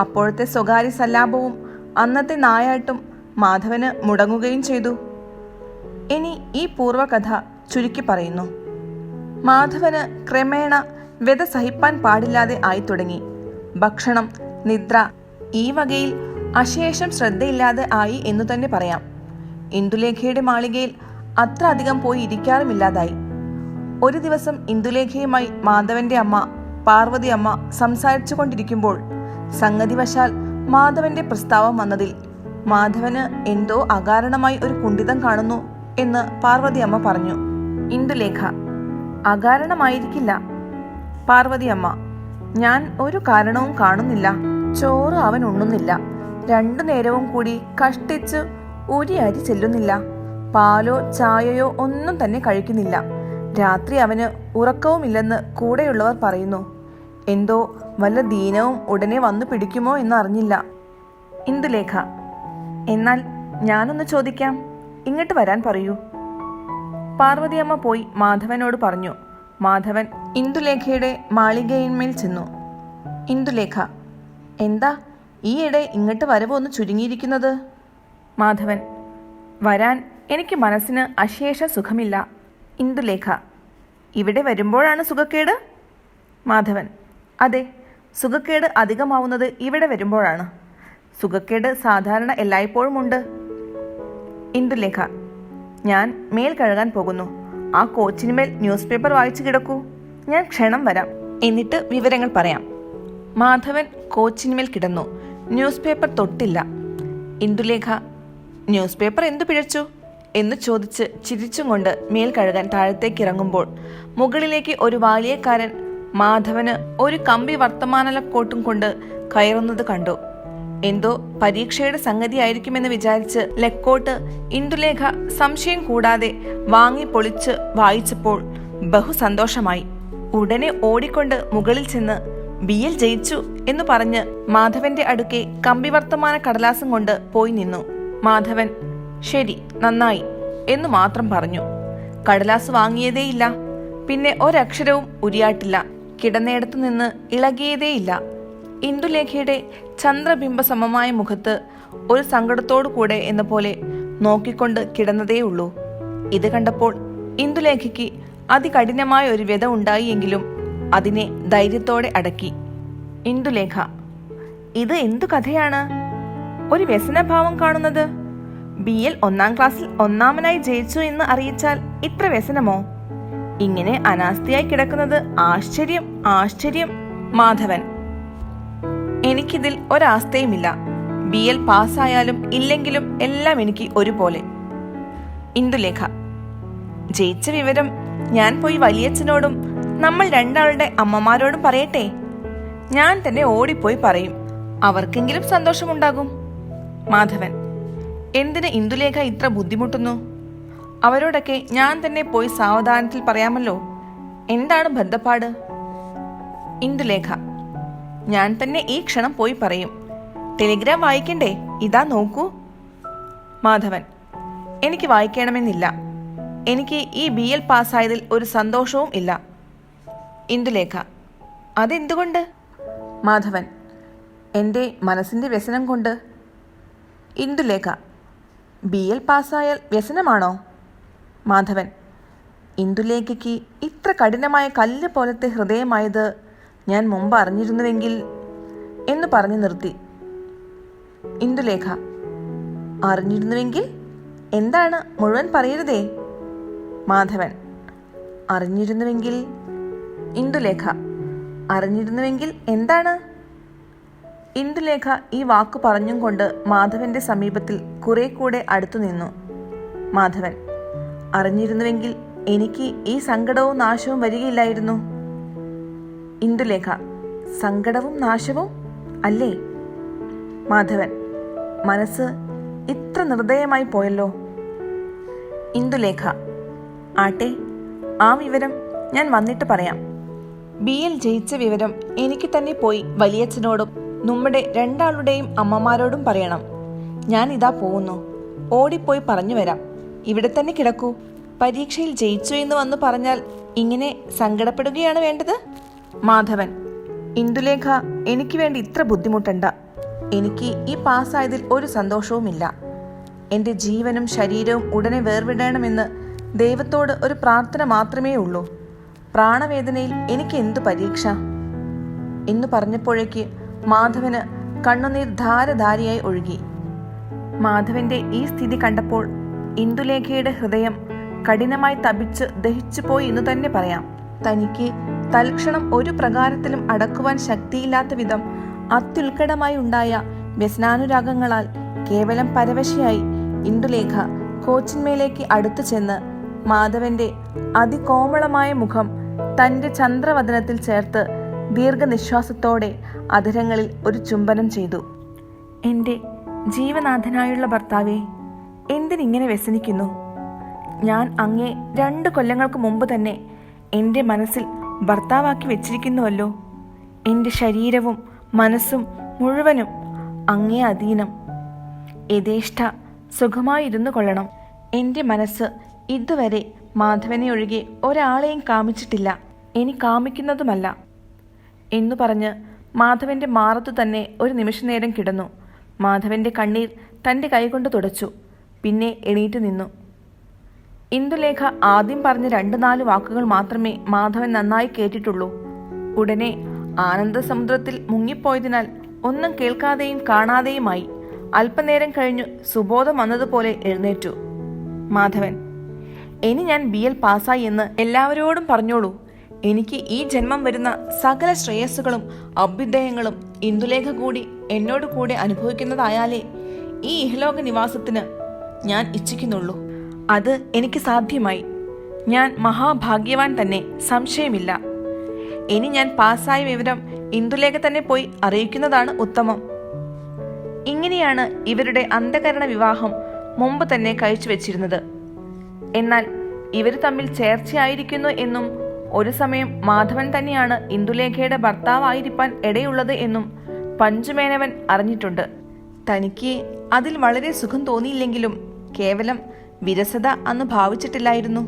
അപ്പോഴത്തെ സ്വകാര്യ സല്ലാപവും അന്നത്തെ നായാട്ടും മാധവന് മുടങ്ങുകയും ചെയ്തു. ഇനി ഈ പൂർവ്വകഥ ചുരുക്കി പറയുന്നു. മാധവന് ക്രമേണ വ്യത സഹിപ്പാൻ പാടില്ലാതെ ആയി തുടങ്ങി. ഭക്ഷണം, നിദ്ര ഈ വകയിൽ അശേഷം ശ്രദ്ധയില്ലാതെ ആയി എന്നു തന്നെ പറയാം. ഇന്ദുലേഖയുടെ മാളികയിൽ അത്ര അധികം പോയി ഇരിക്കാറുമില്ലാതായി. ഒരു ദിവസം ഇന്ദുലേഖയുമായി മാധവന്റെ അമ്മ പാർവതി അമ്മ സംസാരിച്ചു കൊണ്ടിരിക്കുമ്പോൾ സംഗതിവശാൽ മാധവന്റെ പ്രസ്താവം വന്നതിൽ മാധവന് എന്തോ അകാരണമായി ഒരു കുണ്ഠിതം കാണുന്നു എന്ന് പാർവതി അമ്മ പറഞ്ഞു. ഇന്ദുലേഖ: അകാരണമായിരിക്കില്ല പാർവതി അമ്മ. ഞാൻ ഒരു കാരണവും കാണുന്നില്ല. ചോറ് അവൻ ഉണ്ണുന്നില്ല. 2 നേരവും കൂടി കഷ്ടിച്ച് ഒരു അരി ചെല്ലുന്നില്ല. പാലോ ചായയോ ഒന്നും തന്നെ കഴിക്കുന്നില്ല. രാത്രി അവന് ഉറക്കവുമില്ലെന്ന് കൂടെയുള്ളവർ പറയുന്നു. എന്തോ വല്ല ദീനവും ഉടനെ വന്നു പിടിക്കുമോ എന്നറിഞ്ഞില്ല. ഇന്ദുലേഖ: എന്നാൽ ഞാനൊന്ന് ചോദിക്കാം, ഇങ്ങോട്ട് വരാൻ പറയൂ. പാർവതിയമ്മ പോയി മാധവനോട് പറഞ്ഞു. മാധവൻ ഇന്ദുലേഖയുടെ മാളികയിന്മേൽ ചെന്നു. ഇന്ദുലേഖ: എന്താ ഈയിടെ ഇങ്ങോട്ട് വരവ് ഒന്ന് ചുരുങ്ങിയിരിക്കുന്നത്? മാധവൻ: വരാൻ എനിക്ക് മനസ്സിന് അശേഷ സുഖമില്ല. ഇന്ദുലേഖ: ഇവിടെ വരുമ്പോഴാണ് സുഖക്കേട്? മാധവൻ: അതെ, സുഖക്കേട് അധികമാവുന്നത് ഇവിടെ വരുമ്പോഴാണ്. സുഖക്കേട് സാധാരണ എല്ലായ്പ്പോഴും ഉണ്ട്. ഇന്ദുലേഖ: ഞാൻ മേൽ കഴുകാൻ പോകുന്നു. ആ കോച്ചിനുമേൽ ന്യൂസ് പേപ്പർ വായിച്ചു കിടക്കൂ. ഞാൻ ക്ഷണം വരാം, എന്നിട്ട് വിവരങ്ങൾ പറയാം. മാധവൻ കോച്ചിനുമേൽ കിടന്നു. ന്യൂസ് പേപ്പർ തൊട്ടില്ല. ഇന്ദുലേഖ: ന്യൂസ് പേപ്പർ എന്തു പിഴച്ചു എന്ന് ചോദിച്ച് ചിരിച്ചും കൊണ്ട് മേൽ കഴുകാൻ താഴത്തേക്ക് ഇറങ്ങുമ്പോൾ മുകളിലേക്ക് ഒരു വാലിയക്കാരൻ മാധവന് ഒരു കമ്പി വർത്തമാനലക്കോട്ടും കൊണ്ട് കയറുന്നത് കണ്ടു. എന്തോ പരീക്ഷയുടെ സംഗതിയായിരിക്കുമെന്ന് വിചാരിച്ച് ലക്കോട്ട് ഇന്ദുലേഖ സംശയം കൂടാതെ വാങ്ങി പൊളിച്ച് വായിച്ചപ്പോൾ ബഹുസന്തോഷമായി. ഉടനെ ഓടിക്കൊണ്ട് മുകളിൽ ചെന്ന് BL ജയിച്ചു എന്ന് പറഞ്ഞ് മാധവന്റെ അടുക്കെ കമ്പി വർത്തമാന കടലാസം കൊണ്ട് പോയി നിന്നു. മാധവൻ ശരി, നന്നായി എന്നു മാത്രം പറഞ്ഞു. കടലാസ് വാങ്ങിയതേയില്ല. പിന്നെ ഒരക്ഷരവും ഉരിയാട്ടില്ല. കിടന്നയിടത്തു നിന്ന് ഇളകിയതേയില്ല. ഇന്ദുലേഖയുടെ ചന്ദ്രബിംബ സമമായ മുഖത്ത് ഒരു സങ്കടത്തോടു കൂടെ എന്ന പോലെ നോക്കിക്കൊണ്ട് കിടന്നതേയുള്ളൂ. ഇത് കണ്ടപ്പോൾ ഇന്ദുലേഖയ്ക്ക് അതികഠിനമായ ഒരു വ്യത ഉണ്ടായി എങ്കിലും അതിനെ ധൈര്യത്തോടെ അടക്കി. ഇന്ദുലേഖ: ഇത് എന്തു കഥയാണ്? ഒരു വ്യസനഭാവം കാണുന്നത്? BL 1-ാം ക്ലാസ്സിൽ ഒന്നാമനായി ജയിച്ചു എന്ന് അറിയിച്ചാൽ ഇത്ര വ്യസനമോ? ഇങ്ങനെ അനാസ്ഥയായി കിടക്കുന്നത് ആശ്ചര്യം, ആശ്ചര്യം. മാധവൻ: എനിക്കിതിൽ ഒരാസ്ഥയുമില്ല. BL പാസ്സായാലും ഇല്ലെങ്കിലും എല്ലാം എനിക്ക് ഒരുപോലെ. ഇന്ദുലേഖ: ജയിച്ച വിവരം ഞാൻ പോയി വലിയച്ഛനോടും നമ്മൾ 2 ആളുടെ അമ്മമാരോടും പറയട്ടെ? ഞാൻ തന്നെ ഓടിപ്പോയി പറയും. അവർക്കെങ്കിലും സന്തോഷമുണ്ടാകും. മാധവൻ: എന്തിന് ഇന്ദുലേഖ ഇത്ര ബുദ്ധിമുട്ടുന്നു? അവരോടൊക്കെ ഞാൻ തന്നെ പോയി സാവധാനത്തിൽ പറയാമല്ലോ. എന്താണ് ബന്ധപ്പാട്? ഇന്ദുലേഖ: ഞാൻ തന്നെ ഈ ക്ഷണം പോയി പറയും. ടെലിഗ്രാം വായിക്കണ്ടേ? ഇതാ നോക്കൂ. മാധവൻ: എനിക്ക് വായിക്കണമെന്നില്ല. എനിക്ക് ഈ BL പാസ്സായതിൽ ഒരു സന്തോഷവും ഇല്ല. ഇന്ദുലേഖ: അതെന്തുകൊണ്ട്? മാധവൻ: എൻ്റെ മനസ്സിൻ്റെ വ്യസനം കൊണ്ട്. ഇന്ദുലേഖ: BL പാസ്സായാൽ വ്യസനമാണോ? മാധവൻ: ഇന്ദുലേഖയ്ക്ക് ഇത്ര കഠിനമായ കല്ല് പോലത്തെ ഹൃദയമായത് ഞാൻ മുമ്പ് അറിഞ്ഞിരുന്നുവെങ്കിൽ എന്ന് പറഞ്ഞു നിർത്തി. ഇന്ദുലേഖ: അറിഞ്ഞിരുന്നുവെങ്കിൽ എന്താണ്? മുഴുവൻ പറയരുതേ. മാധവൻ: അറിഞ്ഞിരുന്നുവെങ്കിൽ. ഇന്ദുലേഖ: അറിഞ്ഞിരുന്നുവെങ്കിൽ എന്താണ്? ഇന്ദുലേഖ ഈ വാക്കു പറഞ്ഞും കൊണ്ട് മാധവന്റെ സമീപത്തിൽ കുറെ കൂടെ അടുത്തു നിന്നു. മാധവൻ: അറിഞ്ഞിരുന്നുവെങ്കിൽ എനിക്ക് ഈ സങ്കടവും നാശവും വരികയില്ലായിരുന്നു. ഇന്ദുലേഖ: സങ്കടവും നാശവും അല്ലേ? മാധവൻ: മനസ്സ് ഇത്ര നിർദ്ദയമായി പോയല്ലോ. ഇന്ദുലേഖ: ആട്ടെ, ആ വിവരം ഞാൻ വന്നിട്ട് പറയാം. BL ജയിച്ച വിവരം എനിക്ക് തന്നെ പോയി വലിയച്ഛനോടും നമ്മുടെ 2 ആളുടെയും അമ്മമാരോടും പറയണം. ഞാൻ ഇതാ പോകുന്നു. ഓടിപ്പോയി പറഞ്ഞു വരാം. ഇവിടെ തന്നെ കിടക്കൂ. പരീക്ഷയിൽ ജയിച്ചു എന്ന് വന്നു പറഞ്ഞാൽ ഇങ്ങനെ സങ്കടപ്പെടുകയാണ് വേണ്ടത്? മാധവൻ: ഇന്ദുലേഖ, എനിക്ക് വേണ്ടി ഇത്ര ബുദ്ധിമുട്ടണ്ട. എനിക്ക് ഈ പാസ്സായതിൽ ഒരു സന്തോഷവുമില്ല. എൻ്റെ ജീവനും ശരീരവും ഉടനെ വേർവിടണമെന്ന് ദൈവത്തോട് ഒരു പ്രാർത്ഥന മാത്രമേ ഉള്ളൂ. പ്രാണവേദനയിൽ എനിക്ക് എന്തു പരീക്ഷ എന്നു പറഞ്ഞപ്പോഴേക്ക് മാധവന് കണ്ണുനീർ ധാരധാരിയായി ഒഴുകി. മാധവന്റെ ഈ സ്ഥിതി കണ്ടപ്പോൾ ഇന്ദുലേഖയുടെ ഹൃദയം കഠിനമായി തപിച്ച് ദഹിച്ചു പോയി എന്ന് തന്നെ പറയാം. തനിക്ക് തൽക്ഷണം ഒരു പ്രകാരത്തിലും അടക്കുവാൻ ശക്തിയില്ലാത്ത വിധം അത്യുൽക്കടമായി ഉണ്ടായ വ്യസനാനുരാഗങ്ങളാൽ കേവലം പരവശയായി ഇന്ദുലേഖ കോച്ചിന്മേലേക്ക് അടുത്തു ചെന്ന് മാധവന്റെ അതികോമളമായ മുഖം തന്റെ ചന്ദ്രവദനത്തിൽ ചേർത്ത് ദീർഘനിശ്വാസത്തോടെ അധരങ്ങളിൽ ഒരു ചുംബനം ചെയ്തു. എൻ്റെ ജീവനാഥനായുള്ള ഭർത്താവേ, എന്തിനിങ്ങനെ വ്യസനിക്കുന്നു? ഞാൻ അങ്ങേ 2 കൊല്ലങ്ങൾക്ക് മുമ്പ് തന്നെ എൻ്റെ മനസ്സിൽ ഭർത്താവാക്കി വെച്ചിരിക്കുന്നുവല്ലോ. എൻ്റെ ശരീരവും മനസ്സും മുഴുവനും അങ്ങേ അധീനം. യഥേഷ്ട സുഖമായിരുന്നു കൊള്ളണം. എൻ്റെ മനസ്സ് ഇതുവരെ മാധവനെ ഒഴികെ ഒരാളെയും കാമിച്ചിട്ടില്ല, ഇനി കാമിക്കുന്നതുമല്ല എന്നു പറഞ്ഞ് മാധവന്റെ മാറത്തു തന്നെ ഒരു നിമിഷനേരം കിടന്നു. മാധവന്റെ കണ്ണീർ തൻ്റെ കൈകൊണ്ട് തുടച്ചു. പിന്നെ എണീറ്റ് നിന്നു. ഇന്ദുലേഖ ആദ്യം പറഞ്ഞ 2-4 വാക്കുകൾ മാത്രമേ മാധവൻ നന്നായി കേട്ടിട്ടുള്ളൂ. ഉടനെ ആനന്ദസമുദ്രത്തിൽ മുങ്ങിപ്പോയതിനാൽ ഒന്നും കേൾക്കാതെയും കാണാതെയുമായി. അല്പനേരം കഴിഞ്ഞു സുബോധം വന്നതുപോലെ എഴുന്നേറ്റു. മാധവൻ: ഇനി ഞാൻ BL പാസ്സായി എന്ന് എല്ലാവരോടും പറഞ്ഞോളൂ. എനിക്ക് ഈ ജന്മം വരുന്ന സകല ശ്രേയസ്സുകളും അഭ്യുദയങ്ങളും ഇന്ദുലേഖ കൂടി എന്നോട് കൂടെ അനുഭവിക്കുന്നതായാലേ ഈ ഇഹലോക നിവാസത്തിന് ഞാൻ ഇച്ഛിക്കുന്നുള്ളൂ. അത് എനിക്ക് സാധ്യമായി. ഞാൻ മഹാഭാഗ്യവാൻ തന്നെ, സംശയമില്ല. ഇനി ഞാൻ പാസ്സായ വിവരം ഇന്ദുലേഖ തന്നെ പോയി അറിയിക്കുന്നതാണ് ഉത്തമം. ഇങ്ങനെയാണ് ഇവരുടെ അന്ധകരണ വിവാഹം മുമ്പ് തന്നെ കഴിച്ചു വെച്ചിരുന്നത്. എന്നാൽ ഇവർ തമ്മിൽ ചേർച്ചയായിരിക്കുന്നു എന്നും ഒരു സമയം മാധവൻ തന്നെയാണ് ഇന്ദുലേഖയുടെ ഭർത്താവായിരിക്കാൻ ഇടയുള്ളത് എന്നും പഞ്ചുമേനവൻ അറിഞ്ഞിട്ടുണ്ട്. തനിക്ക് അതിൽ വളരെ സുഖം തോന്നിയില്ലെങ്കിലും കേവലം വിരസത അന്ന് ഭാവിച്ചിട്ടില്ലായിരുന്നു.